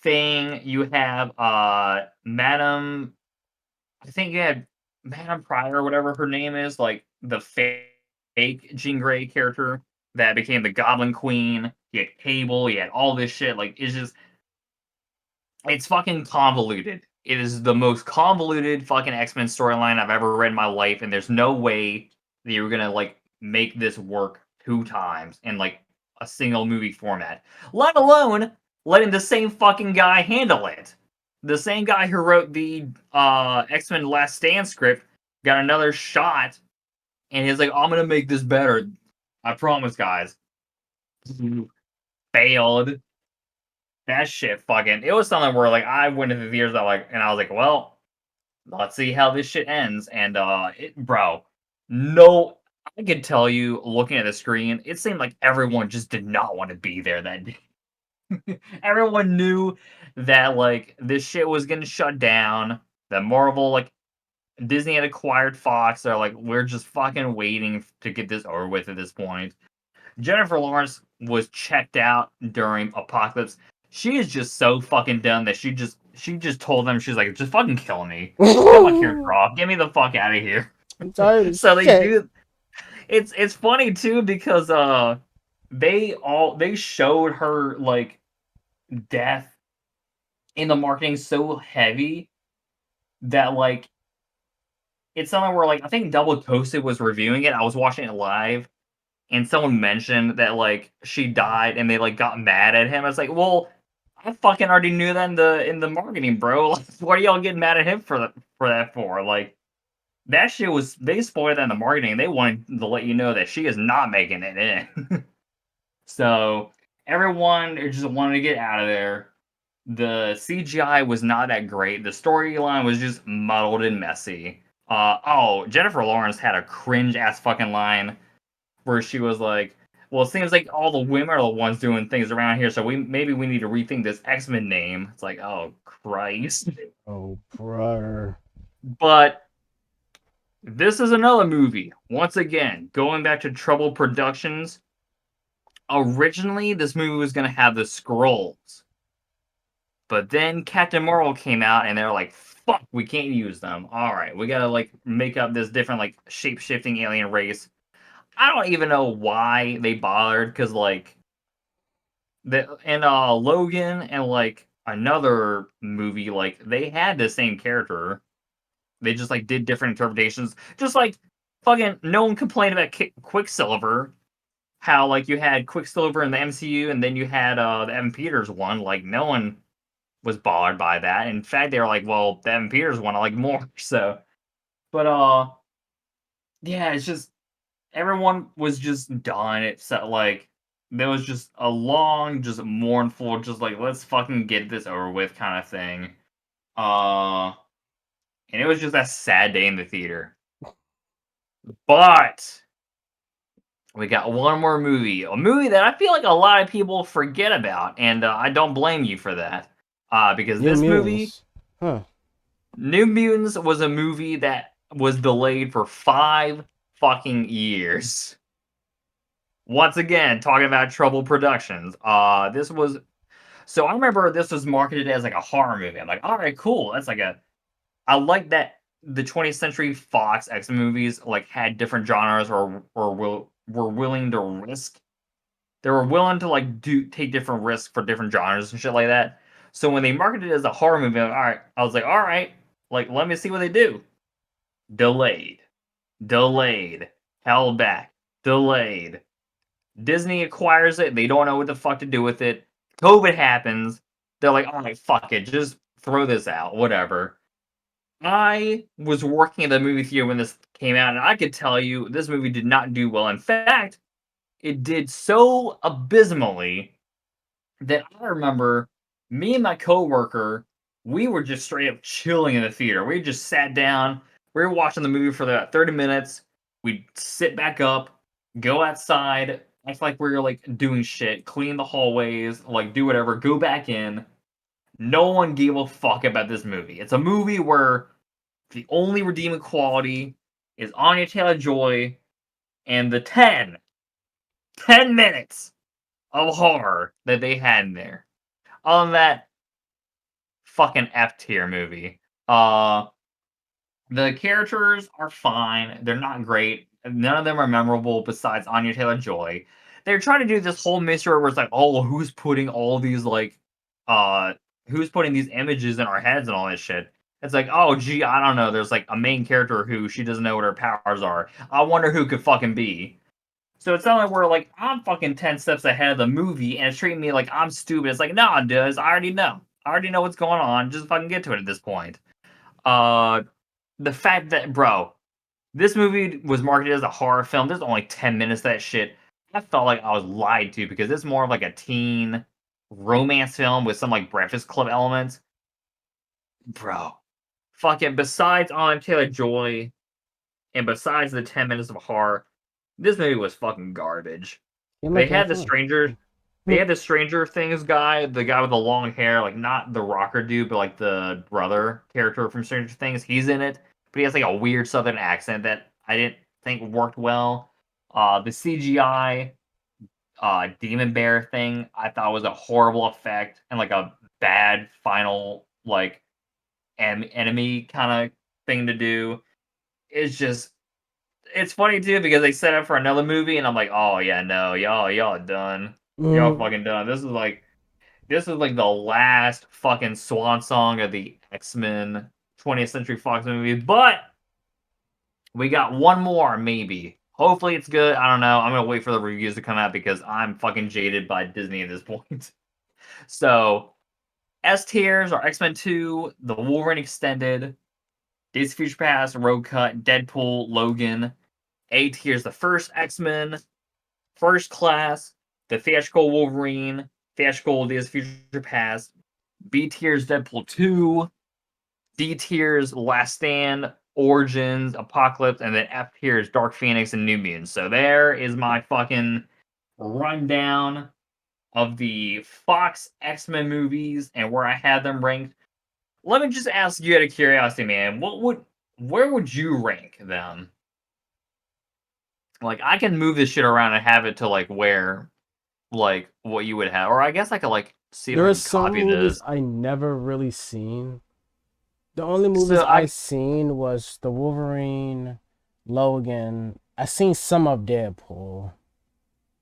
thing. You have Madame. I think you had Madame Pryor or whatever her name is, like the fake Jean Grey character that became the Goblin Queen. You had Cable. You had all this shit. Like it's fucking convoluted. It is the most convoluted fucking X-Men storyline I've ever read in my life, and there's no way that you're gonna like make this work 2 times in like a single movie format. Let alone letting the same fucking guy handle it. The same guy who wrote the X-Men Last Stand script got another shot, and he's like, "I'm gonna make this better. I promise, guys." Failed. That shit fucking, it was something where like I went into the theaters and I was like, well, let's see how this shit ends. And bro, no, I could tell you looking at the screen, it seemed like everyone just did not want to be there that day. Everyone knew that like this shit was getting shut down. That Marvel, like Disney had acquired Fox. They're like, we're just fucking waiting to get this over with at this point. Jennifer Lawrence was checked out during Apocalypse. She is just so fucking done that she just told them, she's like, just fucking kill me. Kill my character off. Get me the fuck out of here. I'm tired of So shit. they do. It's funny too because they showed her like death in the marketing so heavy that like it's something where like I think Double Toasted was reviewing it. I was watching it live, and someone mentioned that like she died, and they like got mad at him. I was like, well, I fucking already knew that in the marketing, bro. Like, what are y'all getting mad at him for that for? Like that shit was, they spoiled that in the marketing. They wanted to let you know that she is not making it in. So everyone just wanted to get out of there. The CGI was not that great. The storyline was just muddled and messy. Jennifer Lawrence had a cringe ass fucking line where she was like, "Well, it seems like all the women are the ones doing things around here, so we need to rethink this X-Men name." It's like, oh Christ. Oh, brother. But this is another movie. Once again, going back to Trouble Productions. Originally, this movie was gonna have the Skrulls, but then Captain Marvel came out, and they're like, "Fuck, we can't use them. All right, we gotta like make up this different like shape-shifting alien race." I don't even know why they bothered, because like Logan and like another movie, like they had the same character. They just like did different interpretations. Just like fucking no one complained about Quicksilver. How like you had Quicksilver in the MCU, and then you had the Evan Peters one. Like no one was bothered by that. In fact, they were like, well, the Evan Peters one I like more. So, but yeah, it's just everyone was just done. It felt like there was just a long, just mournful, just like let's fucking get this over with kind of thing. Uh, and it was just that sad day in the theater. But we got one more movie, a movie that I feel like a lot of people forget about, and I don't blame you for that. Because New this movie, Mutants. Huh. New Mutants, was a movie that was delayed for 5 fucking years. Once again, talking about Trouble Productions. This was, so I remember this was marketed as like a horror movie. I'm like, all right, cool. That's like I like that the 20th Century Fox X movies like had different genres, were willing to risk. They were willing to like take different risks for different genres and shit like that. So when they marketed it as a horror movie, I'm like, all right, I was like, all right, like let me see what they do. Delayed, delayed, held back, delayed. Disney acquires it. They don't know what the fuck to do with it. COVID happens. They're like, all right, fuck it, just throw this out, whatever. I was working at the movie theater when this came out, and I could tell you this movie did not do well. In fact, it did so abysmally that I remember me and my coworker, we were just straight up chilling in the theater. We just sat down, we were watching the movie for about 30 minutes. We'd sit back up, go outside, act like we're like doing shit, clean the hallways, like do whatever, go back in. No one gave a fuck about this movie. It's a movie where the only redeeming quality is Anya Taylor-Joy and the 10 minutes of horror that they had in there. On that fucking F tier movie. The characters are fine. They're not great. None of them are memorable besides Anya Taylor-Joy. They're trying to do this whole mystery where it's like, oh, who's putting all these who's putting these images in our heads and all this shit. It's like, oh, gee, I don't know. There's like a main character who she doesn't know what her powers are. I wonder who could fucking be. So it's not like we're like, I'm fucking 10 steps ahead of the movie and it's treating me like I'm stupid. It's like, nah, dudes, I already know. I already know what's going on. Just fucking get to it at this point. The fact that, bro, this movie was marketed as a horror film. There's only 10 minutes of that shit. I felt like I was lied to because it's more of like a teen romance film with some like Breakfast Club elements. Bro, fucking besides Anya Taylor-Joy and besides the 10 minutes of horror, this movie was fucking garbage. They had the Stranger Things guy, the guy with the long hair, like not the rocker dude, but like the brother character from Stranger Things. He's in it, but he has like a weird southern accent that I didn't think worked well. The CGI demon bear thing I thought was a horrible effect and like a bad final like enemy kind of thing to do. It's just it's funny too because they set up for another movie and I'm like, oh yeah, no, y'all done. Y'all fucking done. This is like the last fucking swan song of the X-Men 20th Century Fox movie, but we got one more maybe. Hopefully it's good. I don't know. I'm gonna wait for the reviews to come out because I'm fucking jaded by Disney at this point. So S tiers are X-Men 2, The Wolverine Extended, Days of Future Past, Road Cut, Deadpool, Logan. A tiers the first X-Men, First Class, the Theatrical Wolverine, Theatrical Days of Future Past. B tiers Deadpool 2, D tiers Last Stand, Origins, Apocalypse, and then F tiers Dark Phoenix and New Mutants. So there is my fucking rundown of the Fox X-Men movies and where I had them ranked. Let me just ask you out of curiosity, man, where would you rank them? Like I can move this shit around and have it to like where like what you would have. Or I guess I could like see if There I are can some copy movies this. I never really seen. The only movies So I seen was the Wolverine, Logan. I seen some of Deadpool.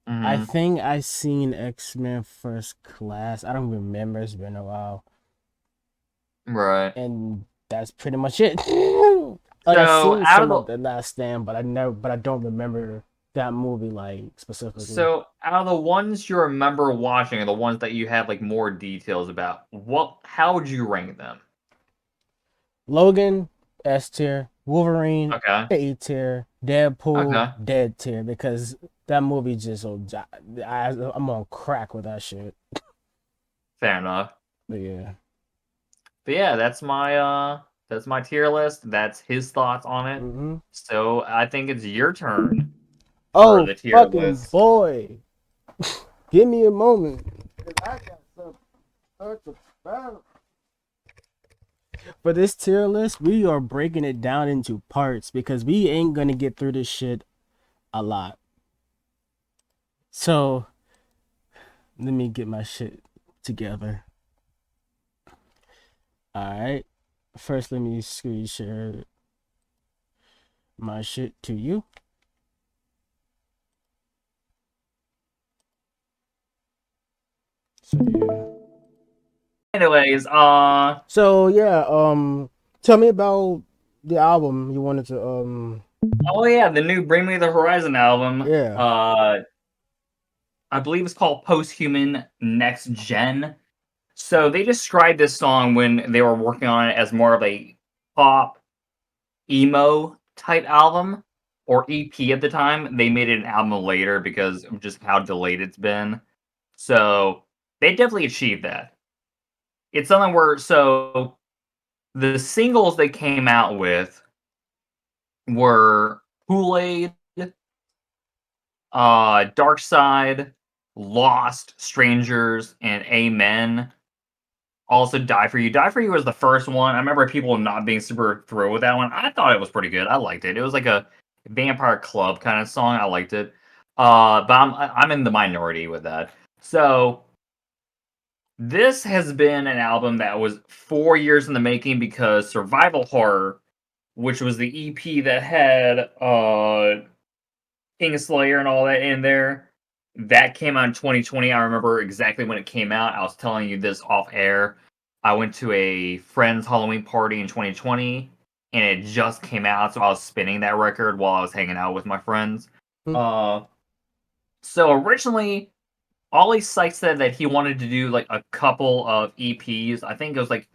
I mhm, think I seen X-Men First Class. I don't remember. It's been a while, right. and that's pretty much it. Like I So seen out of some the of The Last Stand, but I don't remember that movie like specifically. So out of the ones you remember watching, or the ones that you have like more details about, how would you rank them? Logan S tier, Wolverine Okay. A tier, Deadpool Okay. dead tier because that movie just I'm on crack with that shit. Fair enough. But yeah. But yeah, that's my tier list. That's his thoughts on it. Hmm. So I think it's your turn for Oh the tier fucking list. boy, give me a moment. 'Cause I got some stuff about. For this tier list, we are breaking it down into parts because we ain't gonna get through this shit a lot. So let me get my shit together. Alright. First let me screen share my shit to you. So yeah. Anyways, So yeah, tell me about the album you wanted to oh yeah, the new Bring Me the Horizon album. yeah. I believe it's called Posthuman Next Gen. So they described this song when they were working on it as more of a pop emo type album or EP at the time. They made it an album later because of just how delayed it's been. So they definitely achieved that. It's something where so the singles they came out with were Kool-Aid, Dark Side, Lost, Strangers, and Amen. Also, Die For You. Die For You was the first one. I remember people not being super thrilled with that one. I thought it was pretty good. I liked it. It was like a Vampire Club kind of song. I liked it. But I'm in the minority with that. So this has been an album that was 4 years in the making because Survival Horror, which was the EP that had Kingslayer and all that in there, that came out in 2020. I remember exactly when it came out. I was telling you this off air. I went to a friend's Halloween party in 2020, and it just came out, so I was spinning that record while I was hanging out with my friends. Hmm. So originally, Ollie Sykes said that he wanted to do like a couple of EPs. I think it was like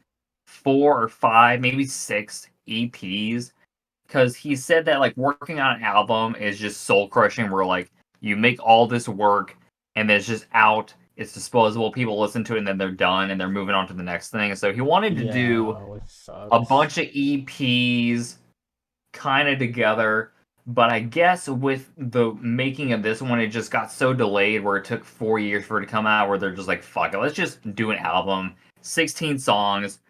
4 or 5, maybe 6 EPs. Because he said that like working on an album is just soul crushing, where like you make all this work and then it's just out, it's disposable, people listen to it and then they're done and they're moving on to the next thing. So he wanted to do which a sucks. bunch of EPs kind of together. But I guess with the making of this one, it just got so delayed where it took 4 years for it to come out, where they're just like, fuck it, let's just do an album. 16 songs.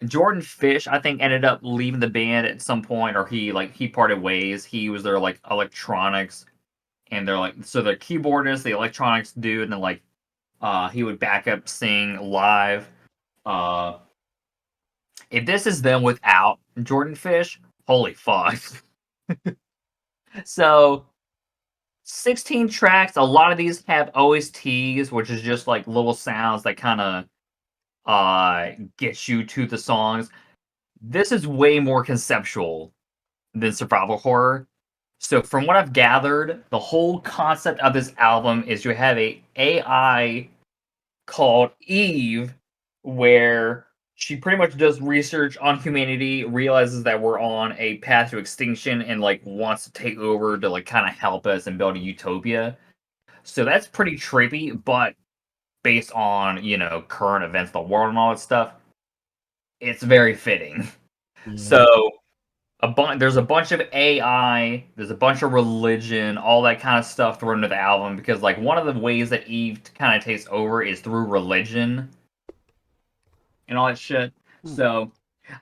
Jordan Fish, I think, ended up leaving the band at some point, or he parted ways. He was their like electronics, and they're like so their keyboardist, the electronics dude, and then like he would back up sing live. Uh, if this is them without Jordan Fish, holy fuck. So 16 tracks. A lot of these have OSTs, which is just like little sounds that kind of get you to the songs. This is way more conceptual than survival horror. So from what I've gathered, the whole concept of this album is you have a AI called Eve, where she pretty much does research on humanity, realizes that we're on a path to extinction, and like wants to take over to like kind of help us and build a utopia. So that's pretty trippy, but based on, current events, the world and all that stuff, it's very fitting. Yeah. So there's a bunch of AI, there's a bunch of religion, all that kind of stuff thrown into the album, because like one of the ways that Eve kind of takes over is through religion and all that shit. So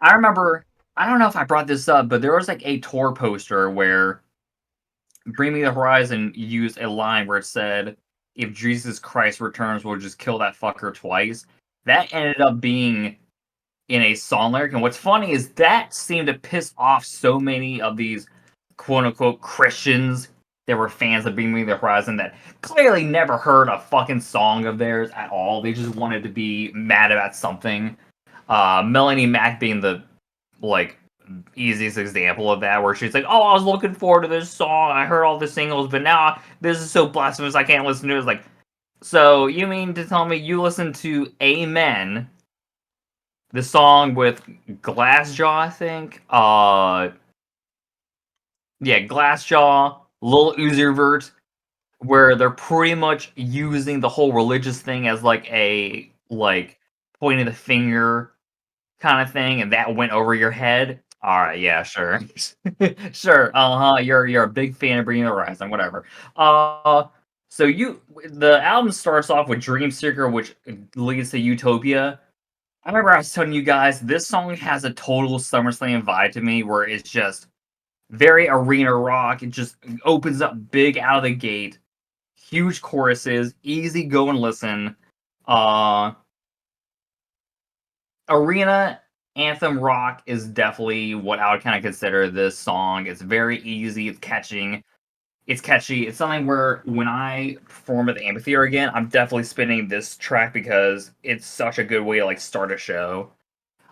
I remember, I don't know if I brought this up, but there was like a tour poster where Bring Me the Horizon used a line where it said, "If Jesus Christ returns, we'll just kill that fucker twice." That ended up being in a song lyric. And what's funny is that seemed to piss off so many of these quote unquote Christians that were fans of Bring Me the Horizon that clearly never heard a fucking song of theirs at all. They just wanted to be mad about something. Melanie Mac being the like easiest example of that, where she's like, "Oh, I was looking forward to this song. I heard all the singles, but now this is so blasphemous. I can't listen to it." It's like, so you mean to tell me you listened to Amen, the song with Glassjaw, I think? Yeah, Glassjaw, Lil Uzi Vert, where they're pretty much using the whole religious thing as like a pointing the finger kind of thing, and that went over your head. All right, yeah, sure, sure, You're a big fan of Bring Me the Horizon, whatever. So the album starts off with Dream Seeker, which leads to Utopia. I remember I was telling you guys this song has a total SummerSlam vibe to me, where it's just very arena rock. It just opens up big out of the gate, huge choruses, easy go and listen. Arena anthem rock is definitely what I would kind of consider this song. It's very easy. It's catching. It's catchy. It's something where when I perform at the amphitheater again, I'm definitely spinning this track because it's such a good way to like start a show.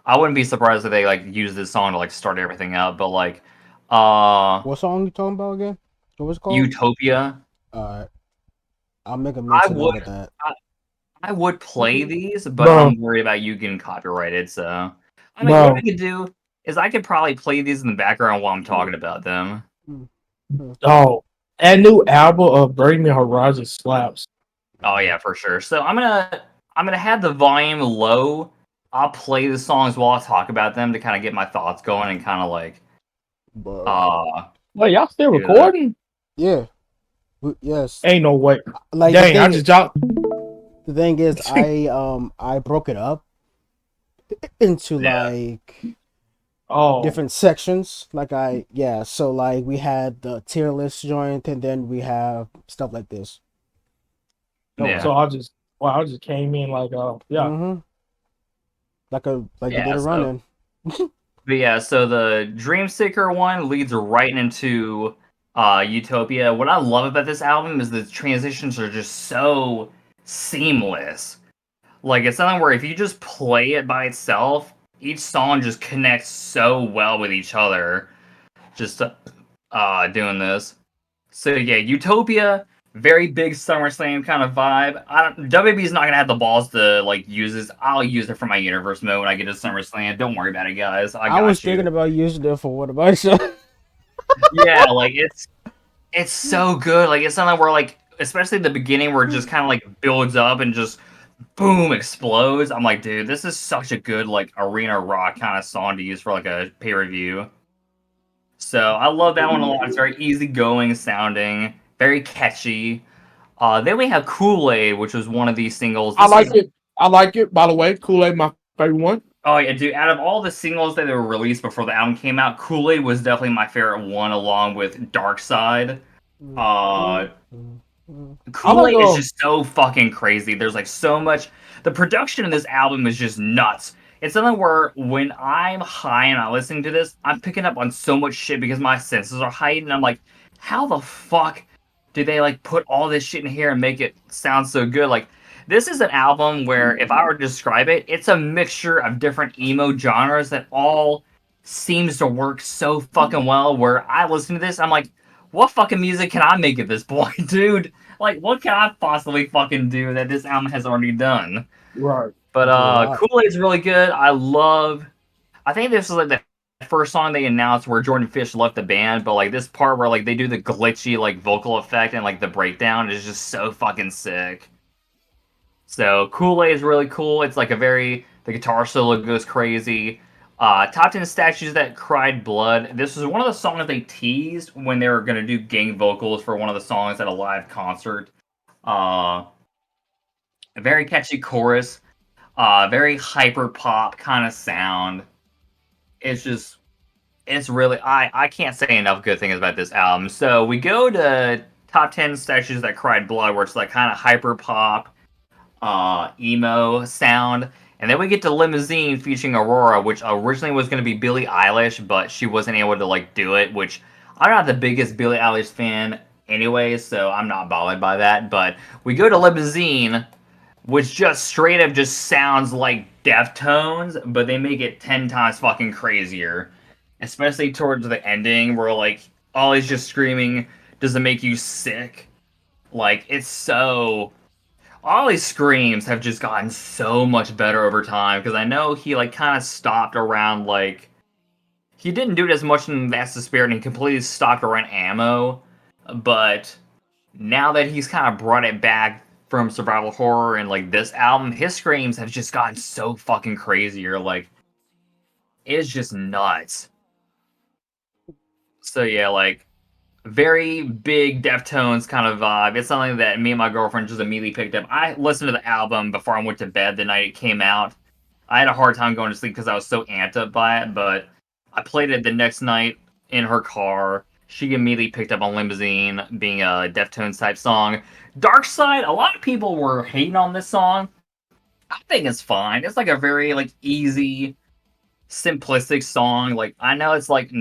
I wouldn't be surprised if they like use this song to like start everything up, but like What song you talking about again? What was it called? Utopia. Alright. I'll make a I mental would note of that. I would play these, but Bro, I'm worried about you getting copyrighted, so I mean what bro, I could do is I could probably play these in the background while I'm talking about them. oh, that new album of Bring Me Horizon slaps. Oh yeah, for sure. So I'm gonna have the volume low. I'll play the songs while I talk about them to kind of get my thoughts going and kind of like But uh Wait, y'all still do that. recording? Yeah. Yes. Ain't no way. Like Dang, I just dropped. the thing is, I broke it up into Yeah. like Oh, different sections. So like we had the tier list joint, and then we have stuff like this. no. Yeah. So I just came in like, yeah. Mm-hmm. Like you Yeah. did a So, run but yeah. So the Dream Seeker one leads right into Utopia. What I love about this album is the transitions are just so seamless. Like it's something where if you just play it by itself, each song just connects so well with each other. Just doing this. So yeah, Utopia, very big SummerSlam kind of vibe. WWE's not gonna have the balls to like use this. I'll use it for my universe mode when I get to SummerSlam. Don't worry about it, guys. I I was got you. thinking about using it for what about you? Yeah, like it's so good. Like it's something where like especially the beginning where it just kind of like builds up and just boom explodes. I'm like, dude, this is such a good like arena rock kind of song to use for like a pay per view. So I love that one a lot. It's very easygoing sounding, very catchy. Then we have Kool Aid, which was one of these singles. I This like is it. I like it. By the way, Kool-Aid, my favorite one. oh yeah, dude. Out of all the singles that were released before the album came out, Kool Aid was definitely my favorite one, along with Dark Side. Uh, I Kool like Aid is just so fucking crazy. There's like so much. The production in this album is just nuts. It's something where when I'm high and I'm listening to this, I'm picking up on so much shit because my senses are heightened. I'm like, how the fuck do they like put all this shit in here and make it sound so good? Like, this is an album where if I were to describe it, it's a mixture of different emo genres that all seems to work so fucking well. Where I listen to this, I'm like, what fucking music can I make at this point, dude? Like, what can I possibly fucking do that this album has already done? right. But Do a lot. Kool-Aid's really good. I think this is like the first song they announced where Jordan Fish left the band, but like this part where like they do the glitchy like vocal effect and like the breakdown is just so fucking sick. So Kool-Aid is really cool. It's like the guitar solo goes crazy. Top 10 Statues That Cried Blood. This was one of the songs they teased when they were going to do gang vocals for one of the songs at a live concert. Uh, a very catchy chorus. Very hyper pop kind of sound. It's just, it's really, I can't say enough good things about this album. So we go to Top 10 Statues That Cried Blood, where it's like kind of hyper pop emo sound. And then we get to Limousine featuring Aurora, which originally was going to be Billie Eilish, but she wasn't able to like do it, which I'm not the biggest Billie Eilish fan anyway, so I'm not bothered by that. But we go to Limousine, which just straight up just sounds like Deftones, but they make it 10 times fucking crazier. Especially towards the ending where like all he's just screaming, does it make you sick? Like it's so Ollie's screams have just gotten so much better over time because I know he like kind of stopped around like he didn't do it as much in That's the Spirit and he completely stopped around Ammo, but now that he's kind of brought it back from survival horror and like this album, his screams have just gotten so fucking crazier. Like it's just nuts. So yeah, like very big Deftones kind of vibe. It's something that me and my girlfriend just immediately picked up. I listened to the album before I went to bed the night it came out. I had a hard time going to sleep because I was so amped up by it, but I played it the next night in her car. She immediately picked up on Limousine being a Deftones type song. Dark Side, a lot of people were hating on this song. I think it's fine. It's like a very like easy, simplistic song. Like I know it's like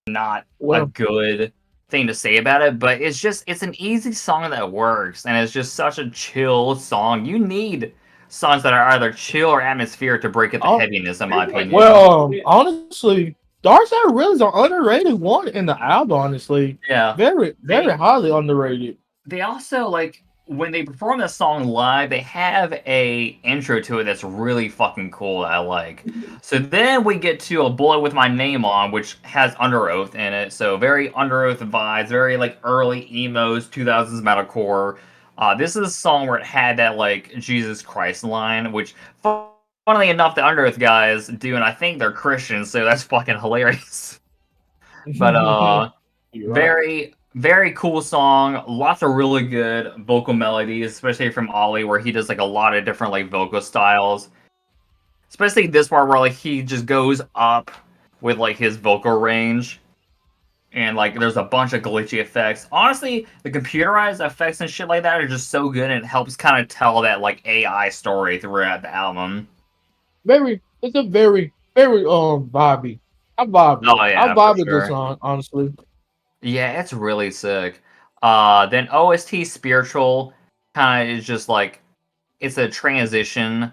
not a Well, good thing to say about it, but it's an easy song that works and it's just such a chill song. You need songs that are either chill or atmospheric to break up the oh, heaviness, in my opinion. well, honestly, Dark Side really is an underrated one in the album. Honestly, Yeah. very, They very highly underrated. they also like when they perform this song live, they have a intro to it that's really fucking cool that I like. So then we get to A Bullet with My Name On, which has Under Oath in it. So very Under Oath vibes, very like early emos, 2000s metalcore. This is a song where it had that like Jesus Christ line, which funnily enough the Under Oath guys do, and I think they're Christians, so that's fucking hilarious. But You're right. very Very cool song. Lots of really good vocal melodies, especially from Ollie, where he does like a lot of different like vocal styles. Especially this part where like he just goes up with like his vocal range. And like there's a bunch of glitchy effects. Honestly, the computerized effects and shit like that are just so good and it helps kind of tell that like AI story throughout the album. It's a very vibey. I vibe with Oh I yeah, for vibe with this sure. song, honestly. Yeah, it's really sick. Then OST Spiritual kind of is just like it's a transition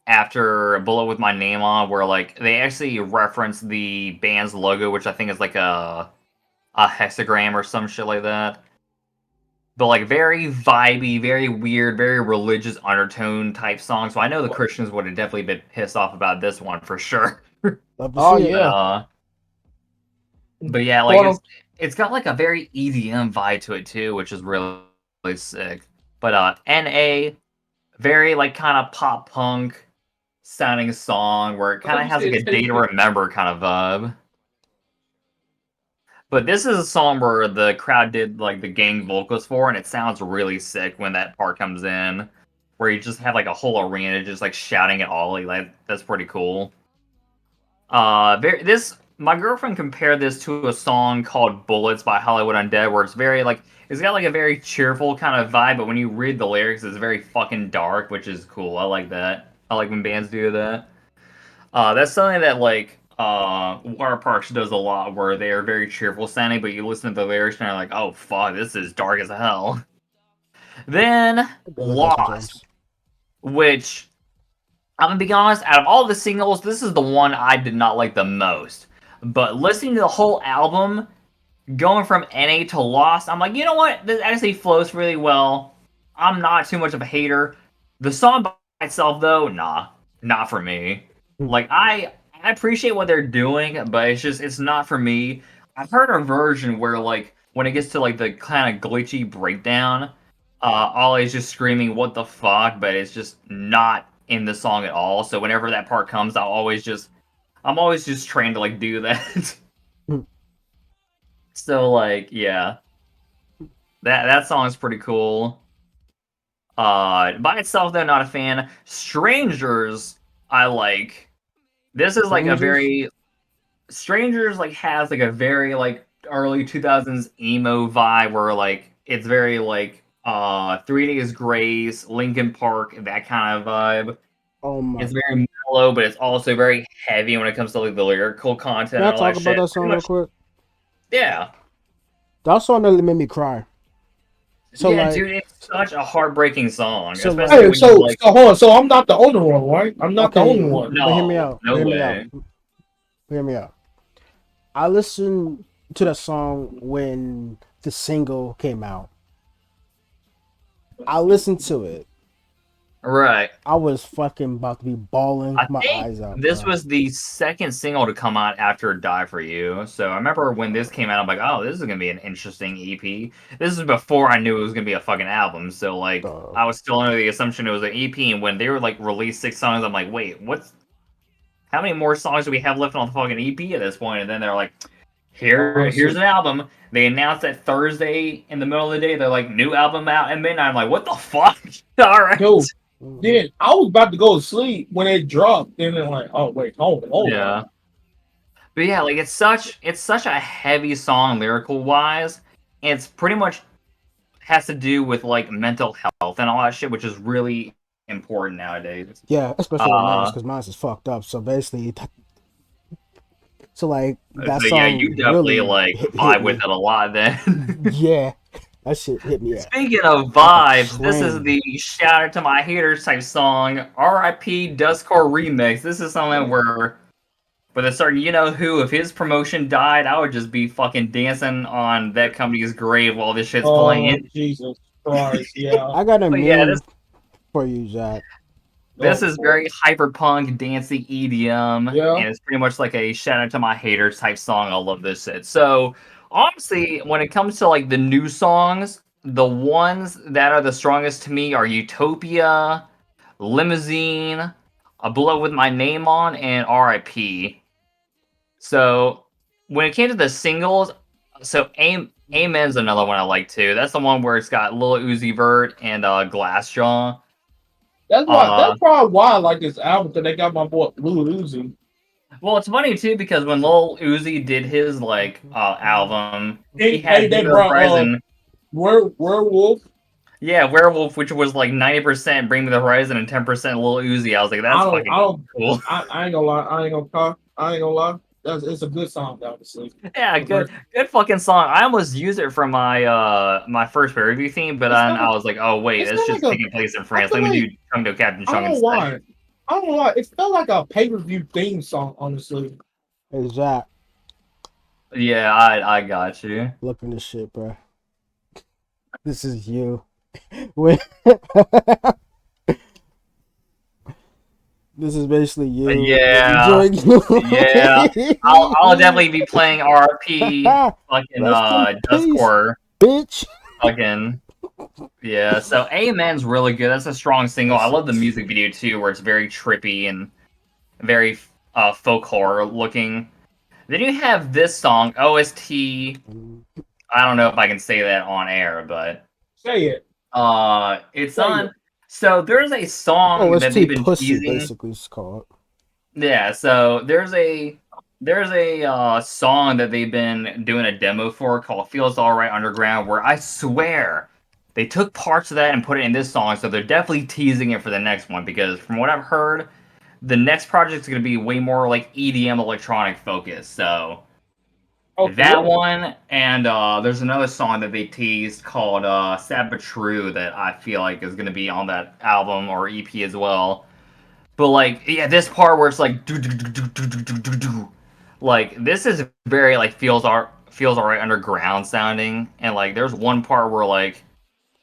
after Bullet with My Name on, where like they actually reference the band's logo, which I think is like a hexagram or some shit like that. But like very vibey, very weird, very religious undertone type song. So I know the Christians would have definitely been pissed off about this one for sure. Love to Oh see it. But yeah. but yeah, like Quote it's got like a very EDM vibe to it too, which is really, really sick. But NA, very like kind of pop punk sounding song where it kind of has like a day to remember kind of vibe. But this is a song where the crowd did like the gang vocals for, and it sounds really sick when that part comes in, where you just have like a whole arena just like shouting at Ollie. Like that's pretty cool. This my girlfriend compared this to a song called "Bullets" by Hollywood Undead, where it's very like it's got like a very cheerful kind of vibe, but when you read the lyrics, it's very fucking dark, which is cool. I like that. I like when bands do that. That's something that like Water Parks does a lot, where they are very cheerful sounding, but you listen to the lyrics and you're like, oh fuck, this is dark as hell. Then It be like that Lost, sometimes. which I'm gonna be honest, out of all the singles, this is the one I did not like the most. But listening to the whole album, going from NA to Lost, I'm like, you know what? This actually flows really well. I'm not too much of a hater. The song by itself, though, nah, not for me. Hmm. Like I appreciate what they're doing, but it's not for me. I've heard a version where like when it gets to like the kind of glitchy breakdown, Ollie's just screaming "What the fuck," but it's just not in the song at all. So whenever that part comes, I'm always just trained to like do that. Hmm. So like yeah, that song is pretty cool. By itself though, not a fan. Strangers, I like. This is like a Strangers. very Strangers like has like a very like early 2000s emo vibe where like it's very like 3 Days Grace, Linkin Park, that kind of vibe. Oh my. It's very mellow, but it's also very heavy when it comes to like the lyrical content Can I and all talk that about shit. that Pretty song real much, quick? yeah. That song really made me cry. So Yeah, like, dude, it's such a heartbreaking song, so especially like, Hey, when you like. so hold on. So I'm not the only one, right? I'm not the only okay, one. but hear me No, out. But no hear me out. way. Hear me out. I listened to the song when the single came out. I listened to it. Right. I was fucking about to be bawling I my think eyes out, this bro. was the second single to come out after Die For You. So I remember when this came out, I'm like, oh, this is gonna be an interesting EP. This is before I knew it was gonna be a fucking album. So like Uh, I was still under the assumption it was an EP, and when they were like released 6 songs, I'm like, wait, how many more songs do we have left on the fucking EP at this point? And then they're like, here's So an album. They announced that Thursday in the middle of the day, they're like, new album out at midnight. I'm like, what the fuck? Alright. yo, mhm. then I was about to go to sleep when it dropped. Then they're like, oh wait, hold on. Yeah. But yeah, like it's such a heavy song lyrical wise. It's pretty much has to do with like mental health and all that shit, which is really important nowadays. Yeah, especially with mine, Uh, because mine is fucked up. So basically, so like that so yeah, you song definitely really like hit vibe with me. it a lot then. Yeah, that shit hit me Speaking of like a vibes, this is train. the shout out to my haters type song, RIP Dustcore remix. This is something where with a certain you know who, if his promotion died, I would just be fucking dancing on that company's grave while this shit's Oh playing. Jesus Christ, yeah. I got a But yeah, meme for you, Zach. this Oh is boy. very hyperpunk, dancey EDM, Yeah. and it's pretty much like a shout out to my haters type song. I love this shit. So honestly, when it comes to like the new songs, the ones that are the strongest to me are Utopia, Limousine, A Bullet with My Name on, and RIP. So when it came to the singles, So Amen's another one I like too. That's the one where it's got Lil Uzi Vert and Glassjaw. That's why. That's probably why I like this album because they got my boy Lil Uzi. Well, it's funny too because when Lil Uzi did his album, he Hey, had they Bring Me the brought Horizon. Werewolf. Yeah, Werewolf, which was like 90% Bring Me the Horizon and 10% Lil Uzi. I was like, that's fucking cool. I ain't gonna lie. I ain't gonna lie. It's a good song, obviously. Yeah, good fucking song. I almost used it for my my first review theme, but then I was like, oh wait, it's just taking place in France. Let me do Chung Do Captain Chung instead. I don't know why. It felt like a pay-per-view theme song, honestly. Hey, Zach. Yeah, I got you. Look in this shit, bro. This is you. When this is basically you. Yeah. Yeah. I'll definitely be playing RP fucking Dustcore. Bitch. Fucking yeah. So Amen's really good. That's a strong single. I love the music video too, where it's very trippy and very folk horror looking. Then you have this song, OST. I don't know if I can say that on air, but say it. It's on. So there's a song that they've been Pussy, teasing. basically, it's called. Yeah. So there's a song that they've been doing a demo for called "Feels Alright Underground," where I swear they took parts of that and put it in this song. So they're definitely teasing it for the next one because from what I've heard, the next project is going to be way more like EDM electronic focused. So that one, and there's another song that they teased called Sad But True that I feel like is going to be on that album or EP as well. But like, yeah, this part where it's like do do do do do do do do do, like this is very like feels alright underground sounding, and like there's one part where like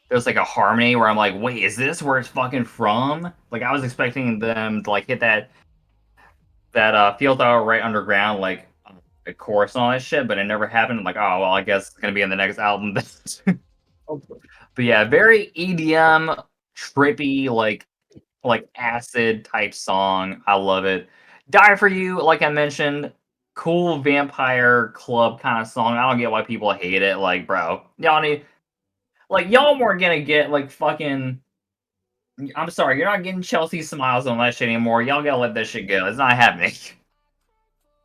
there's like a harmony where I'm like, wait, is this where it's fucking from? Like I was expecting them to like hit that feels alright underground like a chorus and all that shit, but it never happened. I'm like, oh well, I guess it's gonna be in the next album. But yeah, very EDM trippy like acid type song. I love it. Die for You, like I mentioned, cool vampire club kind of song. I don't get why people hate it. Like, bro, y'all weren't gonna get like fucking. I'm sorry, you're not getting Chelsea Smiles on that shit anymore. Y'all gotta let that shit go. It's not happening.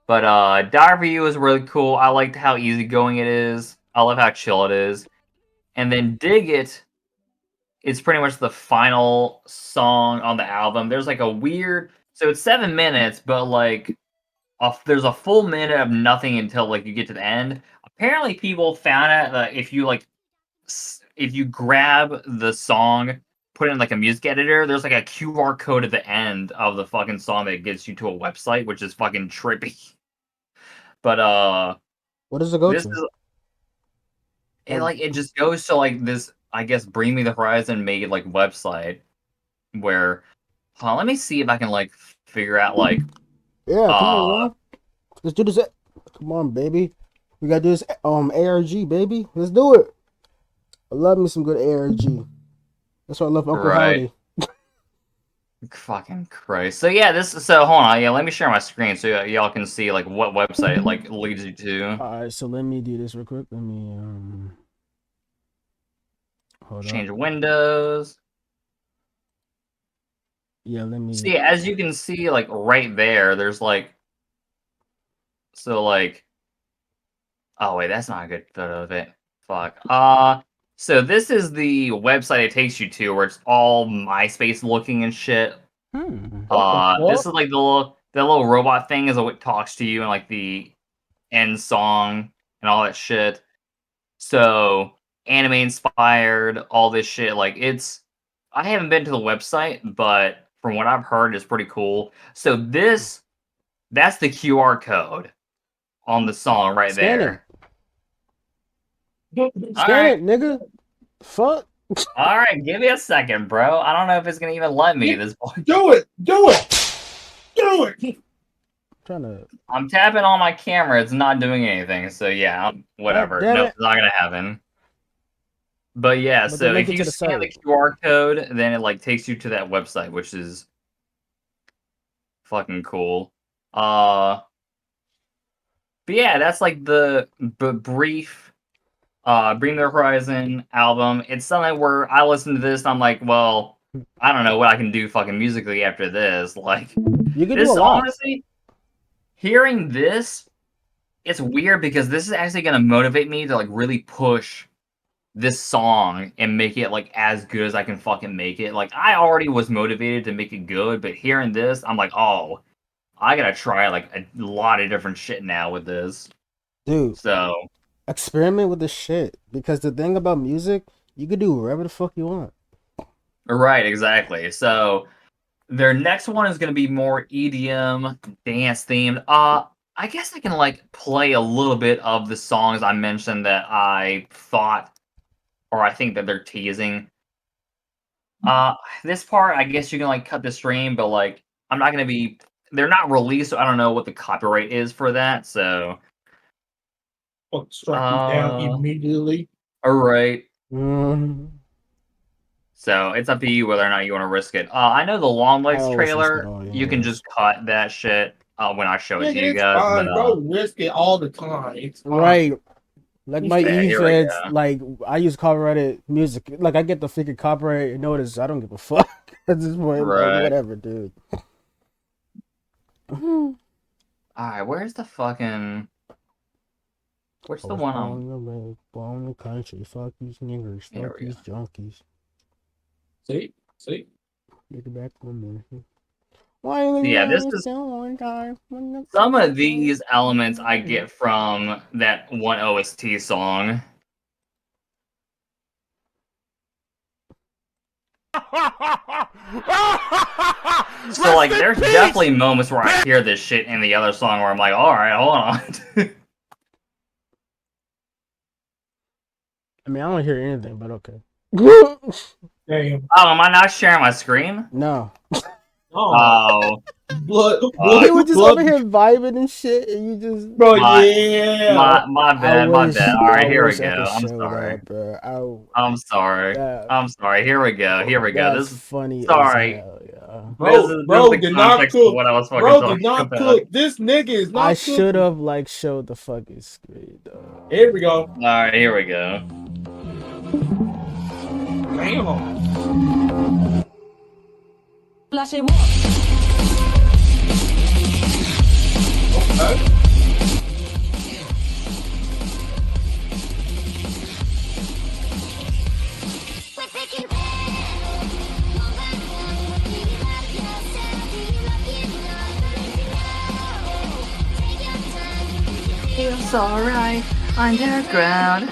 But Die for You is really cool. I liked how easygoing it is. I love how chill it is. And then Dig It. It's pretty much the final song on the album. There's like a weird, so it's 7 minutes, but like there's a full minute of nothing until like you get to the end. Apparently, people found out that if you grab the song, put it in like a music editor, there's like a QR code at the end of the fucking song that gets you to a website, which is fucking trippy. But what does it go to? It just goes to like this, I guess, Bring Me the Horizon made like website where let me see if I can like figure out like come on, Ron. Let's do this. Come on, baby. We gotta do this ARG, baby. Let's do it. I love me some good ARG. That's why I love Uncle Howdy. Fucking Christ. So yeah, hold on, yeah, let me share my screen so y'all can see like what website it like leads you to. Alright, so let me do this real quick. Let me change windows. Yeah, let me see. As you can see, like right there, there's like oh wait, that's not a good photo of it. Fuck. So this is the website it takes you to where it's all MySpace looking and shit. This is like the little robot thing is what talks to you and like the end song and all that shit. So anime inspired, all this shit. Like I haven't been to the website, but from what I've heard, it's pretty cool. So that's the QR code on the song right there. Scan it, nigga. Fuck. All right, give me a second, bro. I don't know if it's gonna even let me this point. Do it. I'm tapping on my camera. It's not doing anything. So yeah, whatever. No, it's not gonna happen. But yeah, so if you scan the QR code, then it like takes you to that website, which is fucking cool. But yeah, that's like the brief Bring the Horizon album. It's something where I listen to this and I'm like, well, I don't know what I can do fucking musically after this. Like, You can do a this lot. honestly, hearing this, it's weird because this is actually gonna motivate me to like really push this song and make it like as good as I can fucking make it. Like, I already was motivated to make it good, but hearing this, I'm like, oh, I gotta try like a lot of different shit now with this. Dude, So experiment with the shit. Because the thing about music, you can do whatever the fuck you want. right, exactly. So their next one is gonna be more EDM dance themed. I guess I can like play a little bit of the songs I mentioned that I thought or I think that they're teasing. This part I guess you can like cut the stream, but like I'm not gonna be they're not released, so I don't know what the copyright is for that, so Fuck, strike me down immediately. alright. Mm, So it's up to you whether or not you want to risk it. I know the Long I Legs always risk it trailer, all, you can yes. just cut that shit when I show it Nigga, to you it's guys. fine, But bro. Risk it all the time. It's fine. Right. Like my Yeah, here we e-feds, go. like I use copyrighted music. Like I get the freaking copyright notice. I don't give a fuck at this point. Right. Like whatever, dude. Alright, where's the fucking... Where's the one on... On the lake, born the country. Fuck these niggers. There Fuck we these junkies. See? Get it back on me. Why are Yeah, this is... Some of these elements I get from that one OST song. So, like, there's definitely moments where I hear this shit in the other song where I'm like, alright, hold on. I mean, I don't hear anything, but okay. Damn. Oh, am I not sharing my screen? No. Oh. Blood. He was just over here vibing and shit, and you just. Bro, My- yeah. My bad, my bad. Alright, here we wish I go. could I'm show sorry. that, bro. I'm sorry. I'm sorry. Here we go. Here we go. That's This is funny. sorry. As hell, yeah. Bro, the did not context of cook. what I was fucking Bro, talking did not about. cook. This nigga is not I cooking. should have like showed the fucking screen, though. Here we go. Alright, here we go. Damn. Okay. Feels alright underground.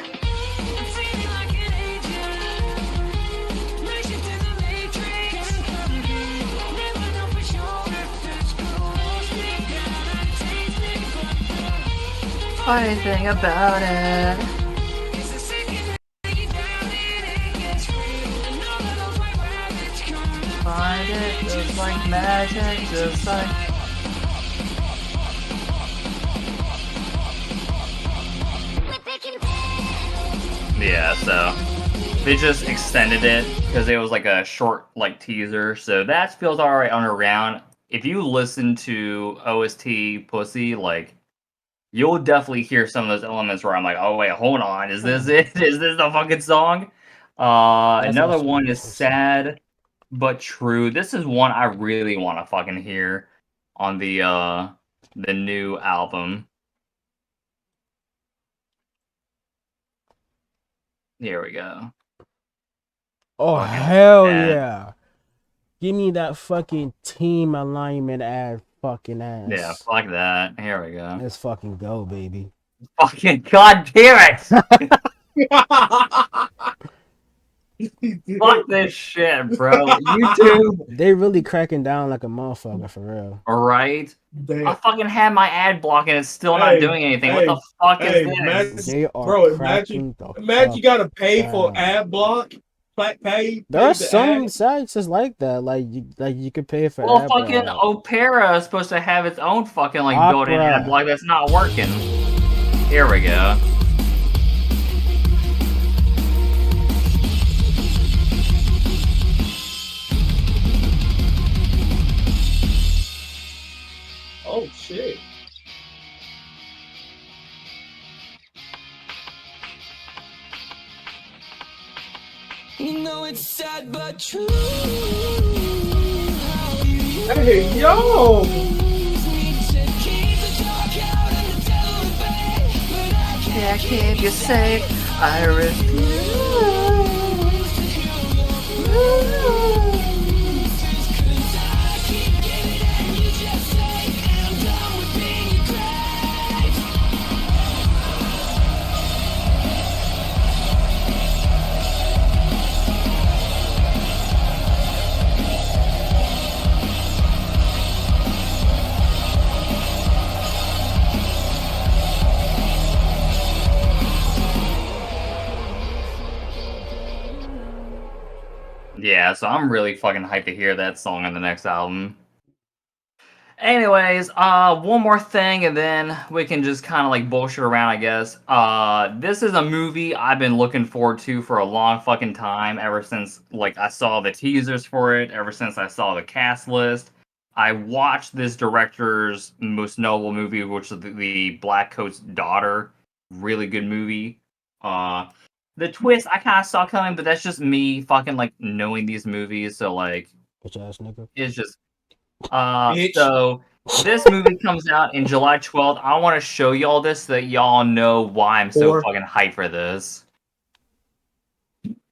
Funny thing about it. Find it just like magic, just like. Yeah, so they just extended it because it was like a short like teaser. So that feels alright underground. If you listen to OST Pussy, like you'll definitely hear some of those elements where I'm like, oh wait, hold on, is this it? Is this the fucking song? Another one is Sad But True. This is one I really want to fucking hear on the new album. Here we go. Oh Fucking hell sad. yeah! Give me that fucking team alignment ass fucking ass. Yeah, fuck that. Here we go. Let's fucking go, baby. Fucking god damn it! Fuck this shit, bro. YouTube. They really cracking down like a motherfucker for real. Alright? Damn. I fucking had my ad block and it's still not Hey, doing anything. hey, What the fuck hey, is this? man. They are Bro, cracking the Imagine you gotta pay for down. ad block. Pay. There are the some ad. sites just like that. Like you could pay for. Well, ad fucking block. Opera is supposed to have its own fucking like built-in Opera. ad block that's not working. Here we go. Oh shit. You know it's sad but true. Hey, yo! Can't keep you safe. I Yeah, so I'm really fucking hyped to hear that song on the next album. Anyways, one more thing, and then we can just kind of like bullshit around, I guess. This is a movie I've been looking forward to for a long fucking time, ever since like I saw the teasers for it, ever since I saw the cast list. I watched this director's most notable movie, which is the Black Coat's Daughter. Really good movie. The twist I kind of saw coming, but that's just me fucking like knowing these movies, so like Bitch ass nigga. it's just Bitch. so this movie comes out in July 12th. I want to show y'all this so that y'all know why I'm so Or- fucking hyped for this.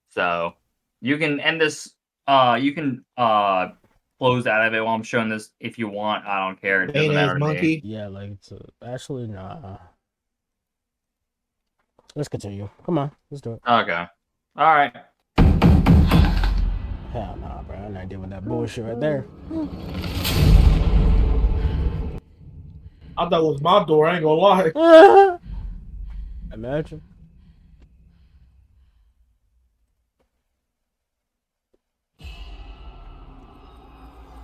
So you can end this you can close out of it while I'm showing this if you want. I don't care. It doesn't Ain't matter ass to me. monkey. Yeah, like it's actually nah. Let's continue. Come on, let's do it. Okay. Alright. Hell nah, bro. I'm not doing that bullshit right there. I thought it was my door, I ain't gonna lie. Imagine.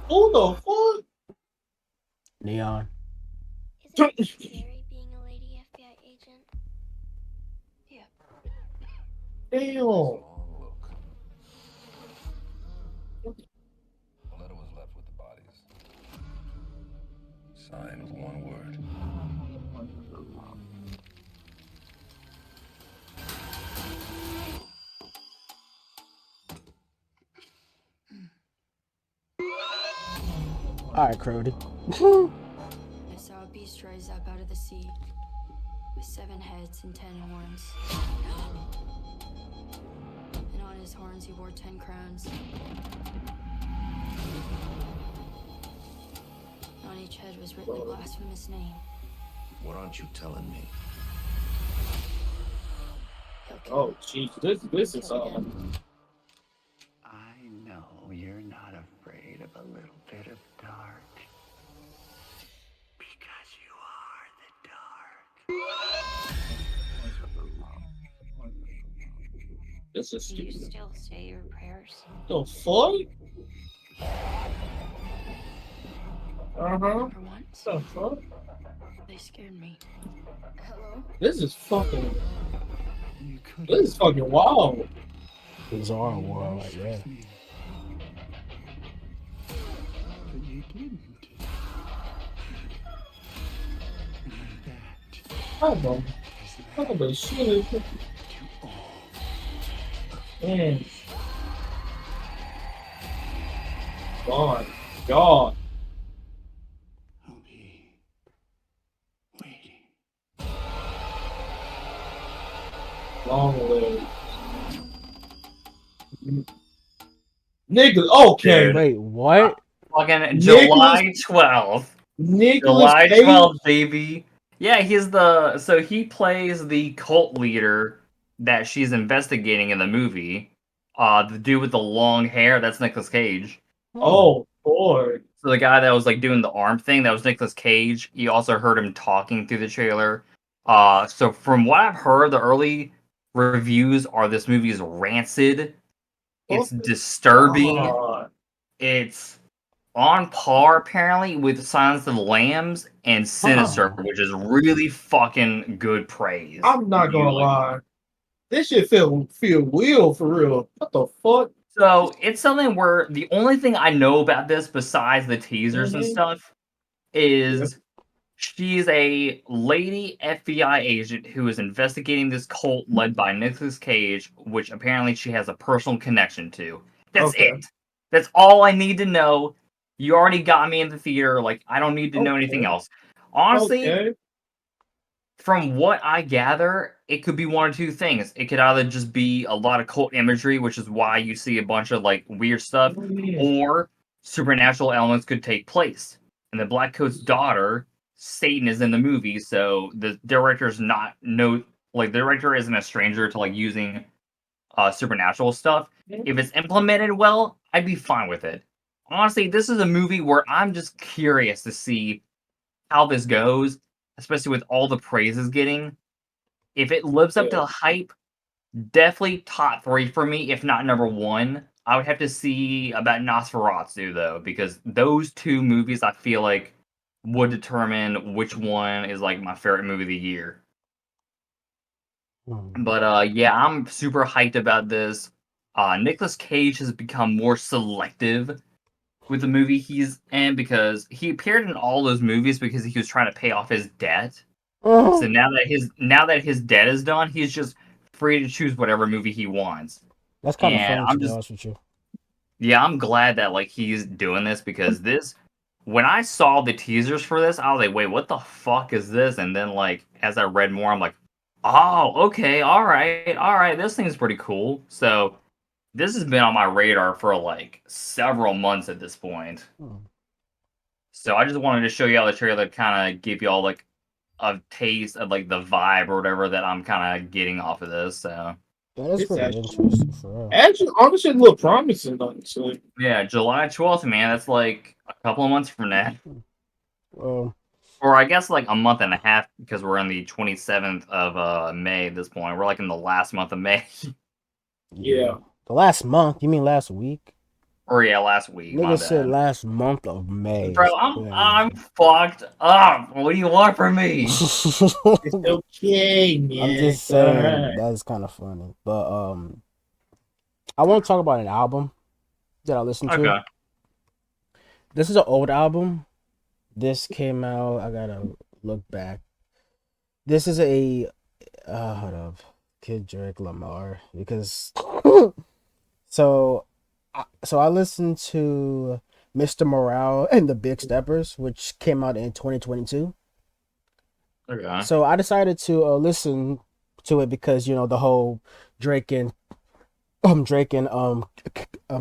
Who the fuck? Neon. Isn't it scary being a lady FBI agent? Damn. Long look. A letter was left with the bodies. Signed with one word. Alright, Crody. I saw a beast rise up out of the sea with 7 heads and 10 horns. And on his horns he wore 10 crowns. On each head was written a blasphemous name. What aren't you telling me? He'll kill Oh, jeez, this is I know you're not afraid of a little bit of dark. Because you are the dark. This is Do you stupid. still say your prayers? The fuck? Uh-huh. for once. The fuck? They scared me. Hello? This is fucking. You could This is fucking wild. Bizarre world, like yeah. but you didn't. And that I don't. What the shit? to all. Man. God. God. I'll be waiting. Long live. Nigga, okay. Dude. Wait, what? Fucking July 12th. Nicholas July Cage. 12th, baby. Yeah, so he plays the cult leader that she's investigating in the movie. The dude with the long hair, that's Nicolas Cage. Oh, boy. So the guy that was like doing the arm thing, that was Nicolas Cage. You also heard him talking through the trailer. So from what I've heard, the early reviews are this movie is rancid. It's disturbing. God. It's on par apparently with Silence of the Lambs and Sinister, Oh. which is really fucking good praise. I'm not gonna You- lie. This shit feel real for real. What the fuck? So it's something where the only thing I know about this besides the teasers and Mhm. stuff is She's a lady FBI agent who is investigating this cult led by Nicolas Cage, which apparently she has a personal connection to. That's Okay. it. That's all I need to know. You already got me in the theater. Like, I don't need to know anything Okay. else. Honestly, Okay. from what I gather, it could be one or two things. It could either just be a lot of cult imagery, which is why you see a bunch of like weird stuff, or supernatural elements could take place. And the Black Coat's daughter, Satan, is in the movie, so the director's not no like the director isn't a stranger to like using supernatural stuff. If it's implemented well, I'd be fine with it. Honestly, this is a movie where I'm just curious to see how this goes, especially with all the praise it's getting. If it lives up to Yeah. the hype, definitely top 3 for me, if not number 1. I would have to see about Nosferatu, though, because those 2 movies I feel like would determine which one is like my favorite movie of the year. But yeah, I'm super hyped about this. Nicolas Cage has become more selective with the movie he's in because he appeared in all those movies because he was trying to pay off his debt. So now that his debt is done, he's just free to choose whatever movie he wants. That's kind of And funny, to be honest with you. yeah, I'm glad that like he's doing this because when I saw the teasers for this, I was like, wait, what the fuck is this? And then like as I read more, I'm like, oh, okay, all right, this thing's pretty cool. So this has been on my radar for like several months at this point. So I just wanted to show you all the trailer, kind of give you all like a taste of like the vibe or whatever that I'm kind of getting off of this. So That is It's pretty actually- interesting for real. Actually, honestly, it looked promising. Honestly. yeah, July 12th, man. That's like a couple of months from now, Well, or I guess like a month and a half because we're in the 27th of May at this point. We're like in the last month of May, Yeah. The last month? You mean last week? or yeah, last week. My Nigga said bad. last month of May. Bro, I'm fucked up. What do you want from me? It's okay, man. I'm just It's saying alright. that's kind of funny. But I want to talk about an album that I listened to. Okay. This is an old album. This came out. I gotta look back. This is a hold up, Kendrick Lamar because so I listened to Mr. Morale and the Big Steppers, which came out in 2022. Okay. So I decided to listen to it because you know the whole Drake and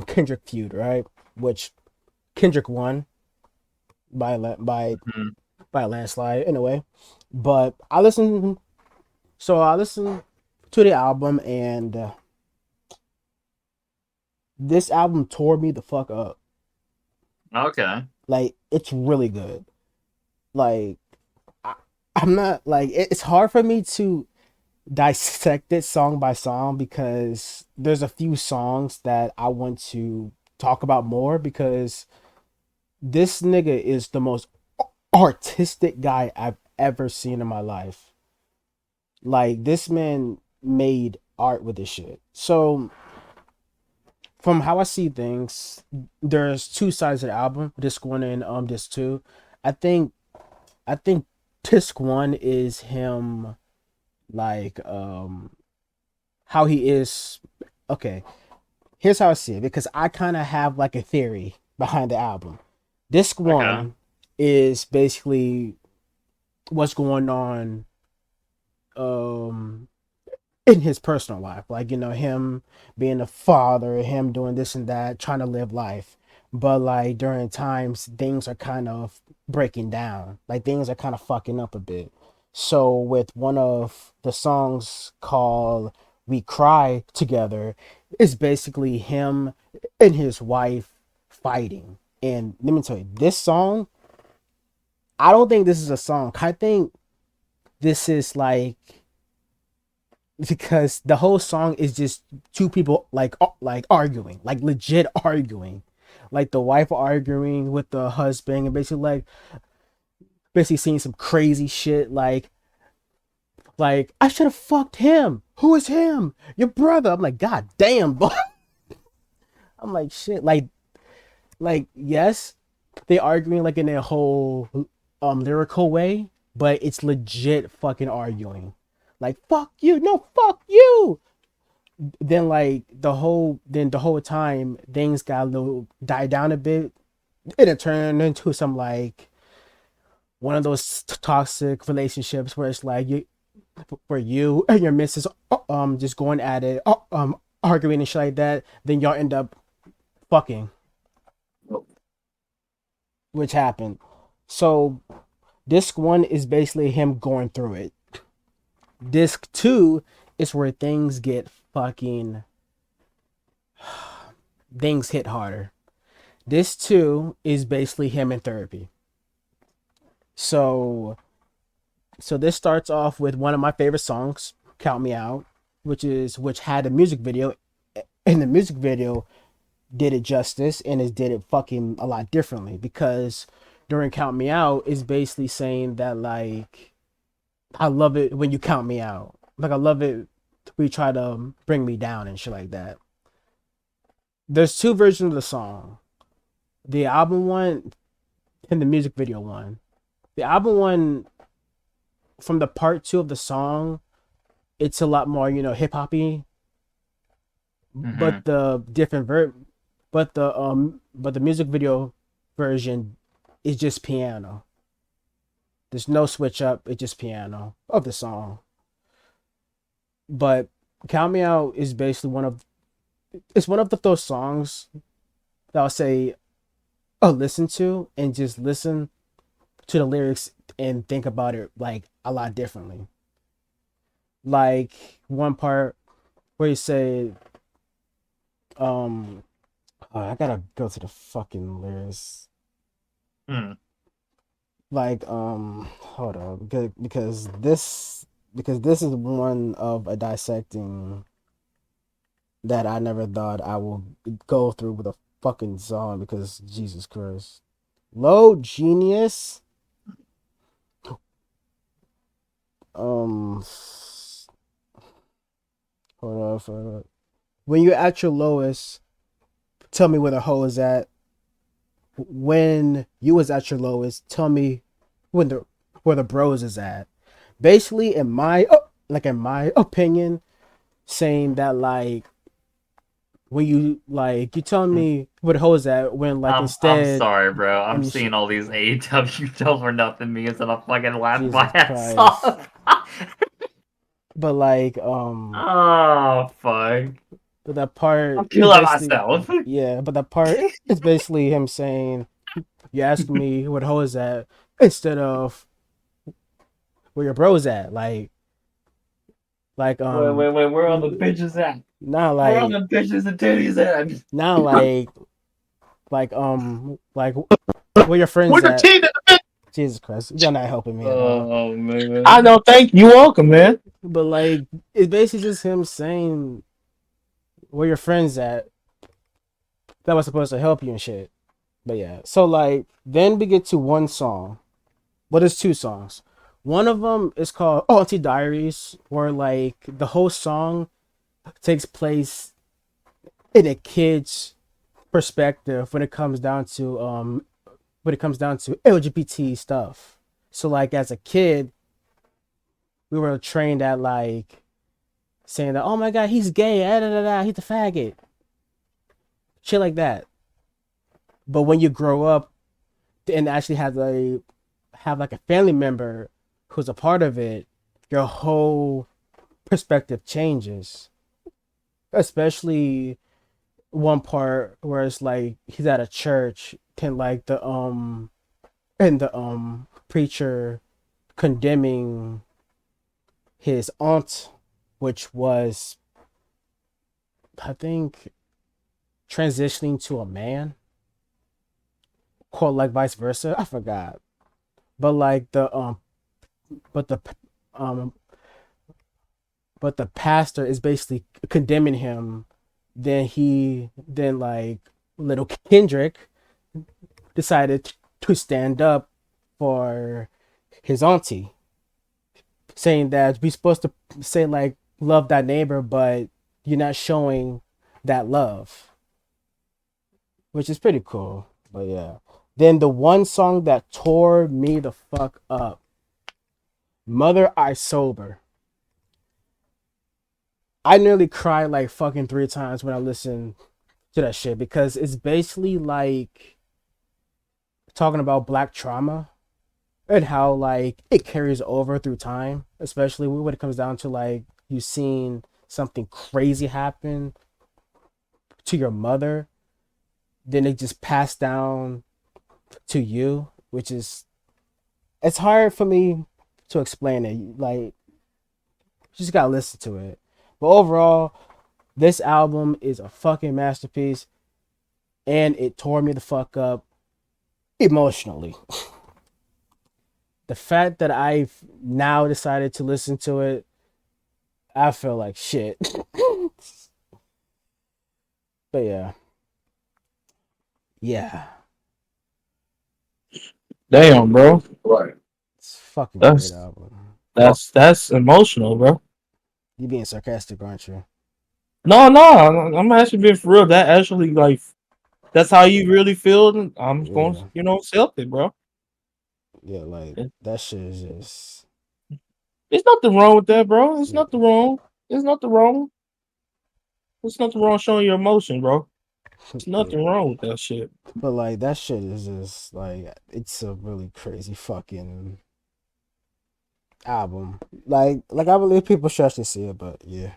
Kendrick feud, right? Which Kendrick won by Mhm. a landslide anyway. But I listened to the album and this album tore me the fuck up. Okay. Like it's really good. Like I'm not like it's hard for me to dissect it song by song because there's a few songs that I want to talk about more because this nigga is the most artistic guy I've ever seen in my life. Like this man made art with this shit. So from how I see things, there's two sides of the album, disc one and disc two. I think disc one is him like how he is. Okay, here's how I see it because I kind of have like a theory behind the album. Disc one is basically what's going on in his personal life, like you know him being a father, him doing this and that, trying to live life, but like during times things are kind of breaking down, like things are kind of fucking up a bit. So with one of the songs called We Cry Together, it's basically him and his wife fighting. And let me tell you, this song, I don't think this is a song. I think this is like because the whole song is just two people like arguing, like legit arguing, like the wife arguing with the husband and basically seeing some crazy shit like I should have fucked him. Who is him? Your brother. I'm like, god damn, boy. I'm like, shit, like yes, they arguing like in their whole lyrical way, but it's legit fucking arguing. Like, fuck you, no, fuck you. Then the whole time things got a little died down a bit, and it turned into some like one of those toxic relationships where it's like you and your missus just going at it, arguing and shit like that. Then y'all end up fucking, which happened. So disc 1 is basically him going through it. Disc 2 is where things get fucking things hit harder. Disc 2 is basically him in therapy. So this starts off with one of my favorite songs, Count Me Out, which had a music video, and the music video did it justice, and it did it fucking a lot differently, because during Count Me Out is basically saying that like, I love it when you count me out. Like, I love it when you try to bring me down and shit like that. There's 2 versions of the song. The album one and the music video one. The album one, from the part 2 of the song, it's a lot more, hip hoppy. Mhm. But the but the music video version is just piano. There's no switch up, it's just piano of the song. But Count Me Out is basically one of those songs that I'll say, listen to, and just listen to the lyrics and think about it like a lot differently. Like one part where you say, I gotta go to the fucking lyrics. Like, hold on, because this is one of a dissecting that I never thought I will go through with a fucking song, because Jesus Christ. Low Genius. Hold on. When you're at your lowest, tell me where the hoe is at. When you was at your lowest, tell me where the bros is at. Basically, in my opinion, saying that like, when you tell me where the hoe is at, when like instead. I'm sorry, bro. I'm you seeing should- all these AEW Double or Nothing memes, and I'm fucking laughing my Jesus ass Christ. off. But like Oh fuck! but that part I'm killing is basically- myself. Yeah, but that part is basically him saying, you asking me where the hoe is at instead of where your bro's at. Like Wait, where are the bitches at? not Where are like the bitches and titties at? not like where your friends With the at. team in the Jesus Christ, you're not helping me at all. Oh man! I know. Thank you. Welcome, man. But like, it's basically just him saying where your friends at that was supposed to help you and shit. But yeah, so like, then we get to one song. Well, there's 2 songs. One of them is called Auntie Diaries, where like the whole song takes place in a kid's perspective when it comes down to LGBT stuff. So like, as a kid, we were trained at like saying that, oh my god, he's gay, he's a faggot, shit like that. But when you grow up and actually have like a family member who's a part of it, your whole perspective changes. Especially one part where it's like he's at a church and like the preacher condemning his aunt, which was, I think, transitioning to a man, called like vice versa. I forgot, but like the pastor is basically condemning him. Then like little Kendrick decided to stand up for his auntie, saying that we're supposed to say like, love thy neighbor, but you're not showing that love, which is pretty cool. But yeah, Then the one song that tore me the fuck up, Mother I Sober. I nearly cried like fucking 3 times when I listened to that shit because it's basically like talking about black trauma and how like it carries over through time, especially when it comes down to like you seen something crazy happen to your mother, then it just passed down to you, which is it's hard for me to explain it. Like you just gotta listen to it. But overall, this album is a fucking masterpiece, and it tore me the fuck up emotionally. The fact that I've now decided to listen to it, I feel like shit. But yeah. Yeah. Damn, bro. It's a fucking great That's album. that's emotional, bro. You being sarcastic, aren't you? No, no, I'm actually being for real. That actually like that's how you really feel. And I'm going, Yeah. accept it, bro. Yeah, like Yeah. that shit is just There's nothing wrong with that, bro. There's yeah. nothing wrong. There's nothing wrong. There's nothing wrong showing your emotion, bro. There's Yeah. nothing wrong with that shit. But like that shit is just like it's a really crazy fucking album. Like I believe people should actually see it, but yeah.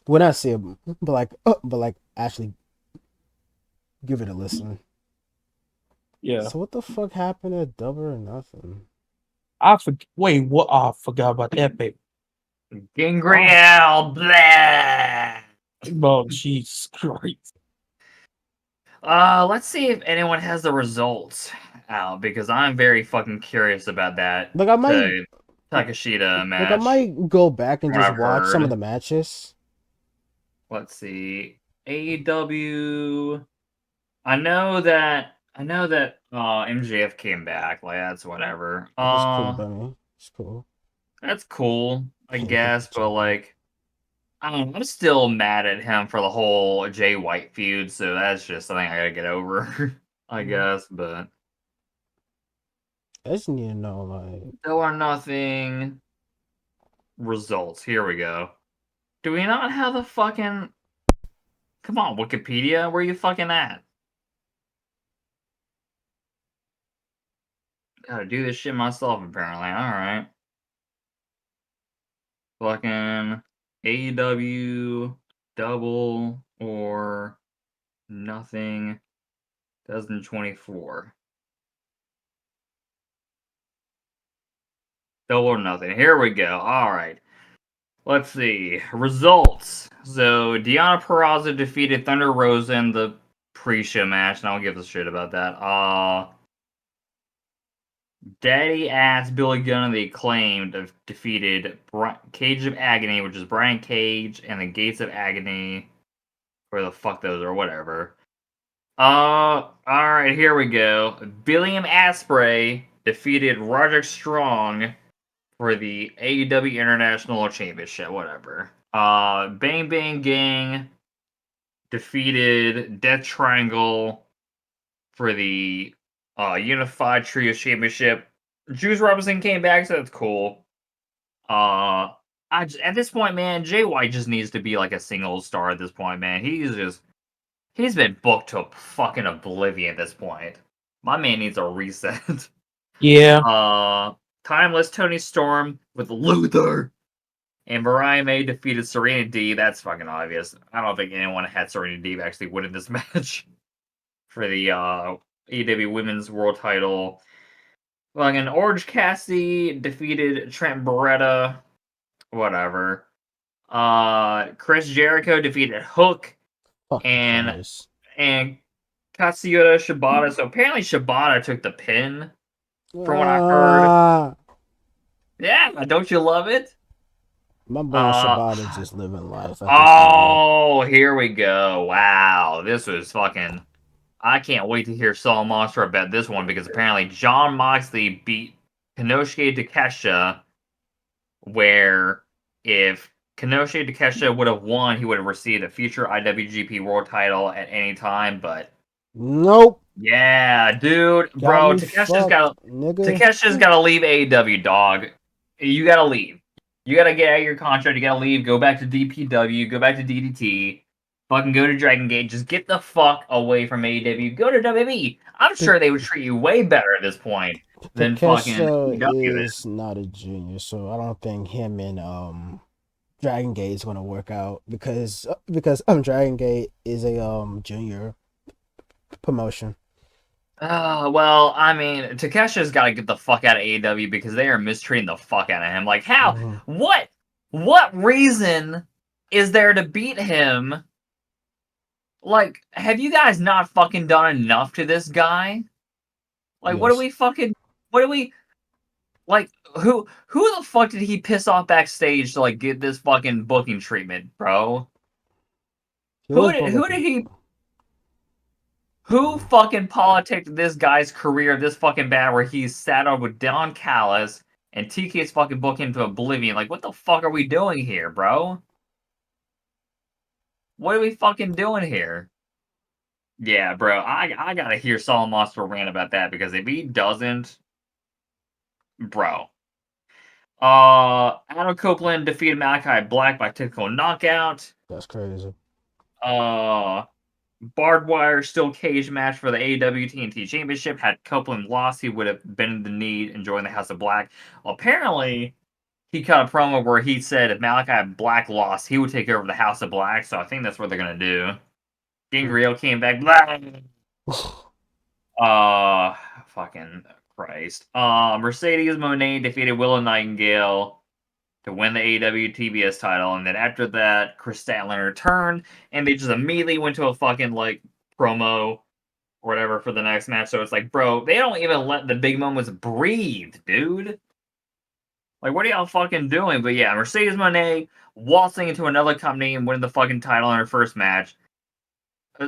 When I see it, but like actually give it a listen. Yeah. So what the fuck happened at Double or Nothing? Wait, what? I forgot about that, baby. Gangrel, blah. Bro, Jesus Christ. Let's see if anyone has the results out because I'm very fucking curious about that. Like I might The Takashita like I match. might go back and From what just I've watch some of heard. the matches. Let's see. AEW. I know that MJF came back. Like that's whatever. Which is cool by me. It's cool. That's cool, I guess, but like I don't know, I'm still mad at him for the whole Jay White feud, so that's just something I gotta get over, I guess, but I just need to know like Double or Nothing results. Here we go. Do we not have the fucking come on, Wikipedia? Where you fucking at? Gotta do this shit myself apparently. Alright. Fucking AEW Double or Nothing 2024. Double or Nothing. Here we go. Alright. Let's see. Results. So Deonna Purrazzo defeated Thunder Rosa in the pre-show match, and I don't give a shit about that. Daddy Ass Billy Gunn and the Acclaimed defeated Cage of Agony, which is Brian Cage, and the Gates of Agony. Where the fuck those are, whatever. Alright, here we go. Billiam Asprey defeated Roderick Strong for the AEW International Championship, whatever. Bang Bang Gang defeated Death Triangle for the Unified Trio Championship. Juice Robinson came back, so that's cool. At this point, man, Jay White just needs to be like a single star at this point, man. He's been booked to fucking oblivion at this point. My man needs a reset. Yeah. Timeless Tony Storm with Luther. And Mariah May defeated Serena D. That's fucking obvious. I don't think anyone had Serena D actually winning this match for the AEW Women's World Title. Fucking Orange Cassidy defeated Trent Beretta. Whatever. Chris Jericho defeated Hook fucking and Christ. Katsuyori Shibata. So apparently Shibata took the pin, from what I've heard. Yeah, don't you love it? My boy Shibata just living life. At this point. Oh, here we go. Wow, this was fucking. I can't wait to hear Saul Monster about this one because apparently John Moxley beat Konosuke Takeshita, where if Konosuke Takeshita would have won, he would have received a future IWGP World Title at any time, but Nope. Yeah, dude, Got bro, me fucked, nigga. Takesha's gotta leave AEW, dog. You gotta leave. You gotta get out of your contract. You gotta leave. Go back to DPW. Go back to DDT. Fucking go to Dragon Gate. Just get the fuck away from AEW. Go to WWE. I'm T- sure they would treat you way better at this point than fucking Takesha AEW. is not a junior, so I don't think him and Dragon Gate is gonna work out because Dragon Gate is a junior promotion. Well, I mean, Takesha's got to get the fuck out of AEW because they are mistreating the fuck out of him. Like, how? Mhm. What reason is there to beat him? Like, have you guys not fucking done enough to this guy? Like, what do Yes. we fucking? What do we? Like, who the fuck did he piss off backstage to like get this fucking booking treatment, bro? He was Who did he? Who fucking politicked this guy's career this fucking bad where he's saddled with Don Callis and TK's fucking book him to oblivion? Like, what the fuck are we doing here, bro? What are we fucking doing here? Yeah, bro, I gotta hear Solomon Monster rant about that because if he doesn't, bro. Adam Copeland defeated Malachi Black by technical knockout. That's crazy. Barbed wire steel cage match for the AEW TNT Championship. Had Copeland lost, he would have been the knee and joined the House of Black. Well, apparently, he cut a promo where he said if Malachi Black lost, he would take over the House of Black. So I think that's what they're gonna do. Gangrel came back. Fucking Christ. Mercedes Moné defeated Willow Nightingale to win the AEW TBS title, and then after that, Chris Statlander returned, and they just immediately went to a fucking like promo or whatever for the next match. So it's like, bro, they don't even let the big moments breathe, dude. Like, what are y'all fucking doing? But yeah, Mercedes Moné waltzing into another company and winning the fucking title in her first match.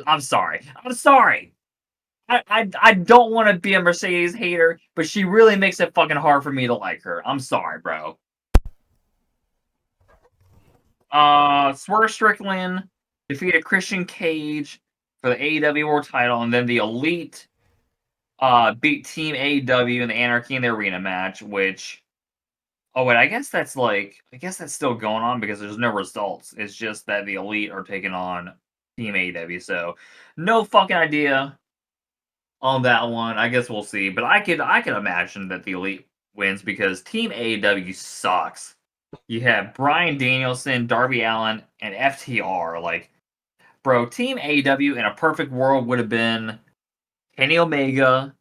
I'm sorry. I don't want to be a Mercedes hater, but she really makes it fucking hard for me to like her. I'm sorry, bro. Swerve Strickland defeated Christian Cage for the AEW World Title, and then the Elite beat Team AEW in the Anarchy in the Arena match. Which, oh wait, I guess that's still going on because there's no results. It's just that the Elite are taking on Team AEW. So, no fucking idea on that one. I guess we'll see. But I could imagine that the Elite wins because Team AEW sucks. You have Bryan Danielson, Darby Allin, and FTR. Like, bro, Team AEW in a perfect world would have been Kenny Omega.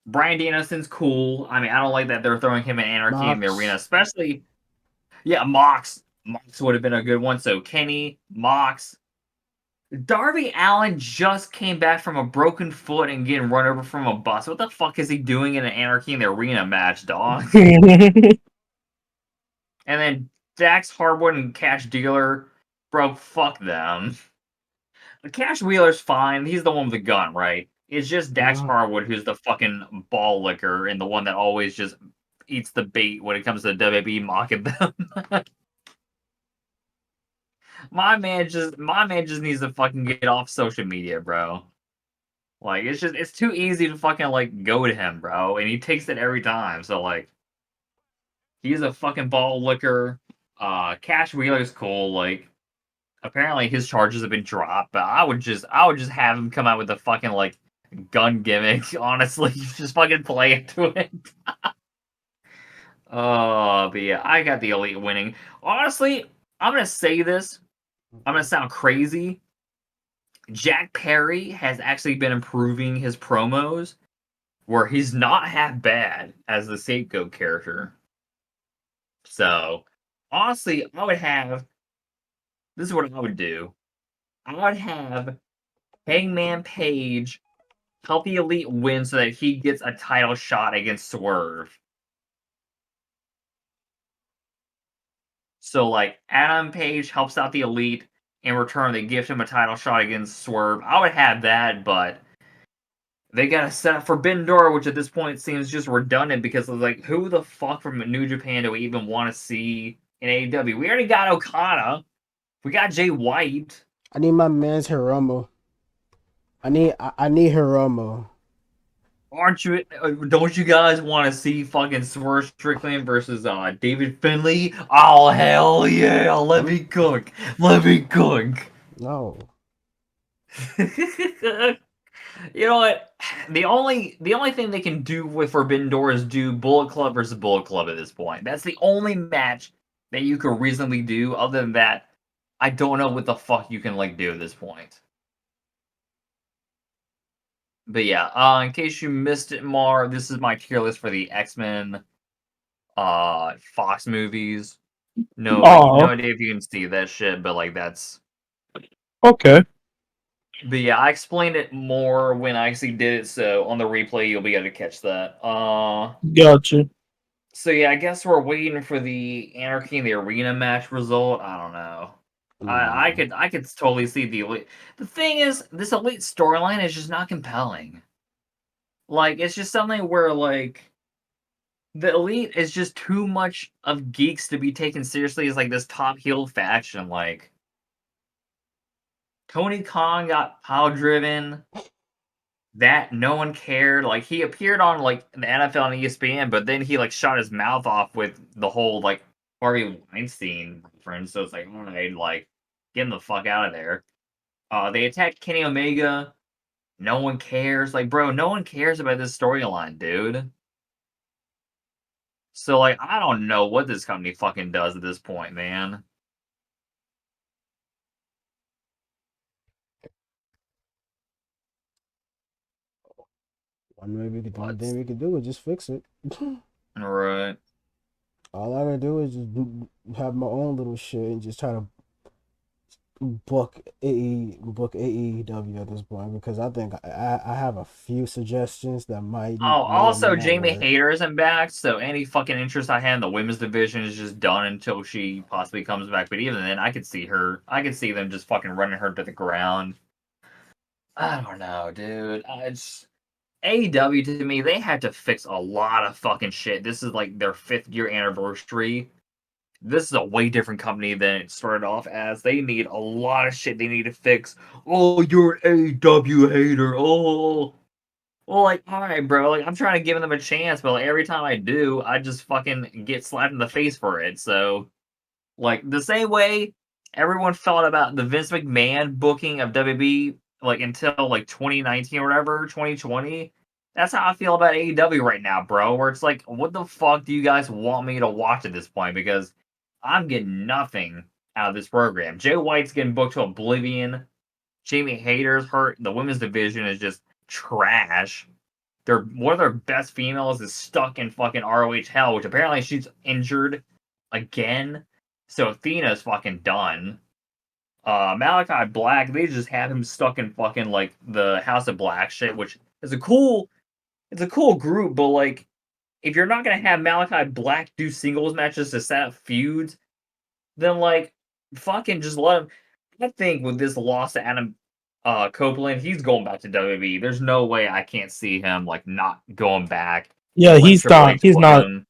Bryan Danielson's cool. I mean, I don't like that they're throwing him in Anarchy in the Mox. arena, especially. Yeah, Mox. Mox would have been a good one. So Kenny, Mox. Darby Allin just came back from a broken foot and getting run over from a bus. What the fuck is he doing in an Anarchy in the Arena match, dog? And then Dax Harwood and Cash Dealer, bro, fuck them. Cash Wheeler's fine. He's the one with the gun, right? It's just Dax No. Harwood who's the fucking ball licker and the one that always just eats the bait when it comes to WWE mocking them. my man just needs to fucking get off social media, bro. Like it's too easy to fucking like go to him, bro, and he takes it every time. So like he's a fucking ball licker. Cash Wheeler's cool. Like, apparently his charges have been dropped, but I would just have him come out with a fucking like gun gimmick. Honestly, just fucking play into it. Oh, but yeah, I got the Elite winning. Honestly, I'm gonna say this. I'm gonna sound crazy. Jack Perry has actually been improving his promos, where he's not half bad as the scapegoat character. So, honestly, this is what I would do. I would have Hangman Page help the Elite win so that he gets a title shot against Swerve. So, like, Adam Page helps out the Elite. In return, they gift him a title shot against Swerve. I would have that, but they got to set up Forbidden Door, which at this point seems just redundant because, like, who the fuck from New Japan do we even want to see in AEW? We already got Okada. We got Jay White. I need my man's Hiromu. I need Hiromu. Don't you guys want to see fucking Swerve Strickland versus David Finlay? Oh hell yeah! Let me cook. Let me cook. No. You know what? The only thing they can do with Forbidden Door is do Bullet Club versus Bullet Club at this point. That's the only match that you could reasonably do. Other than that, I don't know what the fuck you can like do at this point. But yeah, in case you missed it, Mar, this is my tier list for the X-Men Fox movies. No Oh, idea if you can see that shit, but like that's okay. but yeah, I explained it more when I actually did it, so on the replay you'll be able to catch that. Gotcha. So yeah, I guess we're waiting for the Anarchy in the Arena match result. I don't know. I could totally see the Elite. The thing is, this Elite storyline is just not compelling. Like, it's just something where like the Elite is just too much of geeks to be taken seriously as like this top heel faction. Like, Tony Khan got power driven. That no one cared. Like he appeared on like the NFL and ESPN, but then he like shot his mouth off with the whole like Harvey Weinstein reference. So it's like, all right, like get him the fuck out of there. They attacked Kenny Omega. No one cares. Like, bro, no one cares about this storyline, dude. So like, I don't know what this company fucking does at this point, man. One thing we could do is just fix it. Right. All I gotta do is just have my own little shit and just try to book AEW at this point, because I think I have a few suggestions that Oh, may or may also not Jamie work. Hayter isn't back, so any fucking interest I had in the women's division is just done until she possibly comes back. But even then, I could see them just fucking running her to the ground. I don't know, dude. It's AEW to me. They had to fix a lot of fucking shit. This is like their 5th-year anniversary. This is a way different company than it started off as. They need a lot of shit they need to fix. Oh, you're an AEW hater. Oh. Well, like, alright, bro, like, I'm trying to give them a chance, but like, every time I do, I just fucking get slapped in the face for it. So, like, the same way everyone felt about the Vince McMahon booking of WB, like, until, like, 2019 or whatever, 2020, that's how I feel about AEW right now, bro, where it's like, what the fuck do you guys want me to watch at this point? Because I'm getting nothing out of this program. Jay White's getting booked to oblivion. Jamie Hayter's hurt. The women's division is just trash. One of their best females is stuck in fucking ROH hell, which apparently she's injured again. So Athena's fucking done. Malachi Black, they just have him stuck in fucking like the House of Black shit, which is it's a cool group, but like if you're not gonna have Malachi Black do singles matches to set up feuds, then like fucking just let him. I think with this loss to Adam Copeland, he's going back to WWE. There's no way I can't see him like not going back. Yeah, Let he's Triple not. H He's book not. him.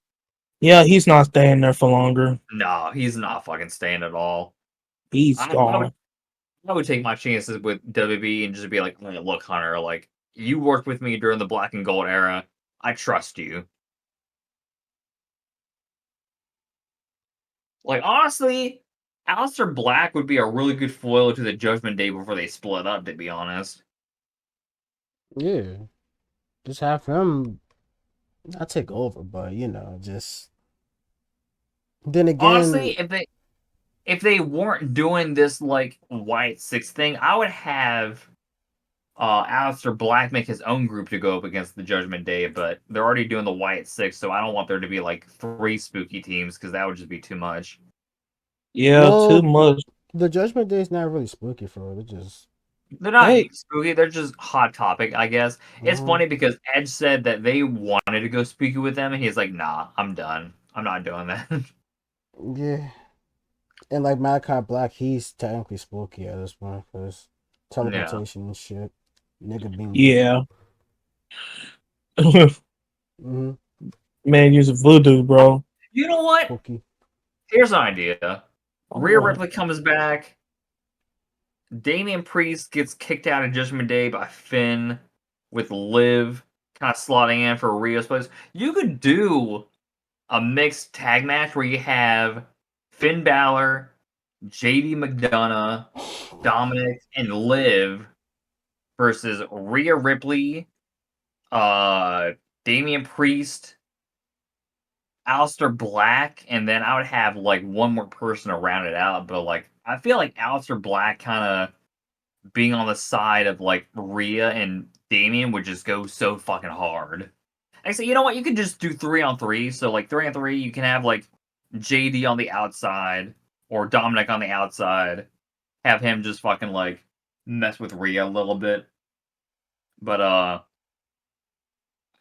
Yeah, he's not staying there for longer. No, he's not fucking staying at all. He's I would gone. I would take my chances with WWE and just be like, look, Hunter, like you worked with me during the Black and Gold era. I trust you. Like honestly, Aleister Black would be a really good foil to the Judgment Day before they split up. To be honest. Yeah, just have him not take over, but just then Honestly, again, if they weren't doing this like White Six thing, I would have Aleister Black make his own group to go up against the Judgment Day, but they're already doing the White Six, so I don't want there to be like 3 spooky teams because that would just be too much. Yeah, too well, much. the Judgment Day is not really spooky for her. They're just They're not Hey, spooky, they're just hot topic, I guess. It's uh, funny because Edge said that they wanted to go spooky with them, and he's like, nah, I'm done. I'm not doing that. yeah. And like Malachi Black, he's technically spooky at this point because Yeah. teleportation and shit. Nigga being yeah. mm-hmm. Man, using voodoo, bro. You know what? Spooky. Here's an idea. Rhea Oh, Ripley comes back. Damian Priest gets kicked out of Judgment Day by Finn with Liv. kind of slotting in for Rhea's place. You could do a mixed tag match where you have Finn Balor, JD McDonough, Dominic, and Liv versus Rhea Ripley, Damian Priest, Aleister Black, and then I would have like one more person to round it out. But like, I feel like Aleister Black kind of being on the side of like Rhea and Damian would just go so fucking hard. Actually, you know what? You could just do 3-on-3. So like 3-on-3, you can have like JD on the outside or Dominic on the outside. Have him just fucking like mess with Rhea a little bit. But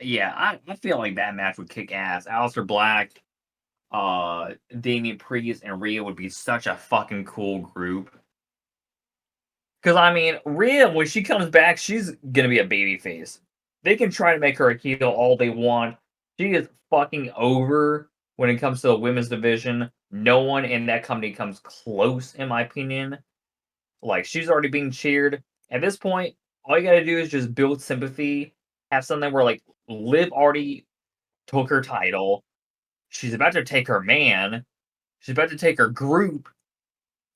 yeah, I feel like that match would kick ass. Aleister Black, Damian Priest, and Rhea would be such a fucking cool group. Because, I mean, Rhea, when she comes back, she's going to be a babyface. They can try to make her a heel all they want. She is fucking over when it comes to the women's division. No one in that company comes close, in my opinion. Like, she's already being cheered. At this point, all you got to do is just build sympathy. Have something where, like, Liv already took her title. She's about to take her man. She's about to take her group.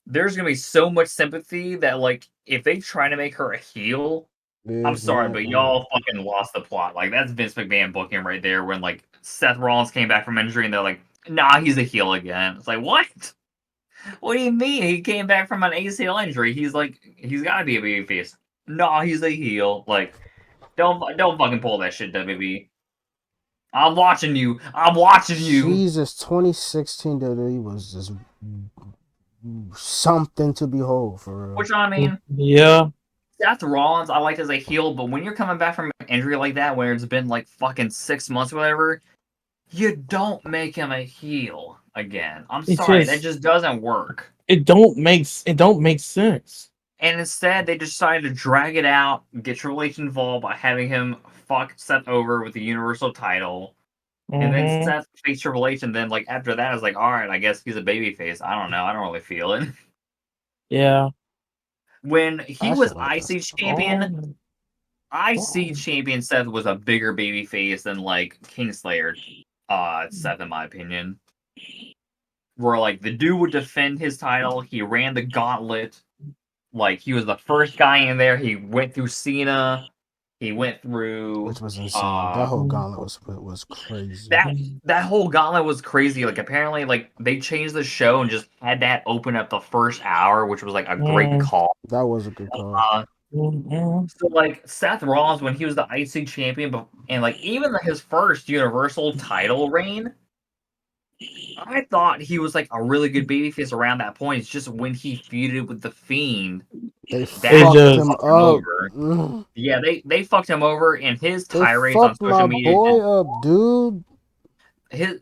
There's gonna be so much sympathy that, like, if they try to make her a heel, I'm sorry, but y'all fucking lost the plot. Like, that's Vince McMahon booking right there when, like, Seth Rollins came back from injury and they're like, nah, he's a heel again. It's like, what? What do you mean? He came back from an ACL injury. He's like, he's gotta be a babyface. Nah, he's a heel. Like, don't fucking pull that shit, WWE. I'm watching you. I'm watching you. Jesus, 2016 WWE was just something to behold, for real. Which, I mean, Yeah. Seth Rollins, I like as a heel, but when you're coming back from an injury like that, where it's been like fucking 6 months or whatever, you don't make him a heel again. I'm sorry, that just doesn't work. It don't make sense. And instead, they decided to drag it out, get Triple H involved by having him fuck Seth over with the Universal title. And then Seth faced Triple H, and then like after that, I was like, all right, I guess he's a babyface. I don't know. I don't really feel it. Yeah. When he was IC champion, IC champion Seth was a bigger babyface than like Kingslayer Seth, in my opinion. Where like the dude would defend his title, he ran the gauntlet. Like he was the first guy in there. He went through Cena. He went through, which was insane. That whole gauntlet was crazy. That whole gauntlet was crazy. Like apparently, like they changed the show and just had that open up the first hour, which was like a great call. That was a good call. So like Seth Rollins, when he was the IC champion, and like even his first Universal title reign, I thought he was like a really good babyface around that point. It's just when he feuded with the Fiend, they fucked him up. Over. Yeah, they fucked him over, and his tirades on social media. Boy up, dude.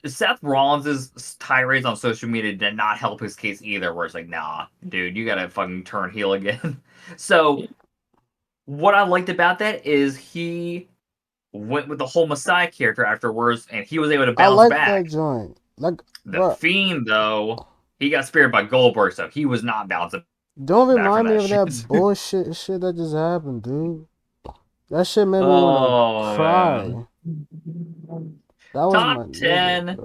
Seth Rollins' tirades on social media did not help his case either. Where it's like, nah, dude, you gotta fucking turn heel again. So, what I liked about that is he went with the whole Messiah character afterwards, and he was able to bounce back. That joint. Like the Fiend, though, he got speared by Goldberg, so he was not bouncing. Don't remind me of that bullshit shit that just happened, dude. That shit made me want to cry. Man. That was top 10.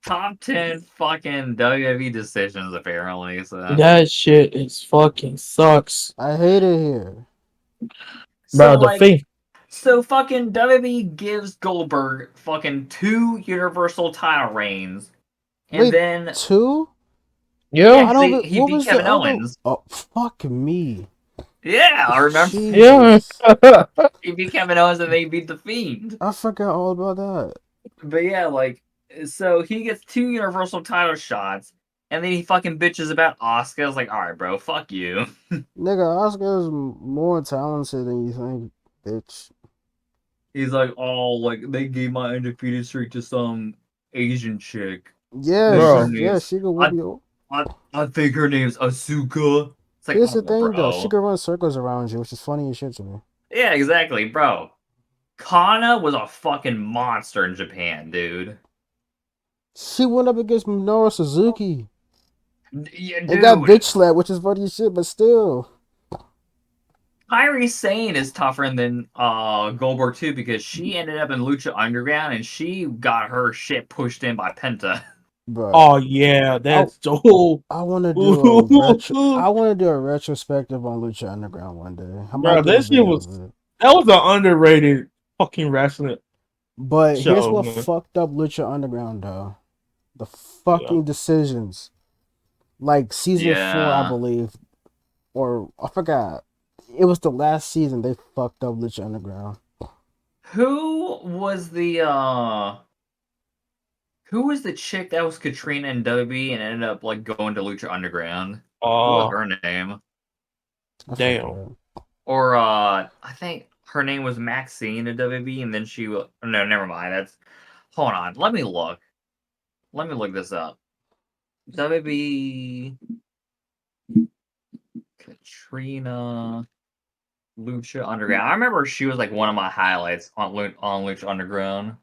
Top 10 fucking WWE decisions, apparently. So that shit is fucking sucks. I hate it here. Bro, the Fiend. So fucking WWE gives Goldberg fucking 2 Universal title reigns. And then 2? Yeah. He beat Kevin Owens. Oh, fuck me. Yeah, I remember. Jesus. Yeah. He beat Kevin Owens and they beat The Fiend. I forgot all about that. But yeah, like, so he gets 2 Universal title shots. And then he fucking bitches about Asuka. I was like, alright, bro, fuck you. Nigga, Asuka is more talented than you think, bitch. He's like, oh, like, they gave my undefeated streak to some Asian chick. Yeah, she could whip you. I think her name's Asuka. It's like, here's the thing, bro. though. She could run circles around you, which is funny as shit to me. Yeah, exactly, bro. Kana was a fucking monster in Japan, dude. She went up against Minoru Suzuki. Yeah, dude. And got bitch slapped, which is funny as shit, but still. Kairi Sane is tougher than Goldberg too because she ended up in Lucha Underground and she got her shit pushed in by Penta. Bro, Oh yeah, that's so. I want to do a retro. I want to do a retrospective on Lucha Underground one day. I might Bro, do a that shit video was of it. that was an underrated fucking wrestling But here's show, what man. fucked up Lucha Underground though: the Yeah. fucking decisions. Like season 4, I Yeah. believe, or I forgot. It was the last season they fucked up Lucha Underground. Who was the chick that was Katrina in WB and ended up like going to Lucha Underground? What was her name? I Damn. forgot. Or I think her name was Maxine in WB and then she no, never mind. That's hold on. Let me look. Let me look this up. WB Katrina Lucha Underground. I remember she was like one of my highlights on Lucha Underground.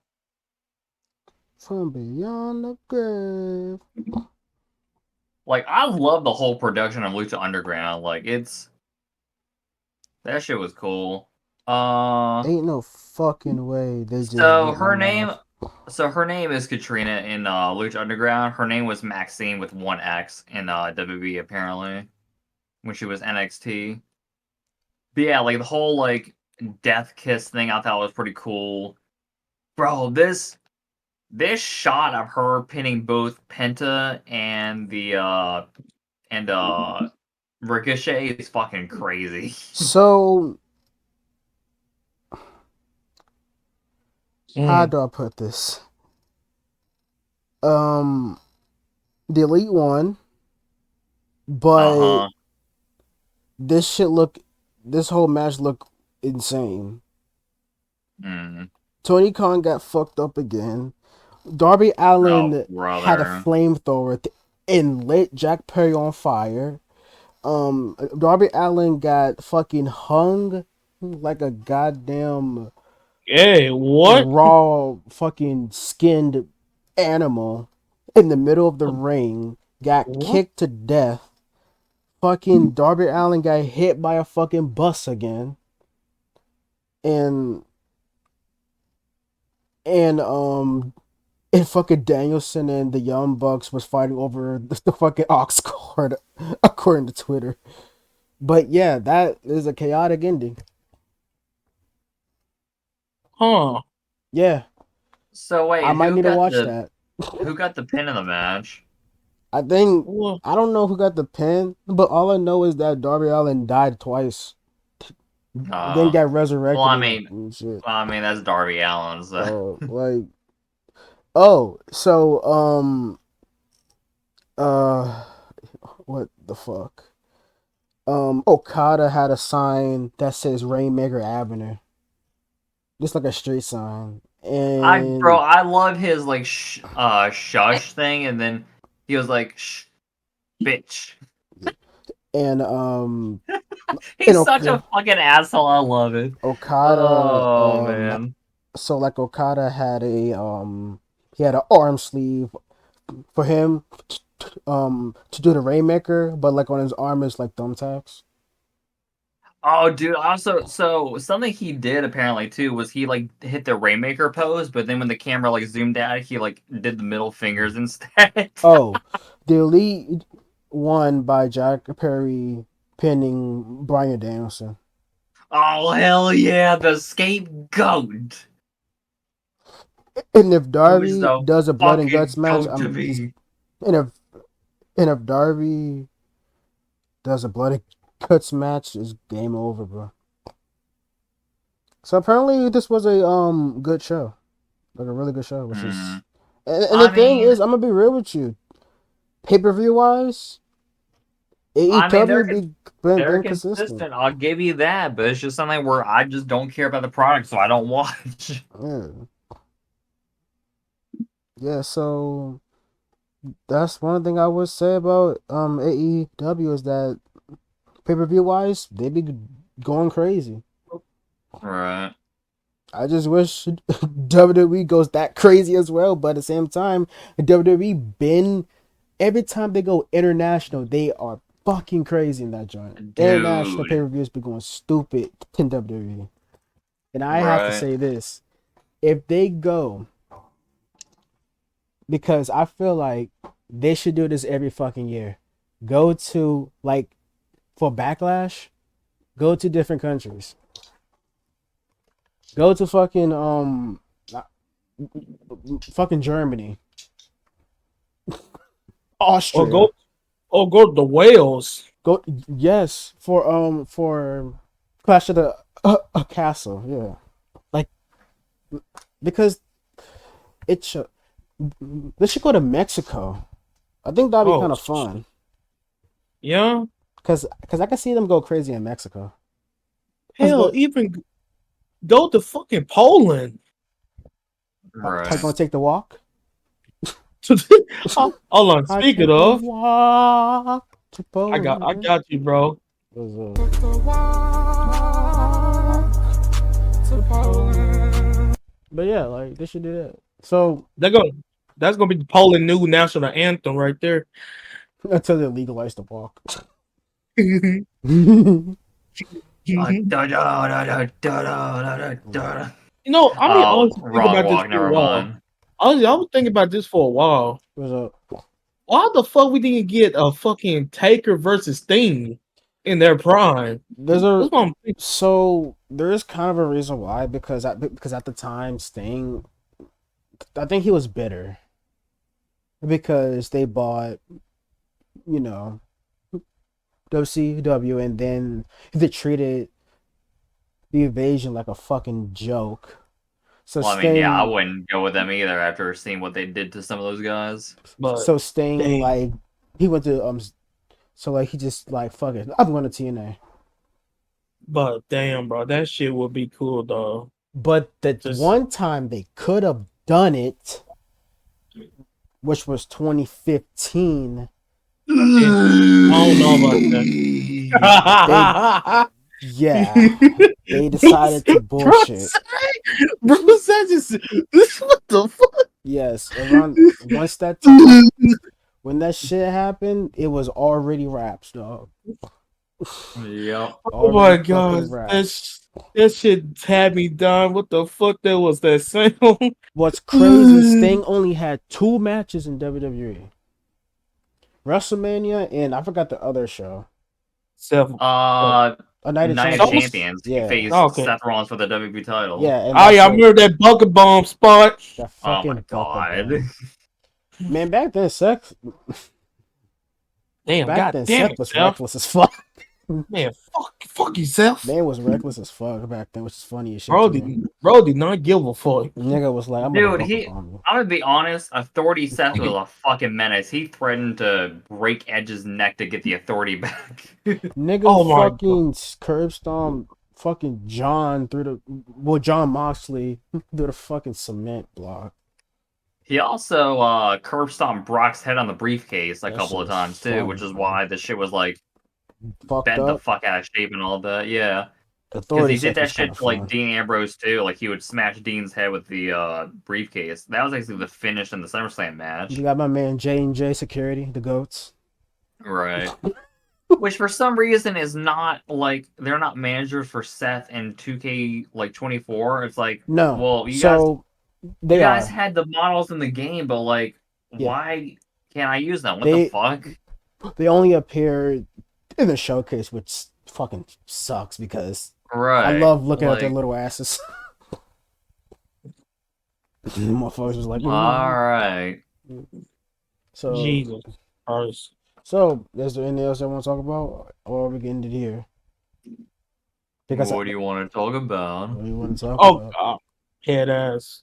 From beyond the grave. Like I love the whole production of Lucha Underground. Like that shit was cool. Ain't no fucking way they just So ripped my her name mouth. her name is Katrina in Lucha Underground. Her name was Maxine with one X in WB apparently when she was NXT. But yeah, like the whole like death kiss thing I thought was pretty cool. Bro, this shot of her pinning both Penta and the Ricochet is fucking crazy. So how Mm. do I put this? The Elite won, but Uh-huh. this whole match looked insane. Mm. Tony Khan got fucked up again. Darby Oh, Allin had a brother. flamethrower and lit Jack Perry on fire. Darby Allin got fucking hung like a goddamn Hey, what? raw fucking skinned animal in the middle of the ring. Got What? kicked to death. Fucking Darby Allin got hit by a fucking bus again. And and and fucking Danielson and the Young Bucks was fighting over the fucking Ox cord, according to Twitter. But yeah, that is a chaotic ending. Huh. Yeah, So wait, I might need to watch that. who got the pin in the match? I think What? I don't know who got the pin, but all I know is that Darby Allin died twice, then got Well, resurrected I and, mean, and shit. that's Darby Allin. So. Like, oh, so uh, what the fuck? Okada had a sign that says Rainmaker Avenue, just like a street sign, and I love his like shush thing, and then he was like shh, bitch. and He's such a fucking asshole. I love it. Okada Oh man. so like Okada had he had an arm sleeve for him to do the Rainmaker, but like on his arm is like thumbtacks. Oh, dude. Also, so something he did apparently too was he like hit the Rainmaker pose, but then when the camera like zoomed out, he like did the middle fingers instead. Oh, the Elite won by Jack Perry pinning Bryan Danielson. Oh hell yeah, the scapegoat. And if Who's Darby the does a blood and guts fucking match, goat to he's be? and if Darby does a blood and guts match, it's game over, bro. So apparently this was a good show, like a really good show, which is Hmm. and the I thing mean, is, I'm gonna be real with you, pay-per-view wise, they're AEW they're been consistent. consistent. I'll give you that, but it's just something where I just don't care about the product, so I don't watch. Yeah, yeah. So that's one thing I would say about AEW is that pay-per-view wise, they be going crazy. Right. I just wish WWE goes that crazy as well, but at the same time, WWE been every time they go international, they are fucking crazy in that joint. Dude. International pay-per-views be going stupid in WWE. And I have to Right. say this. If they go, because I feel like they should do this every fucking year. Go to, like, for Backlash, go to different countries. Go to fucking Germany. Austria. Go to Wales. Go yes, for Clash of the Castle, yeah. Like, because it should, they should go to Mexico. I think that'd be kind of fun. Yeah. Cause I can see them go crazy in Mexico. Hell, even go to fucking Poland. Are you Right. gonna take the walk? Hold on. Speaking of, walk to I got you, bro. But yeah, like they should do that. So That's gonna be the Poland new national anthem right there. until they legalize the walk. You know, I mean, I was thinking wrong about this walk, for never a while. mind. I was thinking about this for a while. What's up? Why the fuck we didn't get a fucking Taker versus Sting in their prime? There's That's what I'm thinking. So there is kind of a reason why, because at the time Sting, I think he was bitter because they bought, you know, WCW, and then they treated the Invasion like a fucking joke. So Well, I Sting, mean, yeah, I wouldn't go with them either after seeing what they did to some of those guys. But so Sting, dang. like, he went to so like he just like, fuck it, I'm going to TNA. But damn, bro, that shit would be cool though. But the Just- one time they could have done it, which was 2015. I don't know about that. Yeah, they decided to bullshit. Bro, that just what the fuck? Yes, around once that time, when that shit happened, it was already wraps, dog. Yep. Oh my Already god, fucking wraps. that shit had me done. What the fuck? That was that sound? What's crazy, Sting only had 2 matches in WWE. WrestleMania and I forgot the other show. A Night of Night of Champions. Champions. Yeah. He faced Okay. Seth Rollins for the WWE title. Yeah, and Oh yeah, I that's remember that bucket bomb spot. that Oh fucking my god. bucket. Man, back then Seth Damn, god damn Seth it, was Seth. reckless as fuck. Man, fuck yourself. Man was reckless as fuck back then, which is funny as shit. To me. Bro did not give a fuck. Nigga was like, I'm Dude, gonna he- on me. I'm gonna be honest, Authority Seth was a fucking menace. He threatened to break Edge's neck to get the authority back. Nigga Oh my fucking curb stomp fucking John John Moxley through the fucking cement block. He also curb stomped Brock's head on the briefcase a That couple of shit was times too, funny, which is bro. why the shit was like Fucked bent the up. fuck out of shape and all that. Yeah. Because Authority he did Seth that was shit kinda to like fun. Dean Ambrose too. Like he would smash Dean's head with the briefcase. That was actually the finish in the SummerSlam match. You got my man J&J Security, the goats. Right. Which for some reason is not like they're not managers for Seth and 2K like 24. It's like No, well you so they guys are. had the models in the game, but like Yeah. why can't I use them? What They- the fuck? They only appear in the showcase, which fucking sucks because Right. I love looking at their like, little asses. Motherfuckers was like, Alright. so Jesus Christ. So, is there anything else I want to talk about, or are we getting it here? Because What do you want to talk about? what do you want to talk Oh about? god. Head ass.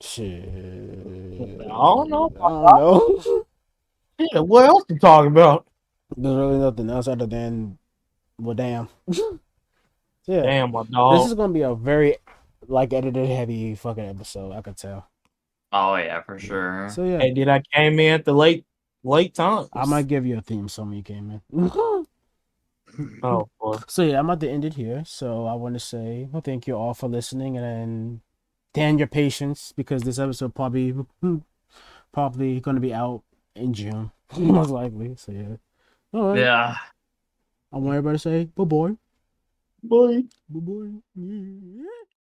Shit. I don't know. I don't know. Yeah, what else to talk about? There's really nothing else other than, well, damn. Yeah, Damn, my this dog. is gonna be a very like edited heavy fucking episode. I could tell. Oh yeah, for sure. So yeah, Hey, did I came in at the late times? I might give you a theme song when you came in. Oh boy. So yeah, I'm about to end it here. So I want to say, well, thank you all for listening, and stand your patience because this episode probably going to be out in June, most likely. So yeah, All right. Yeah. I want everybody to say bye bye. Boy. Bye bye.